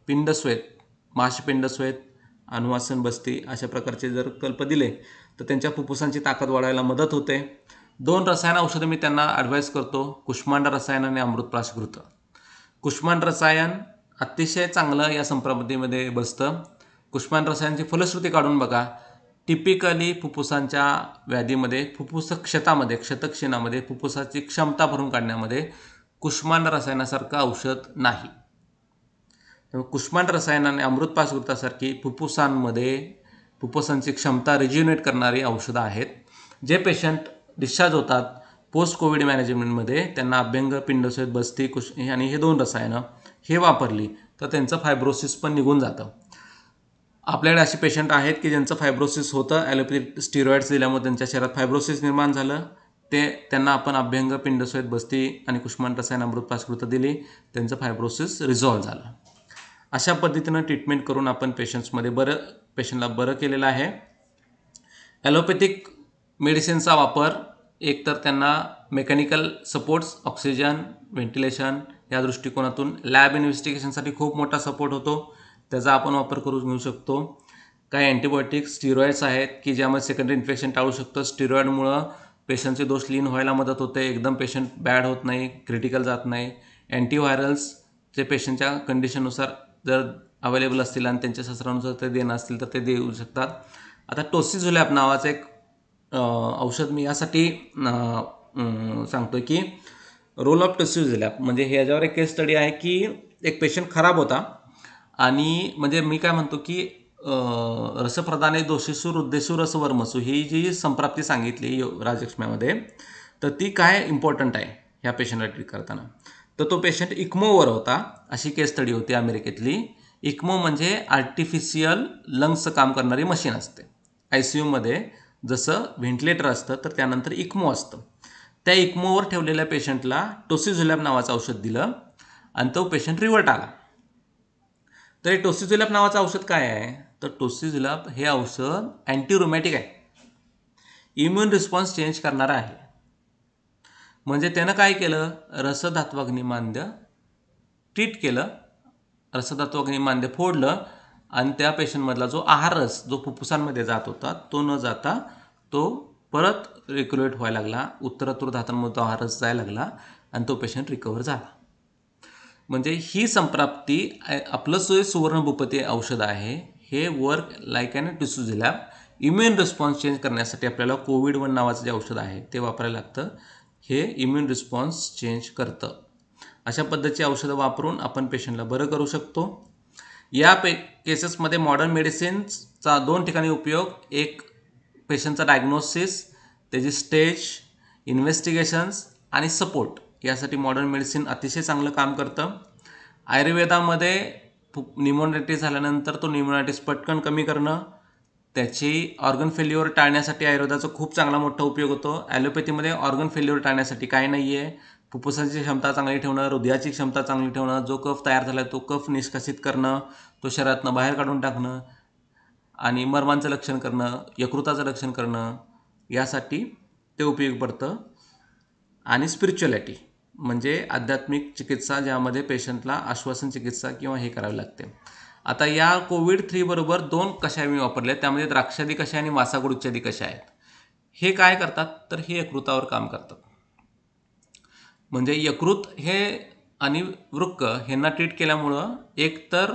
पिंडस्वेत, माशपिंडस्वेत, अनुवासन बस्ती अशा प्रकारचे जर कल्प दिले तर त्यांच्या फुफ्फुसांची ताकद वाढवायला मदत होते. 2 रसायन औषधं मी त्यांना ॲडवाईस करतो, कुष्मांड रसायन आणि अमृतप्राशकृत. कुष्मांड रसायन अतिशय चांगलं या संप्रबंधीमध्ये बसतं. कुष्मांड रसायनची फलश्रुती काढून बघा. टिपिकली फुफ्फुसांच्या व्याधीमध्ये, फुफ्फुस क्षतक्षीणामध्ये, फुफ्फुसाची क्षमता भरून काढण्यामध्ये कुष्मांड रसायनासारखं औषध नाही. त्यामुळे कुष्मांड रसायन आणि अमृतप्राशकृतासारखी फुफ्फुसांची क्षमता रिज्युनेट करणारी औषधं आहेत. जे पेशंट डिस्चार्ज होतात पोस्ट कोविड मॅनेजमेंटमध्ये त्यांना अभ्यंग, पिंडस्वेत, बस्ती आणि हे 2 रसायनं हे वापरली तर त्यांचं फायब्रोसिस पण निघून जातं. आपल्याकडे असे पेशंट आहेत की ज्यांचं फायब्रोसिस होतं, ॲलोपॅथिक स्टिरॉइड्स दिल्यामुळे त्यांच्या शरीरात फायब्रोसिस निर्माण झालं, त्यांना आपण अभ्यंग, पिंडस्वेत, बस्ती आणि कुष्मांड रसायन, अमृतप्राशकृत दिली, त्यांचं फायब्रोसिस रिझॉल्व्ह झालं. अशा पद्धतीनं ट्रीटमेंट करून आपण पेशंटला बरं केलेलं आहे. ॲलोपॅथिक मेडिसिनचा वापर एकतर त्यांना मेकॅनिकल सपोर्ट्स, ऑक्सिजन, व्हेंटिलेशन या दृष्टिकोनातून लॅब इन्व्हेस्टिगेशनसाठी खूप मोठा सपोर्ट होतो, त्याचा आपण वापर करून घेऊ शकतो. काही अँटीबायोटिक्स स्टिरॉइड्स आहेत की ज्यामध्ये सेकंडरी इन्फेक्शन टाळू शकतं. स्टिरॉइडमुळं पेशंटचे डोस लीन व्हायला मदत होते, एकदम पेशंट बॅड होत नाही, क्रिटिकल जात नाही. अँटीव्हायरल्स जे पेशंटच्या कंडिशननुसार जर अवेलेबल असतील आणि त्यांच्या शस्त्रानुसार ते देणं असतील तर ते देऊ शकतात. आता टोसिझुलॅब नावाचं एक औषध मी यासाठी सांगतो की रोल ऑफ टोसिझुलॅब म्हणजे ह्याच्यावर एक केस स्टडी आहे की एक पेशंट खराब होता आणि म्हणजे मी काय म्हणतो की रसप्रदाने दोषीसूर उद्देशू रसवर्मसू ही जी संप्राप्ती सांगितली राजलक्ष्म्यामध्ये, तर ती काय इम्पॉर्टंट आहे ह्या पेशंटला ट्रीट करताना. तर तो पेशंट इक्मोवर होता. अशी केस स्टडी होती अमेरिकेतली. इक्मो म्हणजे आर्टिफिशियल लंग्सचं काम करणारी मशीन असते. ICUमध्ये जसं व्हेंटिलेटर असतं तर त्यानंतर इक्मो असतं. त्या इक्मोवर ठेवलेल्या पेशंटला टोसिझुलॅब नावाचं औषध दिलं आणि तो पेशंट रिव्हर्ट आला. तर हे टोसिझुलॅब नावाचं औषध काय आहे, तर टोसिझुलॅब हे औषध अँटीरोमॅटिक आहे, इम्युन रिस्पॉन्स चेंज करणारं आहे. म्हणजे त्यानं काय केलं, रसधात्वाग्निमांद्य ट्रीट केलं, रसधात्वाग्निमांद्य फोडलं आणि त्या पेशंटमधला जो आहार रस जो फुफ्फुसांमध्ये जात होता तो न जाता तो परत रिक्युलेट व्हायला लागला, उत्तरोत्तर धातांमध्ये तो आहार रस जायला लागला आणि तो पेशंट रिकवर झाला. म्हणजे ही संप्राप्ती आपलं जे सुवर्णभूपती औषध आहे हे work like an tocilizumab. Immune response change करण्यासाठी आपल्याला कोविड-1 नावाचं जे औषध आहे ते वापरायला लागतं. हे इम्युन रिस्पॉन्स चेंज करतं. अशा पद्धतीची औषधं वापरून आपण पेशंटला बरं करू शकतो. या केसेसमध्ये मॉडर्न मेडिसिन्सचा 2 ठिकाणी उपयोग, एक पेशंटचा डायग्नोसिस, त्याची स्टेज, इन्व्हेस्टिगेशन्स आणि सपोर्ट यासाठी मॉडर्न मेडिसिन अतिशय चांगलं काम करतं. आयुर्वेदामध्ये न्युमोनायटिस झाल्यानंतर तो न्युमोनायटिस पटकन कमी करणं, त्याची ऑर्गन फेल्युअर टाळण्यासाठी आयुर्वेदाचा खूप चांगला मोठा उपयोग होतो. ॲलोपॅथीमध्ये ऑर्गन फेल्युअर टाळण्यासाठी काय नाही आहे, फुफ्फुसाची क्षमता चांगली ठेवणं, हृदयाची क्षमता चांगली ठेवणं, जो कफ तयार झाला आहे तो कफ निष्कासित करणं, तो शरीरातनं बाहेर काढून टाकणं आणि मर्मांचं लक्षण करणं, यकृताचं लक्षण करणं यासाठी ते उपयोगी पडतं. आणि स्पिरिच्युअलिटी म्हणजे आध्यात्मिक चिकित्सा ज्यामध्ये पेशंटला आश्वासन चिकित्सा किंवा हे करावी लागते. आता या कोविड-3 बरोबर 2 कषाय मी वापरले, त्यामध्ये द्राक्षादी कषाय आणि वासागुड इत्यादी कषाय आहेत. हे काय करतात तर हे यकृतावर काम करतात. म्हणजे यकृत हे आणि वृक्क ह्यांना ट्रीट केल्यामुळं एकतर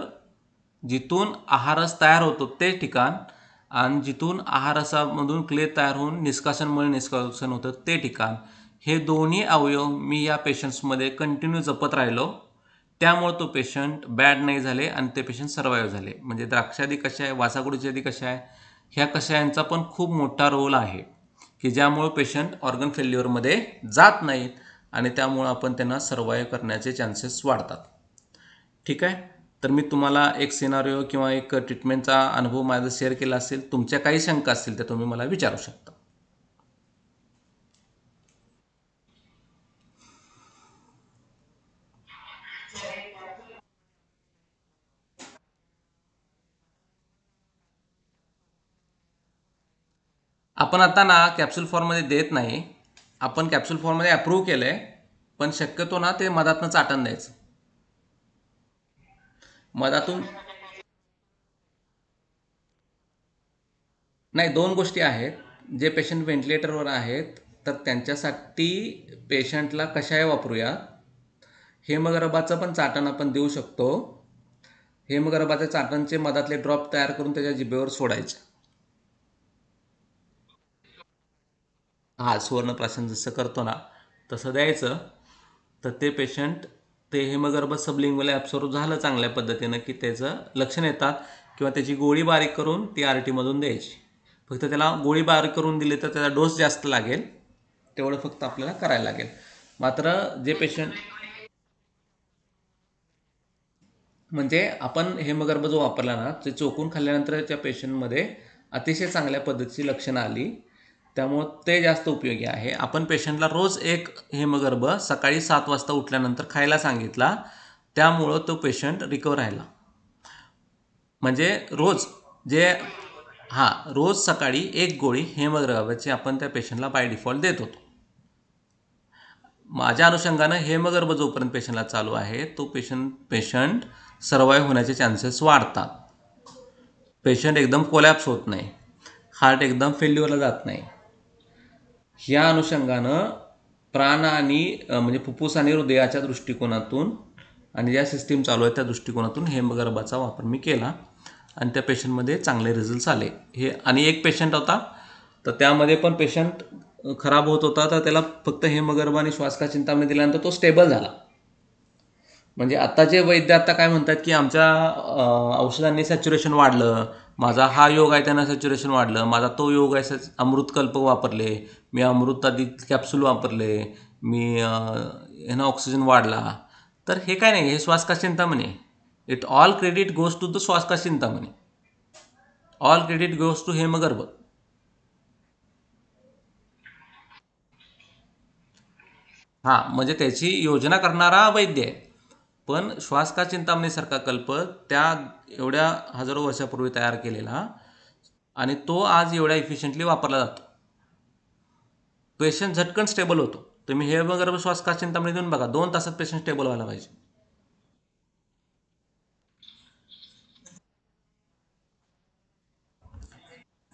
जिथून आहारस तयार होतो ते ठिकाण आणि जिथून आहारसामधून क्ले तयार होऊन निष्कासनमुळे निष्कासन होतं ते ठिकाण, हे दोन्ही अवयव मी या पेशंट्समध्ये कंटिन्यू जपत राहिलो. त्यामुळे तो पेशंट बॅड नाही झाले आणि ते पेशंट सर्वाईव्ह झाले. म्हणजे द्राक्षादी कषाय, वासागुड इत्यादी कषाय ह्या कषायांचा पण खूप मोठा रोल आहे की ज्यामुळं पेशंट ऑर्गन फेल्युअरमध्ये जात नाहीत आणि त्यामुळं आपण त्यांना सर्वाईव्ह करण्याचे चान्सेस वाढतात. ठीक आहे. तर मी तुम्हाला एक सिनारिओ किंवा एक ट्रीटमेंटचा अनुभव माझा शेअर केला असेल. तुमच्या काही शंका असतील तर तुम्ही मला विचारू शकता. आपण आता ना कॅप्सूल फॉर्ममध्ये देत नाही. आपण कॅप्सूल फॉर्ममध्ये अप्रूव्ह केलं आहे, पण शक्यतो ना ते मधातनं चाटण द्यायचं. मधातून नाही, 2 गोष्टी आहेत. जे पेशंट व्हेंटिलेटरवर आहेत तर त्यांच्यासाठी पेशंटला कषाय वापरूया. हेमगर्भाचं पण चाटण आपण देऊ शकतो. हेमगर्भाच्या चाटणचे मधातले ड्रॉप तयार करून त्याच्या जिभेवर सोडायचे. सुवर्णप्राशन जसं करतो ना तसं द्यायचं. तर ते पेशंट ते हेमगर्भ सबलिंगवल ॲब्सॉर्ब झालं चांगल्या पद्धतीनं की त्याचं लक्षण येतात किंवा त्याची गोळी बारीक करून ती RTमधून द्यायची. फक्त त्याला गोळी बारीक करून दिली तर त्याचा डोस जास्त लागेल, तेवढं फक्त आपल्याला करायला लागेल. मात्र जे पेशंट म्हणजे आपण हेमगर्भ जो वापरला ना ते चोकून खाल्ल्यानंतर त्या पेशंटमध्ये अतिशय चांगल्या पद्धतीची लक्षणं आली, त्यामुळं ते जास्त उपयोगी आहे. आपण पेशंटला रोज एक हेमगर्भ सकाळी 7 वाजता उठल्यानंतर खायला सांगितला, त्यामुळं तो पेशंट रिकवर राहिला. म्हणजे रोज जे रोज सकाळी एक गोळी हेमगर्भाची आपण त्या पेशंटला बाय डिफॉल्ट देत होतो. माझ्या अनुषंगानं हेमगर्भ जोपर्यंत पेशंटला चालू आहे तो पेशंट सर्वाईव्ह होण्याचे चान्सेस वाढतात. पेशंट एकदम कोलॅप्स होत नाही, हार्ट एकदम फेल्युअरला जात नाही. ह्या अनुषंगानं प्राण आणि म्हणजे फुफ्फुस आणि हृदयाच्या दृष्टिकोनातून आणि ज्या सिस्टीम चालू आहे त्या दृष्टिकोनातून हेमगर्भाचा वापर मी केला आणि त्या पेशंटमध्ये चांगले रिझल्ट्स आले. हे आणि एक पेशंट होता, तर त्यामध्ये पण पेशंट खराब होत होता, तर त्याला फक्त हेमगर्भ आणि श्वासका चिंतामणी दिल्यानंतर तो स्टेबल झाला. म्हणजे आत्ताचे वैद्य आता काय म्हणतात की आमच्या औषधांनी सॅच्युरेशन वाढलं, माझा हा योग आहे त्यानं सॅच्युरेशन वाढलं, माझा तो योग आहे अमृतकल्प वापरले, मी अमृतादी कॅप्सूल वापरले, मी ह्यानं ऑक्सिजन वाढला. तर हे काय नाही, हे Shwaskas Chintamani. It all credit goes to the Shwaskas Chintamani, all credit goes to Hemgarbh. हां, म्हणजे त्याची योजना करणारा वैद्य आहे. पण श्वास का चिंतामणीसारखा कल्प त्या एवढ्या हजारो वर्षापूर्वी तयार केलेला आणि तो आज एवढ्या इफिशियंटली वापरला जातो. पेशंट झटकन स्टेबल होतो. तुम्ही हे वगैरे श्वास का चिंतामणी देऊन बघा, 2 तासात पेशंट स्टेबल व्हायला पाहिजे.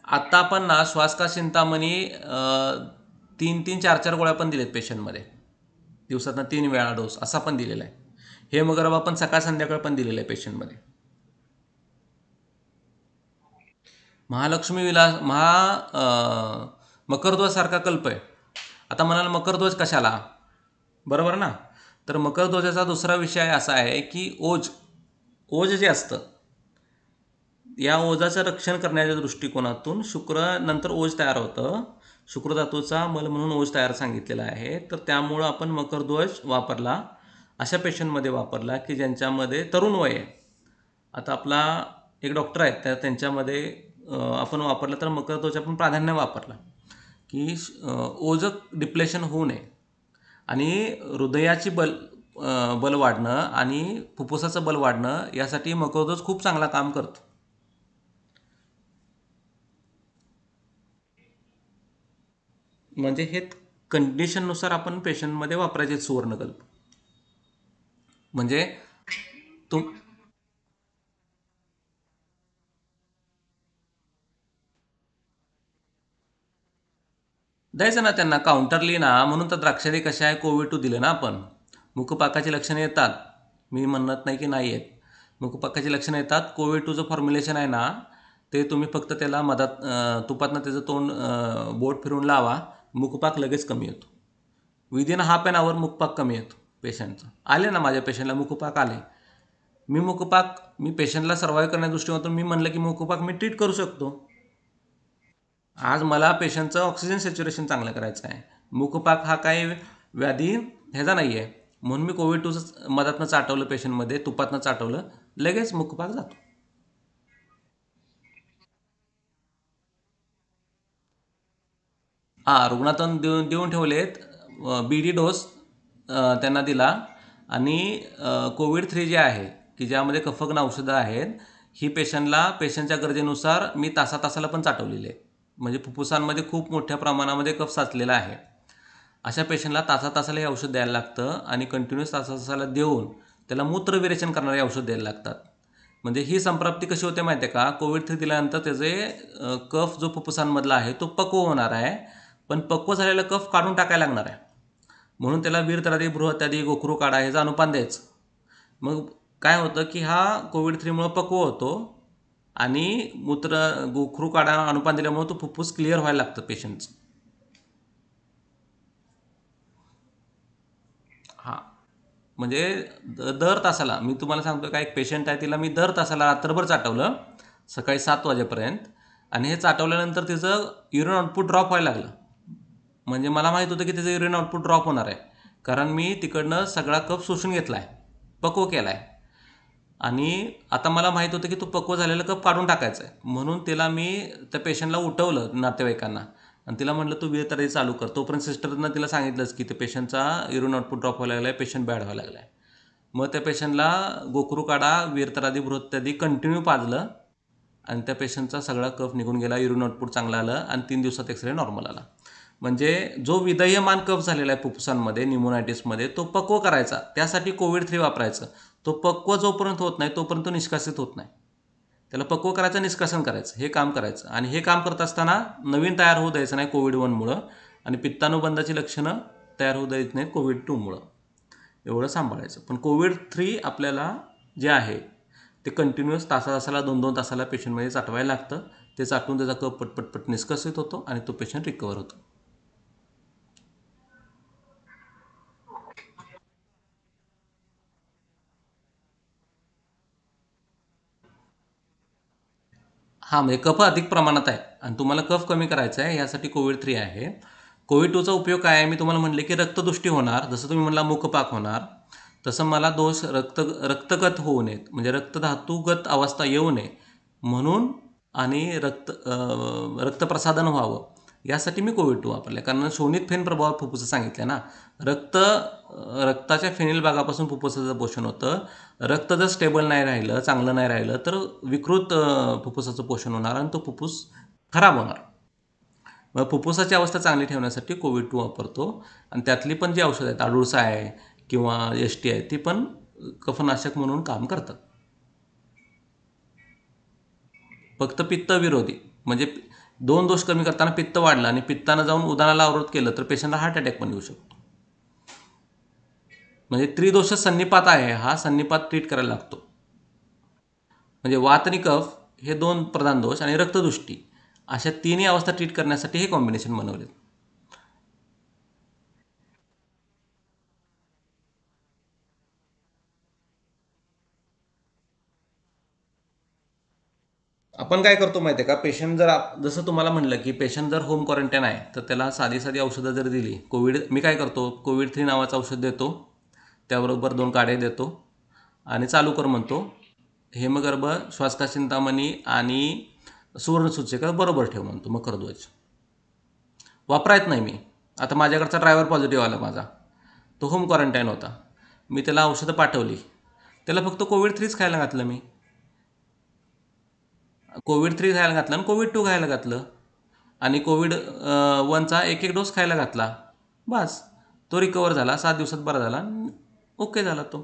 आत्ता आपण ना श्वास का चिंतामणी 3-3, 4-4 गोळ्या पण दिलेत पेशंटमध्ये, दिवसातनं 3 वेळा डोस असा पण दिलेला आहे. हे वगैरे आपण सकाळ संध्याकाळ पण दिलेलं आहे पेशंटमध्ये. महालक्ष्मी विलास मकरध्वजासारखा कल्प आहे. आता म्हणाल मकरध्वज कशाला, बरोबर ना. तर मकरध्वजाचा दुसरा विषय असा आहे की ओज ओज जे असतं, या ओजाचं रक्षण करण्याच्या दृष्टिकोनातून शुक्र नंतर ओज तयार होतं. शुक्रधातूचा मल म्हणून ओज तयार सांगितलेला आहे. तर त्यामुळं आपण मकरध्वज वापरला, अशा पेशंटमध्ये वापरला की ज्यांच्यामध्ये तरुण वय आहे. आता आपला एक डॉक्टर आहेत, त्यांच्यामध्ये आपण वापरलं तर मकरध्वज आपण प्राधान्य वापरला की ओझं डिप्लेशन होऊ नये आणि हृदयाची बल वाढणं आणि फुफ्फुसाचं बल वाढणं यासाठी मकरध्वज खूप चांगला काम करतो. म्हणजे हे कंडिशननुसार आपण पेशंटमध्ये वापरायचे सुवर्णकल्प. म्हणजे तुम द्यायचं ना त्यांना काउंटरली ना, म्हणून तर द्राक्षारी कशा आहे कोविड 2 दिलं ना आपण. मुखपाकाची लक्षणं येतात, मी म्हणत नाही की नाही आहेत. मुखपाकाची लक्षणं येतात. कोविड 2चं फॉर्म्युलेशन आहे ना, ते तुम्ही फक्त त्याला मधात तुपातनं त्याचं तोंड बोट फिरून लावा, मुखपाक लगेच कमी येतो. विदिन हाफ ॲन आवर मुखपाक कमी येतो पेशंटचं. आले ना माझ्या पेशंटला मुखपाक आले, मी पेशंटला सर्वाईव्ह करण्याच्या दृष्टीकोनातून मी म्हणलं की मुखपाक मी ट्रीट करू शकतो. आज मला पेशंटचं ऑक्सिजन सॅच्युरेशन चांगलं करायचं आहे. मुखपाक हा काही व्याधी ह्याचा नाही आहे, म्हणून मी कोविड 2चं मधातनं चाटवलं पेशंटमध्ये, तुपातनं चाटवलं, लगेच मुखपाक जातो. रुग्णातून देऊन ठेवलेत. BD डोस त्यांना दिला आणि कोविड 3 जे आहे की ज्यामध्ये कफग्न औषधं आहेत, ही पेशंटच्या गरजेनुसार मी तासाला पण चाटवलेली आहे. म्हणजे फुफ्फुसांमध्ये खूप मोठ्या प्रमाणामध्ये कफ साचलेला आहे, अशा पेशंटला तासाला हे औषध द्यायला लागतं आणि कंटिन्युअस तासाला देऊन त्याला मूत्रविरेचन करणारे औषध द्यायला लागतात. म्हणजे ही संप्राप्ती कशी होते माहिती आहे का, कोविड 3 दिल्यानंतर त्याचे कफ जो फुफ्फुसांमधला आहे तो पक्व होणार आहे, पण पक्व झालेला कफ काढून टाकायला लागणार आहे. म्हणून त्याला वीरतरादी, बृहत्यादी, गोखरू काढा हे अनुपान द्यायचं. मग काय होतं की हा कोविड 3मुळं पक्व होतो आणि गोखरू काढा अनुपान दिल्यामुळे तो फुफ्फुस क्लिअर व्हायला लागतं पेशंटचं. हां, म्हणजे दर तासाला मी तुम्हाला सांगतो का, एक पेशंट आहे, तिला मी दर तासाला रात्रभर चाटवलं सकाळी 7 वाजेपर्यंत आणि हे चाटवल्यानंतर तिचं युरिन आउटपुट ड्रॉप व्हायला लागलं. म्हणजे मला माहीत होतं की त्याचं युरिन आउटपुट ड्रॉप होणार आहे, कारण मी तिकडनं सगळा कफ शोषून घेतला आहे, पक्व केला आहे आणि आता मला माहीत होतं की तो पक्व झालेला कप काढून टाकायचा आहे. म्हणून मी त्या पेशंटला उठवलं नातेवाईकांना आणि तिला म्हटलं तू वीरतराई चालू कर. तोपर्यंत सिस्टरनं तिला सांगितलंच की ते पेशंटचा युरिन आउटपुट ड्रॉप व्हायला लागला आहे, पेशंट बॅड व्हायला लागला आहे. मग त्या पेशंटला गोखरू काढा, वीरतरादी, बृहत्यादी कंटिन्यू पाजलं आणि त्या पेशंटचा सगळा कफ निघून गेला, युरिन आउटपुट चांगलं आलं आणि 3 दिवसात एक्सरे नॉर्मल आला. म्हणजे जो विदयमान कफ झालेला आहे फुफ्फुसांमध्ये, न्यूमोनायटिसमध्ये, तो पक्व करायचा. त्यासाठी कोविड 3 वापरायचं. तो पक्व जोपर्यंत होत नाही तोपर्यंत तो निष्कासित होत नाही. त्याला पक्व करायचं, निष्कासन करायचं, हे काम करायचं. आणि हे काम करत असताना नवीन तयार होऊ द्यायचं नाही कोविड-1मुळं, आणि पित्तानुबंधाची लक्षणं तयार होऊ द्यायची नाहीत कोविड-2मुळं. एवढं सांभाळायचं. पण कोविड-3 आपल्याला जे आहे ते कंटिन्युअस तासाला 2-2 तासाला पेशंटमध्ये चाटवायला लागतं. ते चाटून त्याचा कफ पटपट निष्कासित होतो आणि तो पेशंट रिकवर होतो. हां, म्हणजे कफ अधिक प्रमाणात आहे आणि तुम्हाला कफ कमी करायचा आहे, यासाठी कोविड-3 आहे. कोविड-2चा उपयोग काय आहे? मी तुम्हाला म्हटले की रक्तदुष्टी होणार, जसं तुम्ही म्हणला मुखपाक होणार, तसं मला दोष रक्तगत होऊ नयेत, म्हणजे रक्तधातूगत अवस्था येऊ नये म्हणून, आणि रक्तप्रसादन व्हावं यासाठी मी कोविड-2 वापरले. कारण शोणित फेन प्रभावात फुफ्फुसं सांगितलं ना, रक्ताच्या फेनील भागापासून फुफ्फुसाचं पोषण होतं. रक्त जर स्टेबल नाही राहिलं, चांगलं नाही राहिलं, तर विकृत फुफ्फुसाचं पोषण होणार आणि तो फुफ्फुस खराब होणार. मग फुफ्फुसाची अवस्था चांगली ठेवण्यासाठी कोविड-2 वापरतो. आणि त्यातली पण जी औषधं आहेत, आडुळसा आहे किंवा एस-टी आहे, ती पण कफनाशक म्हणून काम करतात. फक्त पित्त विरोधी, म्हणजे 2 दोष कमी करताना पित्त वाढलं आणि पित्तानं जाऊन उदानाला अवरोध केलं तर पेशंटला हार्ट अटॅक पण येऊ शकतो. म्हणजे त्रिदोष सन्निपात आहे, हा सन्निपात ट्रीट करायला लागतो. म्हणजे वात आणि कफ हे 2 प्रधान दोष आणि रक्तदुष्टी अशा तिन्ही अवस्था ट्रीट करण्यासाठी हे कॉम्बिनेशन बनवले. आपण काय करतो माहिती आहे का, पेशंट जर जसं तुम्हाला म्हणलं की पेशंट जर होम क्वारंटाईन आहे तर त्याला साधी औषधं जर दिली, मी काय करतो, कोविड-3 नावाचं औषध देतो, त्याबरोबर 2 काढे देतो आणि चालू कर म्हणतो. हेमगर्भ, श्वासकाचिंतामणी आणि सुवर्णसूचिका बरोबर ठेव म्हणतो, मकरध्वज वापरायत नाही मी. आता माझ्याकडचा ड्रायव्हर पॉझिटिव्ह आला माझा, तो होम क्वारंटाईन होता, मी त्याला औषधं पाठवली, त्याला फक्त कोविड-3च खायला घातलं, मी कोविड-3 खायला घातलं आणि कोविड-2 खायला घातलं आणि कोविड-1चा एक डोस खायला घातला, बस तो रिकवर झाला, 7 दिवसात बरा झाला, ओके झाला तो.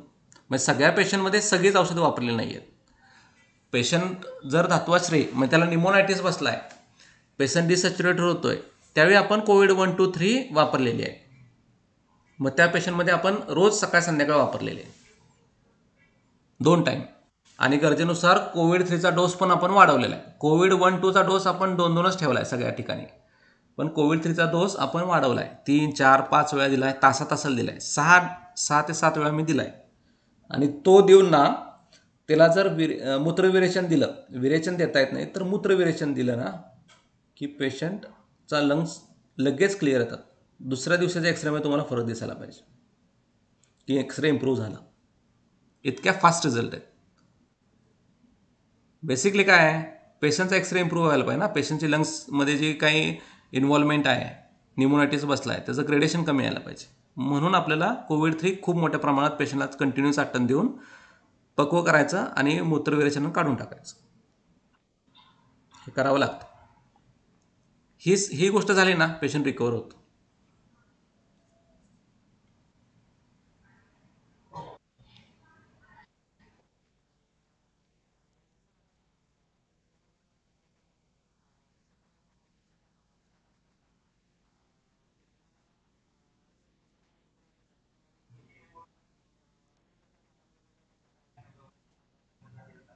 म्हणजे सगळ्या पेशंटमध्ये सगळीच औषधं वापरलेली नाही आहेत. पेशंट जर धात्वाश्रयी, म्हणजे त्याला निमोनायटिस बसला आहे, पेशंट डिसॅच्युरेटेड होतो आहे, त्यावेळी आपण कोविड-1-2-3 वापरलेली आहे. मग त्या पेशंटमध्ये आपण रोज सकाळ संध्याकाळ वापरलेले आहे, 2 टाईम. आणि गरजेनुसार कोविड-3चा डोस पण आपण वाढवलेला आहे. कोविड-1-2चा डोस आपण 2-2च ठेवला आहे सगळ्या ठिकाणी, पण कोविड-3चा डोस आपण वाढवला आहे, 3, 4, 5 वेळा दिला आहे, तासाला दिला आहे, 6 ते 7 वेळा मी दिला आहे. आणि तो देऊन ना, त्याला जर मूत्रविरेचन दिलं, विरेचन देता येत नाही तर मूत्रविरेचन दिलं ना, की पेशंटचा लंग्स लगेच क्लिअर येतात. दुसऱ्या दिवसाच्या एक्सरेमध्ये तुम्हाला फरक दिसायला पाहिजे की एक्सरे इम्प्रूव्ह झाला, इतक्या फास्ट रिझल्ट आहेत. बेसिकली काय आहे, पेशंटचा एक्सरे इम्प्रूव्ह व्हायला पाहिजे ना, पेशंटची लंग्समध्ये जी काही इन्व्हॉल्वमेंट आहे, निमोनायटिस बसला आहे, त्याचं ग्रेडेशन कमी यायला पाहिजे. म्हणून आपल्याला कोविड-3 खूप मोठ्या प्रमाणात पेशंटला कंटिन्यूस आटन देऊन पक्व करायचं आणि मूत्रविरेचन काढून टाकायचं, हे करावं लागतं. ही गोष्ट झाली ना, पेशंट रिकवर होतो.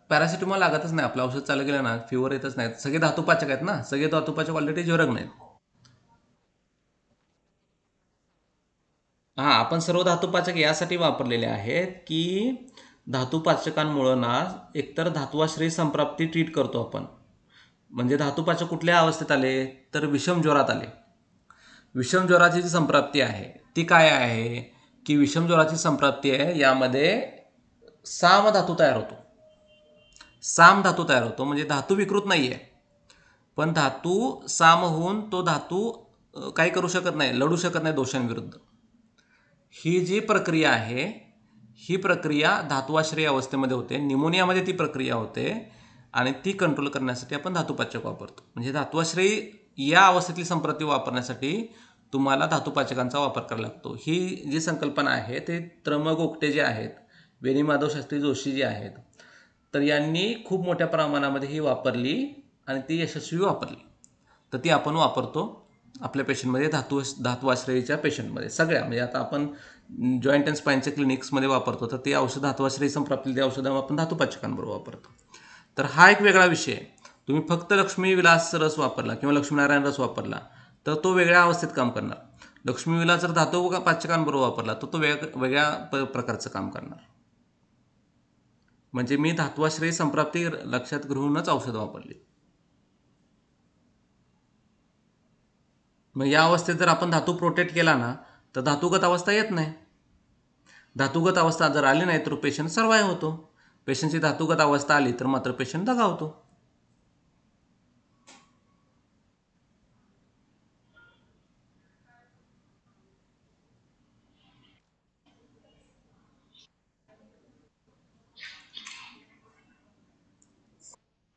पॅरासिटामॉल लागतच नाही, आपलं औषध चालू केलं ना, फिवर येतच नाही. सगळे धातूपाचक आहेत ना, सगळे धातूपाचक ऑलरेडी ज्वरक नाहीत. हां, आपण सर्व धातूपाचक यासाठी वापरलेले आहेत की धातूपाचकांमुळं ना, एकतर धातुआश्रयी संप्राप्ती ट्रीट करतो आपण. म्हणजे धातूपाचक कुठल्या अवस्थेत आले, तर विषम ज्वरात आले. विषम ज्वराची जी संप्राप्ती आहे ती काय आहे, की विषम ज्वराची संप्राप्ती आहे, यामध्ये साम धातू तयार होतो. साम धातू तयार होतो म्हणजे धातू विकृत नाही आहे, पण धातू साम होऊन तो धातू काही करू शकत नाही, लढू शकत नाही दोषांविरुद्ध. ही जी प्रक्रिया आहे, ही प्रक्रिया धातुआश्रयी अवस्थेमध्ये होते, निमोनियामध्ये ती प्रक्रिया होते आणि ती कंट्रोल करण्यासाठी आपण धातुपाचक वापरतो. म्हणजे धातुआश्रयी या अवस्थेतली संप्रती वापरण्यासाठी तुम्हाला धातुपाचकांचा वापर करावा लागतो. ही जी संकल्पना आहे ते त्रम गोगटे जे आहेत, वेणीमाधव शास्त्री जोशी जे आहेत, तर यांनी खूप मोठ्या प्रमाणामध्ये ही वापरली आणि ती यशस्वी वापरली. तर ती आपण वापरतो आपल्या पेशंटमध्ये, धातुआश्रयीच्या पेशंटमध्ये सगळ्या. म्हणजे आता आपण जॉईंट अँड स्पाईनच्या क्लिनिक्समध्ये वापरतो, तर ती औषधं धातुआश्रयी संप्राप्ती, ती औषधं आपण धातुपाचकांबरोबर वापरतो. तर हा एक वेगळा विषय आहे. तुम्ही फक्त लक्ष्मी विलास रस वापरला किंवा लक्ष्मीनारायण रस वापरला तर तो वेगळ्या अवस्थेत काम करणार. लक्ष्मी विलास जर धातुपाचकांबरोबर वापरला तर तो वेगळ्या प्रकारचं काम करणार. म्हणजे मी धातुआश्रयी संप्राप्ती लक्षात घेऊनच औषध वापरली. मग या अवस्थेत जर आपण धातू प्रोटेक्ट केला ना तर धातुगत अवस्था येत नाही. धातुगत अवस्था जर आली नाही तर पेशंट सर्वाईव्ह होतो. पेशंटची धातुगत अवस्था आली तर मात्र पेशंट दगावतो.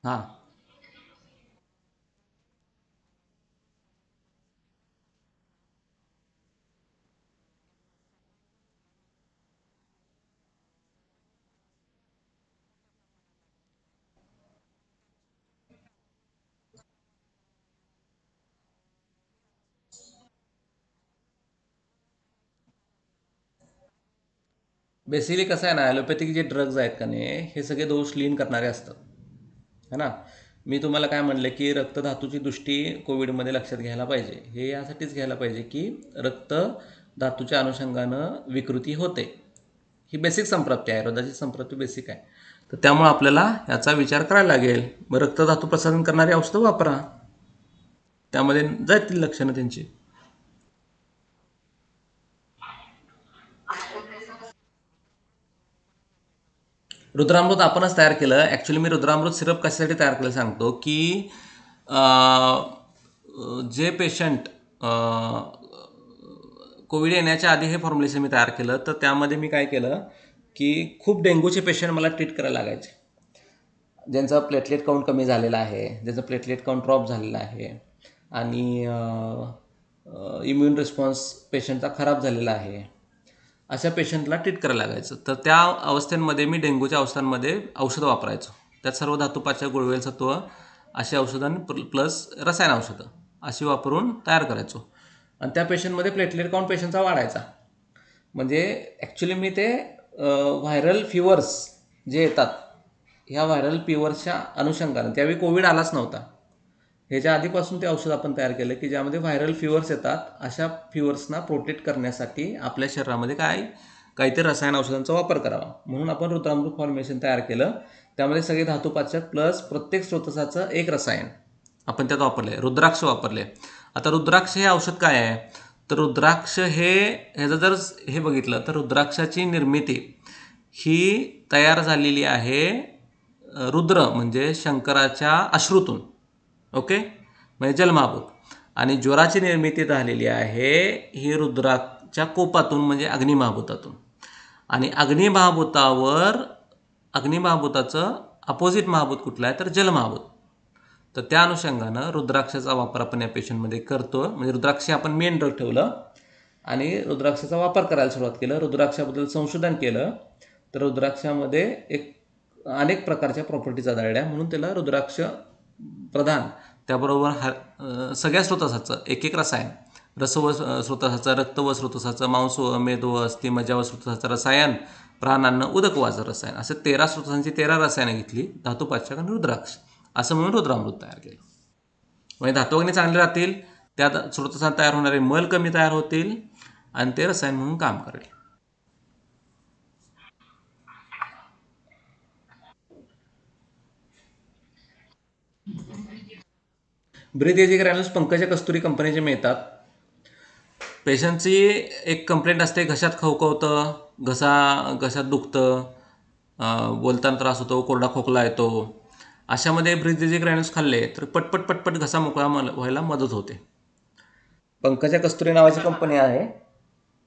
हां, बेसिकली कसं आहे ना, ॲलोपॅथिक जे ड्रग्ज आहेत का नाही, हे सगळे दोष लीन करणारे असतात, है ना. मी तुम्हाला काय म्हणलं की रक्तधातूची दृष्टी कोविडमध्ये लक्षात घ्यायला पाहिजे. हे यासाठीच घ्यायला पाहिजे की रक्त धातूच्या अनुषंगानं विकृती होते. ही बेसिक संप्राप्ती आहे, हृदयाची संप्राप्ती बेसिक आहे. तर त्यामुळं आपल्याला याचा विचार करायला लागेल. मग रक्तधातू प्रसारण करणारी औषधं वापरा, त्यामध्ये जातील लक्षणं त्यांची. रुद्रामृत आपणच तयार केलं. ॲक्च्युली मी रुद्रामृत सिरप कशासाठी तयार केलं सांगतो की जे पेशंट कोविड येण्याच्या आधी हे फॉर्म्युलेशन मी तयार केलं. तर त्यामध्ये मी काय केलं की खूप डेंग्यूचे पेशंट मला ट्रीट करायला लागायचे, ज्यांचा प्लेटलेट काउंट कमी झालेला आहे, ज्यांचं प्लेटलेट काउंट ड्रॉप झालेला आहे आणि इम्युन रिस्पॉन्स पेशंटचा खराब झालेला आहे, अशा पेशंटला ट्रीट करायला लागायचं. तर त्या अवस्थेमध्ये मी डेंग्यूच्या अवस्थांमध्ये औषधं वापरायचो. त्यात सर्व धातूपाचक, गुळवेल सत्व अशी औषधं आणि प्लस रसायन औषधं अशी वापरून तयार करायचो. आणि त्या पेशंटमध्ये प्लेटलेट काउंट पेशंटचा वाढायचा. म्हणजे ॲक्च्युली मी ते व्हायरल फिवर्स जे येतात, ह्या व्हायरल फिवर्सच्या अनुषंगानं, त्यावेळी कोविड आलाच नव्हता, ह्याच्या आधीपासून ते औषध आपण तयार केलं की ज्यामध्ये व्हायरल फिवर्स येतात, अशा फिवर्सना प्रोटेक्ट करण्यासाठी आपल्या शरीरामध्ये काहीतरी रसायन औषधांचा वापर करावा, म्हणून आपण रुद्रामृत फॉर्म्युलेशन तयार केलं. त्यामध्ये सगळे धातुपाचक प्लस प्रत्येक स्रोतसाचं एक रसायन आपण त्यात वापरले. रुद्राक्ष वापरले. आता रुद्राक्ष हे औषध काय आहे, तर रुद्राक्ष ह्याचं जर हे बघितलं तर रुद्राक्षाची निर्मिती ही तयार झालेली आहे रुद्र म्हणजे शंकराच्या अश्रूतून. ओके, म्हणजे जलमहाभूत. आणि ज्वराची निर्मिती झालेली आहे ही रुद्राच्या कोपातून म्हणजे अग्निमहाभूतातून. आणि अग्निमहाभूताचं अपोजिट महाभूत कुठलं आहे तर जलमहाभूत. तर त्या अनुषंगानं रुद्राक्षाचा वापर आपण या पेशंटमध्ये करतो. म्हणजे रुद्राक्ष आपण मेन ड्रग ठेवलं आणि रुद्राक्षाचा वापर करायला सुरुवात केलं. रुद्राक्षाबद्दल संशोधन केलं तर रुद्राक्षामध्ये अनेक प्रकारच्या प्रॉपर्टीज आढळल्या, म्हणून त्याला रुद्राक्ष प्रधान. त्याबरोबर सगळ्या स्रोतसाचं एक एक रसायन, रस व स्रोतसाचं, रक्त व स्रोतसाचं, मांस व मेद व अस्थि मज्जा व स्रोतसाचं रसायन, प्राणान्न उदक वाचं रसायन, असे 13 स्रोतसांची 13 रसायनं घेतली, धातुपाचक आणि रुद्राक्ष असं म्हणून रुद्रामृत तयार केलं. म्हणजे धातुअग्नी चांगले राहतील, त्या स्रोतसात तयार होणारे मल कमी तयार होतील आणि ते रसायन म्हणून काम करेल. ब्रीथ इझी ग्रॅन्युल्स पंकजा कस्तुरी कंपनीचे मिळतात. पेशंटची एक कंप्लेंट असते, घशात खवखवतं, घशात दुखतं, बोलताना त्रास होतो, कोरडा खोकला येतो. अशामध्ये ब्रीथ इझी ग्रॅन्युल्स खाल्ले तर पटपट पटपट घसा मोकळा व्हायला मदत होते. पंकजा कस्तुरी नावाची कंपनी आहे.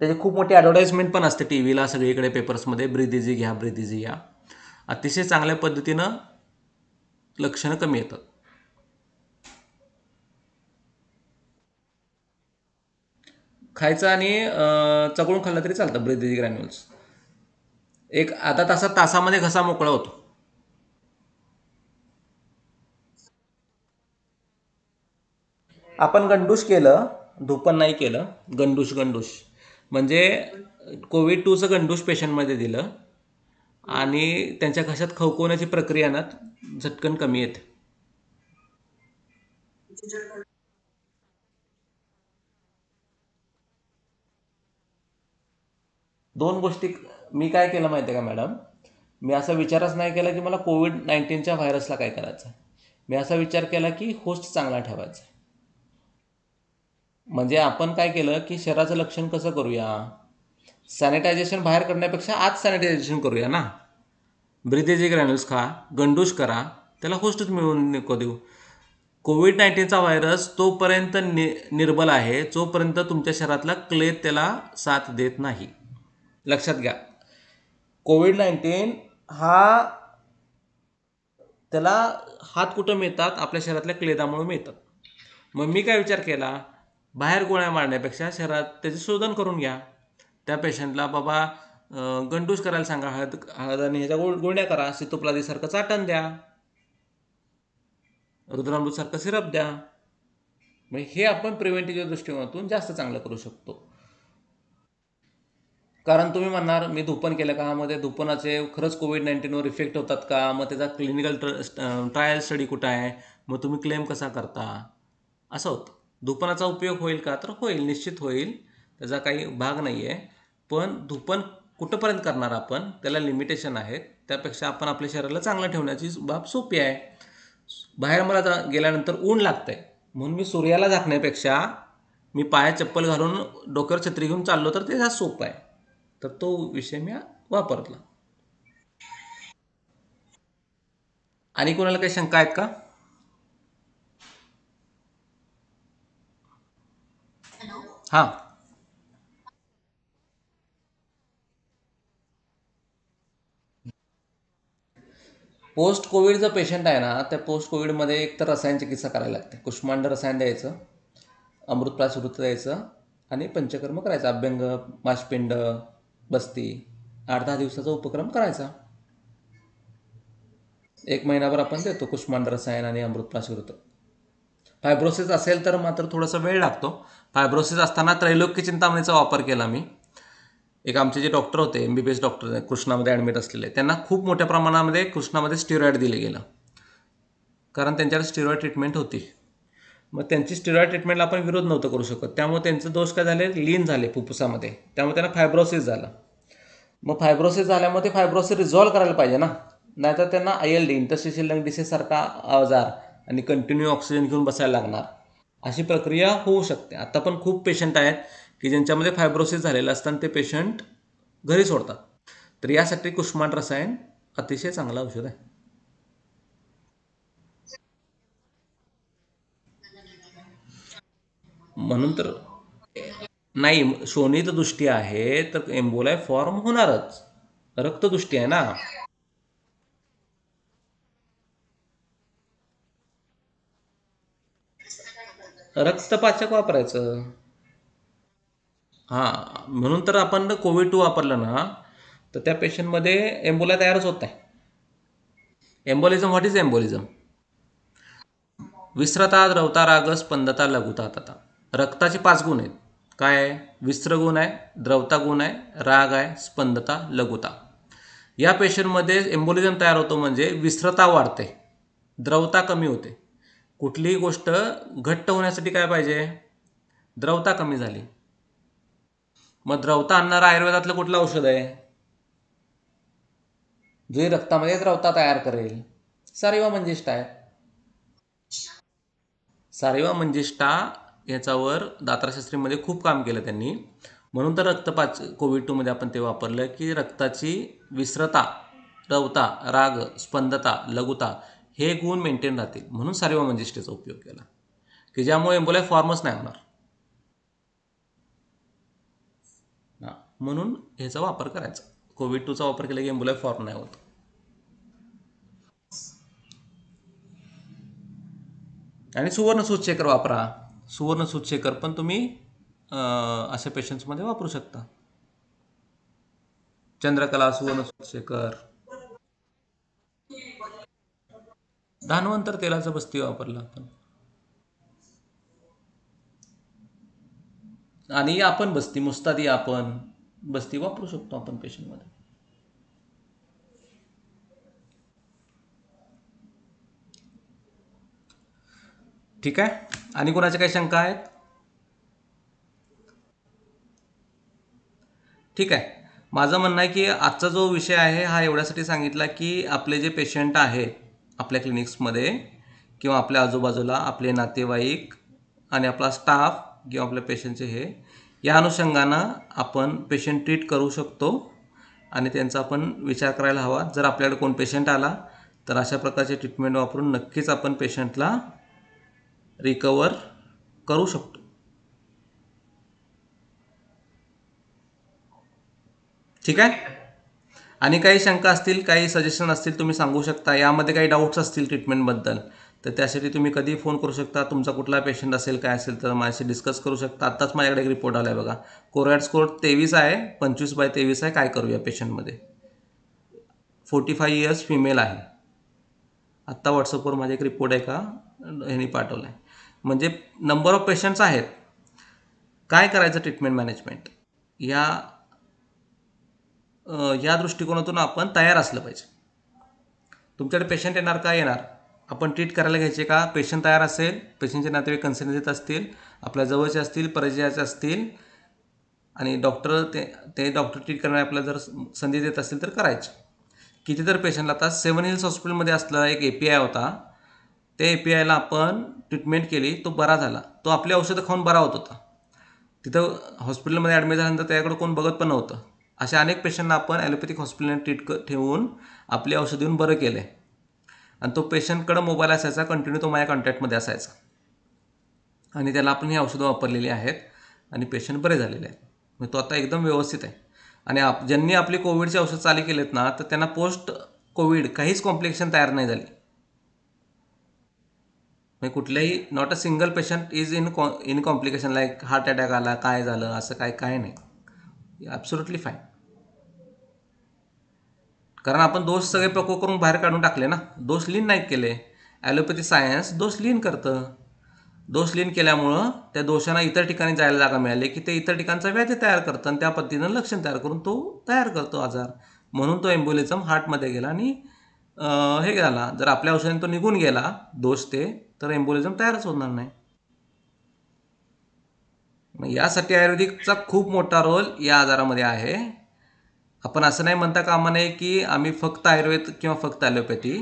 त्याची खूप मोठी ॲडव्हर्टाइजमेंट पण असते टी व्हीला, सगळीकडे पेपर्समध्ये, ब्रीथ इझी घ्या, ब्रीथ इझी घ्या. अतिशय चांगल्या पद्धतीनं लक्षणं कमी येतात. खायचं आणि चघळून खाल्लं तरी चालतं ब्रीथ इझी ग्रॅन्युल्स. एक अर्धा तासामध्ये घसा मोकळा होतो. आपण गंडूश केलं, धूपन नाही केलं. गंडूश गंडूश म्हणजे कोविड 2चं गंडूश पेशंटमध्ये दिलं आणि त्यांच्या घशात खवखवण्याची प्रक्रिया ना झटकन कमी येते. दोन गोष्टी मी काय केलं माहिती आहे का मॅडम? मी असा विचारच नाही केला की मला कोविड 19च्या व्हायरसला काय करायचं. मी असा विचार केला की होस्ट चांगला ठेवायचा. म्हणजे आपण काय केलं की शरीराचं लक्षण कसं करूया, सॅनिटायझेशन बाहेर करण्यापेक्षा आज सॅनिटायझेशन करूया ना. ब्रिथेजी ग्रॅन्युल्स खा, गंडूश करा, त्याला होस्टच मिळवून नको देऊ. कोविड 19चा व्हायरस तोपर्यंत निर्बल आहे जोपर्यंत तुमच्या शरीरातला क्ले त्याला साथ देत नाही. लक्षात घ्या, कोविड 19 हा त्याला हात कुठं मिळतात, आपल्या शरीरातल्या क्लेदामुळे मिळतात. मग मी काय विचार केला, बाहेर गोळ्या मारण्यापेक्षा शरीरात त्याचे शोधन करून घ्या. त्या पेशंटला बाबा गंडूस करायला सांगा, हळद हळद आणि ह्याच्या गुळण्या करा, सितोप्लाझीसारखं चाटण द्या, रुद्रामृतसारखं सिरप द्या. मग हे आपण प्रिव्हेंटिव्ह दृष्टिकोनातून जास्त चांगलं करू शकतो. कारण तुम्ही म्हणणार मी धूपन केलं का, मध्ये धूपनाचे खरंच कोविड 19वर इफेक्ट होतात का, मग त्याचा क्लिनिकल ट्रायल स्टडी कुठं आहे, मग तुम्ही क्लेम कसा करता, असं होतं. धूपनाचा उपयोग होईल का, तर होईल, निश्चित होईल, त्याचा काही भाग नाही आहे. पण धूपन कुठंपर्यंत करणार आपण, त्याला लिमिटेशन आहेत. त्यापेक्षा आपण आपल्या शरीराला चांगलं ठेवण्याची बाब सोपी आहे. बाहेर मला गेल्यानंतर ऊन लागतंय म्हणून मी सूर्याला झाकण्यापेक्षा मी पायात चप्पल घालून डोक्यावर छत्री घेऊन चाललो तर ते जास्त सोपं आहे. तर तो विषय मी वापरला. आणि कोणाला काही शंका आहेत का? हां. पोस्ट कोविड जो पेशंट आहे ना, त्या पोस्ट कोविडमध्ये एक तर रसायन चिकित्सा करायला लागते. कुष्मांड रसायन द्यायचं, अमृतप्राशुद्ध द्यायचं आणि पंचकर्म करायचं, अभ्यंग, माशपिंड, बस्ती, 8-10 दिवसाचा उपक्रम करायचा. 1 महिनाभर आपण देतो कुष्मांड रसायन आणि अमृतप्राशुद्ध. फायब्रोसिस असेल तर मात्र थोडासा वेळ लागतो. फायब्रोसिस असताना त्रैलोक्य चिंतामणीचा वापर केला मी. एक आमचे जे डॉक्टर होते, MBBS डॉक्टर कृष्णामध्ये ॲडमिट असलेले, त्यांना खूप मोठ्या प्रमाणामध्ये कृष्णामध्ये स्टिरॉइड दिलं गेलं, कारण त्यांच्याकडे स्टिरॉइड ट्रीटमेंट होती. मग त्यांची स्टिरॉइड ट्रीटमेंटला आपण विरोध नव्हतं करू शकत. त्यामुळे त्यांचे दोष काय झाले, लीन झाले फुफ्फुसामध्ये, त्यामुळे त्यांना फायब्रोसिस झालं. मग फायब्रोसिस झाल्यामुळे ते फायब्रोसिस रिझॉल्व्ह करायला पाहिजे ना, नाहीतर त्यांना ILD, इंटरस्टिशियल लंग डिसीज सारखा आजार आणि कंटिन्यू ऑक्सिजन घेऊन बसायला लागणार, अशी प्रक्रिया होऊ शकते. आता पण खूप पेशंट आहेत की ज्यांच्यामध्ये फायब्रोसिस झालेलं असताना ते पेशंट घरी सोडतात. तर यासाठी कुष्मांड रसायन अतिशय चांगलं औषध आहे. म्हणून तर नाही, शोणित दृष्टी आहे तर एम्बोलाय फॉर्म होणारच. रक्तदृष्टी आहे ना. रक्तपाचक वापरायचं. हां, म्हणून तर आपण कोविड 2 वापरलं ना, तर त्या पेशंटमध्ये एम्बोला तयारच होत नाही. Embolism, what is embolism? विस्रता, द्रवता, राग, स्पंदता, लघुता, तथा. रक्ताचे 5 गुण आहेत. काय आहे? विस्र गुण आहे, द्रवता गुण आहे, राग आहे, स्पंदता, लघुता. या पेशंटमध्ये एम्बोलिझम तयार होतो म्हणजे विस्रता वाढते, द्रवता कमी होते. कुठलीही गोष्ट घट्ट होण्यासाठी काय पाहिजे? द्रवता कमी झाली. मग द्रवता आणणारं आयुर्वेदातलं कुठलं औषध आहे जे रक्तामध्ये द्रवता तयार करेल? सारिवा मंजिष्ठा आहे. सारिवा मंजिष्ठा याच्यावर दातारशास्त्रीमध्ये खूप काम केलं त्यांनी. म्हणून तर कोविड 2 मध्ये आपण ते वापरलं की रक्ताची विस्रता, द्रवता, राग, स्पंदता, लघुता हे गुण मेंटेन राहतील, म्हणून सारिवा मंजिष्ठेचा उपयोग केला की ज्यामुळे एम्बोलाय फॉर्मच नाही होणार. हां, म्हणून ह्याचा वापर करायचा. कोविड 2चा वापर केला की एम्बोलाय फॉर्म नाही होत. आणि सुवर्ण सूतशेखर वापरा. सुवर्ण सूतशेखर पण तुम्ही अशा पेशंट्समध्ये वापरू शकता. चंद्रकला, सुवर्ण सूतशेखर. धानवंतर तेलाचं बस्ती वापरलं आपण. आणि आपण बस्ती मुस्तादी आपण बस्ती वापरू शकतो आपण पेशंटमध्ये. ठीक आहे. आणि कोणाच्या काही शंका आहेत? ठीक आहे. माझं म्हणणं आहे की आजचा जो विषय आहे हा एवढ्यासाठी सांगितला की आपले जे पेशंट आहेत आपल्या क्लिनिक्समध्ये किंवा आपल्या आजूबाजूला आपले नातेवाईक आणि आपला स्टाफ किंवा आपल्या पेशंटचे हे या अनुषंगानं आपण पेशंट ट्रीट करू शकतो आणि त्यांचा आपण विचार करायला हवा. जर आपल्याकडे कोण पेशंट आला तर अशा प्रकारचे ट्रीटमेंट वापरून नक्कीच आपण पेशंटला रिकवर करू शकतो. ठीक आहे. आणि काही शंका असतील काही सजेशन असतील तुम्ही सांगू शकता. यामध्ये काही डाऊट्स असतील ट्रीटमेंटबद्दल तर त्यासाठी तुम्ही कधी फोन करू शकता. तुमचा कुठला पेशंट असेल काय असेल तर माझ्याशी डिस्कस करू शकता. आत्ताच माझ्याकडे एक रिपोर्ट आला आहे बघा. कोरॅट स्कोर 23 आहे, 25/23 आहे. काय करूया पेशंटमध्ये? 45 इयर्स फिमेल आहे. आत्ता व्हॉट्सअपवर माझा एक रिपोर्ट आहे का ह्यांनी पाठवला आहे. म्हणजे नंबर ऑफ पेशंट्स आहेत. काय करायचं ट्रीटमेंट मॅनेजमेंट या या दृष्टिकोनातून आपण तयार असलं पाहिजे. तुमच्याकडे पेशंट येणार का येणार, आपण ट्रीट करायला घ्यायचे का? पेशंट तयार असेल, पेशंटचे नातेवाईक कन्सर्न देत असतील, आपल्या जवळचे असतील, परिचयाचे असतील आणि डॉक्टर ते डॉक्टर ट्रीट करणारे आपल्याला जर संधी देत असतील तर करायचे. किती तर पेशंटला आता 7 हिल्स हॉस्पिटलमध्ये असलेला एक API होता. त्या APIला आपण ट्रीटमेंट केली, तो बरा झाला. तो आपली औषधं खाऊन बरा होत होता. तिथं हॉस्पिटलमध्ये ॲडमिट झाल्यानंतर त्याकडे कोण बघत पण नव्हतं. अशा अनेक पेशंटना आपण ॲलोपॅथिक हॉस्पिटलने ट्रीट ठेवून आपली औषध देऊन बरं केलं आहे. आणि तो पेशंटकडं मोबाईल असायचा, कंटिन्यू तो माझ्या कॉन्टॅक्टमध्ये असायचा आणि त्याला आपण ही औषधं वापरलेली आहेत आणि पेशंट बरे झालेले आहेत. म्हणजे तो आता एकदम व्यवस्थित आहे. आणि ज्यांनी आपली कोविडची औषध चालू केलेत ना तर त्यांना पोस्ट कोविड काहीच कॉम्प्लिकेशन तयार नाही झाली. म्हणजे कुठल्याही not a single patient is in complication like heart attack आला काय झालं असं काय नाही. Absolutely fine. कारण आपण दोष सगळे पक्व करून बाहेर काढून टाकले ना. दोष लीन नाही केले. ॲलोपॅथी सायन्स दोष लीन करतं. दोष लीन केल्यामुळं त्या दोषांना इतर ठिकाणी जायला जागा मिळाली की ते इतर ठिकाणचा व्याधी तयार करतं आणि त्या पद्धतीनं लक्षण तयार करून तो तयार करतो आजार. म्हणून तो एम्बोलिझम हार्टमध्ये गेला आणि हे झाला. जर आपल्या औषधाने तो निघून गेला दोष ते तर एम्बोलिझम तयारच होणार नाही. मग यासाठी आयुर्वेदिकचा खूप मोठा रोल या आजारामध्ये आहे. आपण असं नाही म्हणता कामा नये की आम्ही फक्त आयुर्वेद किंवा फक्त ॲलोपॅथी.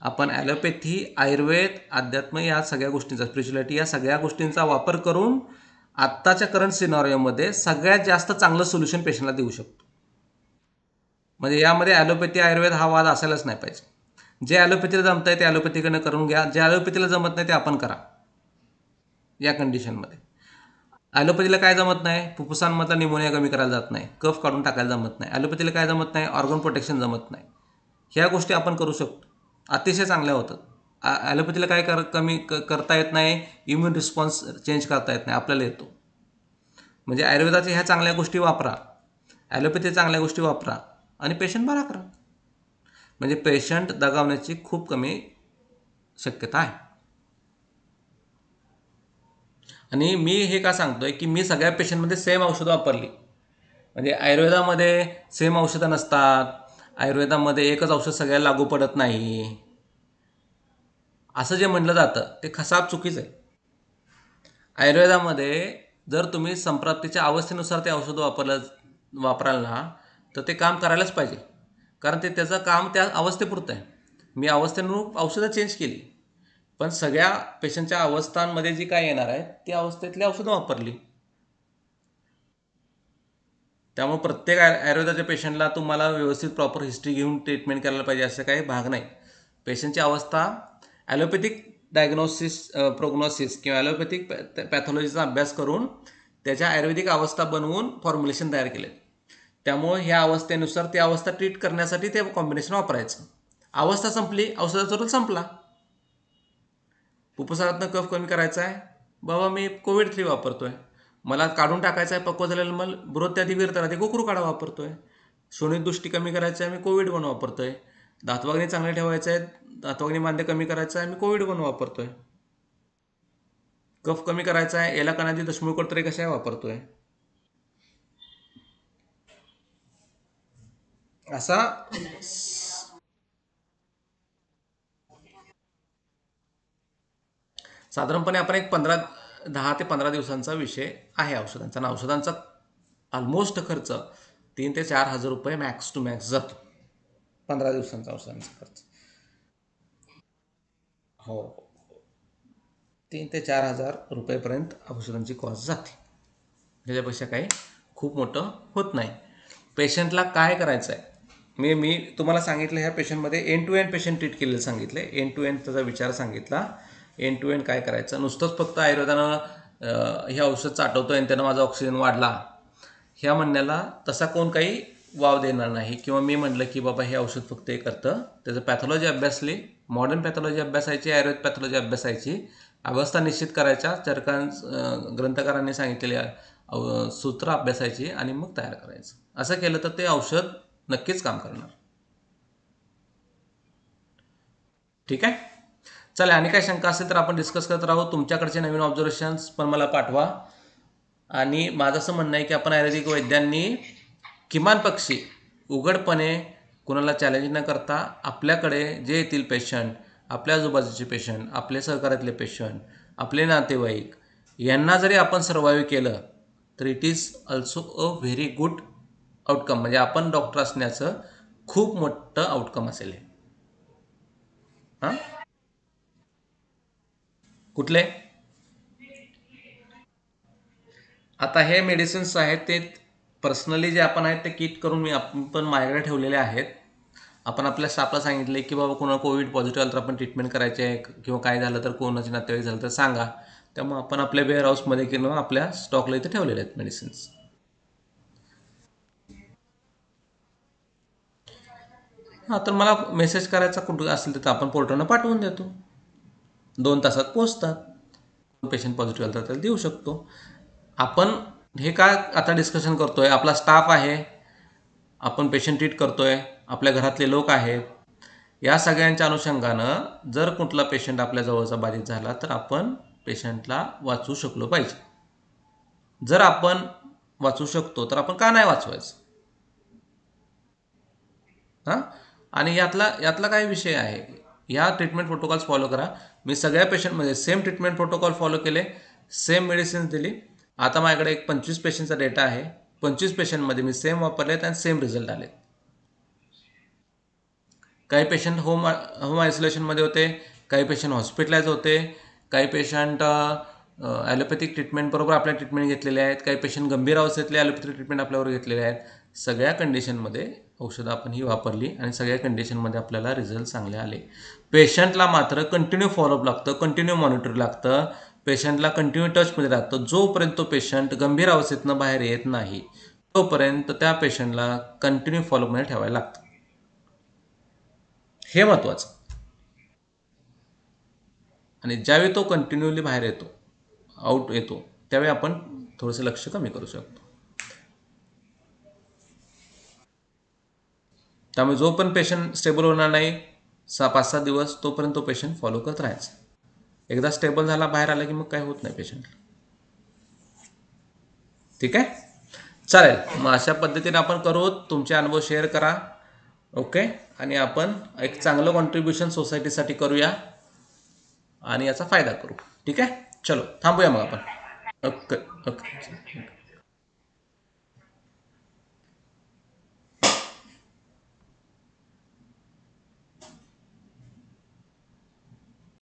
आपण ॲलोपॅथी, आयुर्वेद, अध्यात्म या सगळ्या गोष्टींचा, स्पिरिच्युअलिटी या सगळ्या गोष्टींचा वापर करून आत्ताच्या करंट सिनारिओमध्ये सगळ्यात जास्त चांगलं सोल्युशन पेशंटला देऊ शकतो. म्हणजे यामध्ये ॲलोपॅथी आयुर्वेद हा वाद असायलाच नाही पाहिजे. जे ॲलोपॅथीला जमत आहे ते ॲलोपॅथीकडनं करून घ्या, जे ॲलोपॅथीला जमत नाही ते आपण करा. या कंडिशनमध्ये ॲलोपॅथीला काय जमत नाही? फुफ्फुसांमधला निमोनिया कमी करायला जात नाही, कफ काढून टाकायला जमत नाही. ॲलोपॅथीला काय जमत नाही? ऑर्गन प्रोटेक्शन जमत नाही. ह्या गोष्टी आपण करू शकतो, अतिशय चांगल्या होतात. ॲलोपॅथीला काय करता येत नाही? इम्युन रिस्पॉन्स चेंज करता येत नाही, आपल्याला येतो. म्हणजे आयुर्वेदाच्या ह्या चांगल्या गोष्टी वापरा, ॲलोपॅथी चांगल्या गोष्टी वापरा आणि पेशंट बरा करा. म्हणजे पेशंट दगावण्याची खूप कमी शक्यता आहे. आणि मी हे का सांगतोय की मी सगळ्या पेशंटमध्ये सेम औषधं वापरली. म्हणजे आयुर्वेदामध्ये सेम औषधं नसतात, आयुर्वेदामध्ये एकच औषध सगळ्याला लागू पडत नाही असं जे म्हटलं जातं ते खसाब चुकीचं आहे. आयुर्वेदामध्ये जर तुम्ही संप्राप्तीच्या अवस्थेनुसार ते औषध वापराल ना तर ते काम करायलाच पाहिजे. कारण ते त्याचं काम त्या अवस्थेपुरतं आहे. मी अवस्थेनुरूप औषधं चेंज केली पण सगळ्या पेशंटच्या अवस्थांमध्ये जी काय येणार आहे ती अवस्थेतली औषधं वापरली. त्यामुळे प्रत्येक आयुर्वेदाच्या पेशंटला तुम्हाला व्यवस्थित प्रॉपर हिस्ट्री घेऊन ट्रीटमेंट करायला पाहिजे असं काही भाग नाही. पेशंटची अवस्था ॲलोपॅथिक डायग्नोसिस प्रोग्नोसिस किंवा ॲलोपॅथिक पॅथॉलॉजीचा अभ्यास करून त्याच्या आयुर्वेदिक अवस्था बनवून फॉर्म्युलेशन तयार केले. त्यामुळे ह्या अवस्थेनुसार ती अवस्था ट्रीट करण्यासाठी ते कॉम्बिनेशन वापरायचं. अवस्था संपली, औषधाचा रोल संपला. फुफ्फुसातनं कफ कमी करायचा आहे, बाबा मी कोविड-3 वापरतोय. मला काढून टाकायचं आहे पक्व झालेलं मल बृहत्यादी वीरताला ते गोखरू काढा वापरतोय. शोणित दृष्टी कमी करायचं आहे, मी कोविड-1 वापरतोय. दातवाग्नी चांगले ठेवायचं आहे, दातवाग्नी मांदे कमी करायचं आहे, मी कोविड-1 वापरतोय. कफ कमी करायचा आहे, एला कणादी दशमुळकोट तरी कशा वापरतोय. असा साधारणपणे आपण एक 10 ते 15 दिवसांचा विषय आहे औषधांचा, आणि औषधांचा ऑलमोस्ट खर्च 3 ते 4 हजार रुपये मॅक्स टू मॅक्स जातो. 15 दिवसांचा औषधांचा खर्च. हो, 3 ते 4 हजार रुपयेपर्यंत औषधांची कॉस्ट जाते. त्याच्यापेक्षा काही खूप मोठं होत नाही. पेशंटला काय करायचं आहे, मी तुम्हाला सांगितलं ह्या पेशंटमध्ये end to end patient treat केलेलं सांगितलं. एंड टू एंड त्याचा विचार सांगितला. एंड टू एंड काय करायचं, नुसतंच फक्त आयुर्वेदानं हे औषध चाटवतोय आणि त्यानं माझा ऑक्सिजन वाढला ह्या म्हणण्याला तसा कोण काही वाव देणार नाही. किंवा मी म्हटलं की बाबा हे औषध फक्त हे करतं, त्याचं पॅथॉलॉजी अभ्यासली, मॉडर्न पॅथॉलॉजी अभ्यासायची, आयुर्वेद पॅथॉलॉजी अभ्यासायची, अवस्था निश्चित करायच्या, ग्रंथकारांनी सांगितलेल्या सूत्र अभ्यासायची आणि मग तयार करायचं. असं केलं तर ते औषध नक्कीच काम करणार. ठीक आहे. चला, आणि काय शंका असेल तर आपण डिस्कस करत राहू. तुमच्याकडचे नवीन ऑब्झर्वेशन्स पण मला पाठवा. आणि माझं असं म्हणणं आहे की आपण आयुर्वेदिक वैद्यांनी किमान पक्षी उघडपणे कुणाला चॅलेंज न करता आपल्याकडे जे येतील पेशंट, आपल्या आजूबाजूचे पेशंट, आपले सहकार्यातले पेशंट, आपले नातेवाईक यांना जरी आपण सर्वाईव्ह केलं तर it is also a very good outcome. म्हणजे आपण डॉक्टर असण्याचं खूप मोठं आउटकम असेल हे. हां, कुठले? आता हे मेडिसिन्स आहेत ते पर्सनली जे आपण आहेत ते किट करून आपण पण माझ्याकडे ठेवलेले आहेत. आपण आपल्या स्टाफला सांगितले की बाबा कोणाला कोविड पॉझिटिव्ह आलं तर आपण ट्रीटमेंट करायचे आहे, किंवा काय झालं तर कोणाचे नातेवाईक झालं तर सांगा. त्यामुळे आपण आपल्या वेअर हाऊसमध्ये किंवा आपल्या स्टॉकला इथे ठेवलेले आहेत मेडिसिन्स. हां, तर मला मेसेज करायचा कुठं असेल तर आपण पोर्टरनं पाठवून देतो. 2 तासात पोहोचतात. पेशंट पॉझिटिव्ह आलं तर त्याला देऊ शकतो. आपण हे का आता डिस्कशन करतोय, आपला स्टाफ आहे, आपण पेशंट ट्रीट करतोय, आपल्या घरातले लोक आहेत, या सगळ्यांच्या अनुषंगानं जर कुठला पेशंट आपल्या जवळचा बाधित झाला तर आपण पेशंटला वाचवू शकलो पाहिजे. जर आपण वाचू शकतो तर आपण का नाही वाचवायचं? हां, आणि यातला काय विषय आहे, ह्या ट्रीटमेंट प्रोटोकॉल्स फॉलो करा. मी सगळ्या पेशंटमध्ये सेम ट्रीटमेंट प्रोटोकॉल फॉलो केले, सेम मेडिसिन्स दिली. आता माझ्याकडे एक 25 पेशंटचा डेटा आहे. 25 पेशंटमध्ये मी सेम वापरलेत आणि सेम रिझल्ट आले. काही पेशंट होम आयसोलेशनमध्ये होते, काही पेशंट हॉस्पिटलाइज होते, काही पेशंट ॲलोपॅथिक ट्रीटमेंटबरोबर आपल्या ट्रीटमेंट घेतलेले आहेत, काही पेशंट गंभीर अवस्थेतले ॲलोपॅथिक ट्रीटमेंट आपल्यावर घेतलेले आहेत. सगळ्या कंडिशनमध्ये औषधं आपण ही वापरली आणि सगळ्या कंडिशनमध्ये आपल्याला रिझल्ट चांगले आले. पेशंटला मात्र कंटिन्यू फॉलोअप लागतं, कंटिन्यू मॉनिटर लागतं, पेशंटला कंटिन्यू टचमध्ये लागतं. जोपर्यंत तो पेशंट गंभीर अवस्थेतनं बाहेर येत नाही तोपर्यंत त्या पेशंटला कंटिन्यू फॉलोअपमध्ये ठेवायला लागतं. हे महत्त्वाचं. आणि ज्यावेळी तो कंटिन्युअली बाहेर येतो, आउट येतो, त्यावेळी आपण थोडंसं लक्ष कमी करू शकतो. त्यामुळे जो पण पेशंट स्टेबल होणार नाही 5-7 दिवस, तोपर्यंत तो पेशंट फॉलो करत राहायचा. एकदा स्टेबल झाला, बाहेर आला की मग काय होत नाही पेशंटला. ठीक आहे, चालेल. मग अशा पद्धतीने आपण करू. तुमचे अनुभव शेअर करा. ओके, आणि आपण एक चांगलं कॉन्ट्रीब्युशन सोसायटीसाठी करूया आणि याचा फायदा करू. ठीक आहे, चलो थांबूया मग आपण. Okay okay.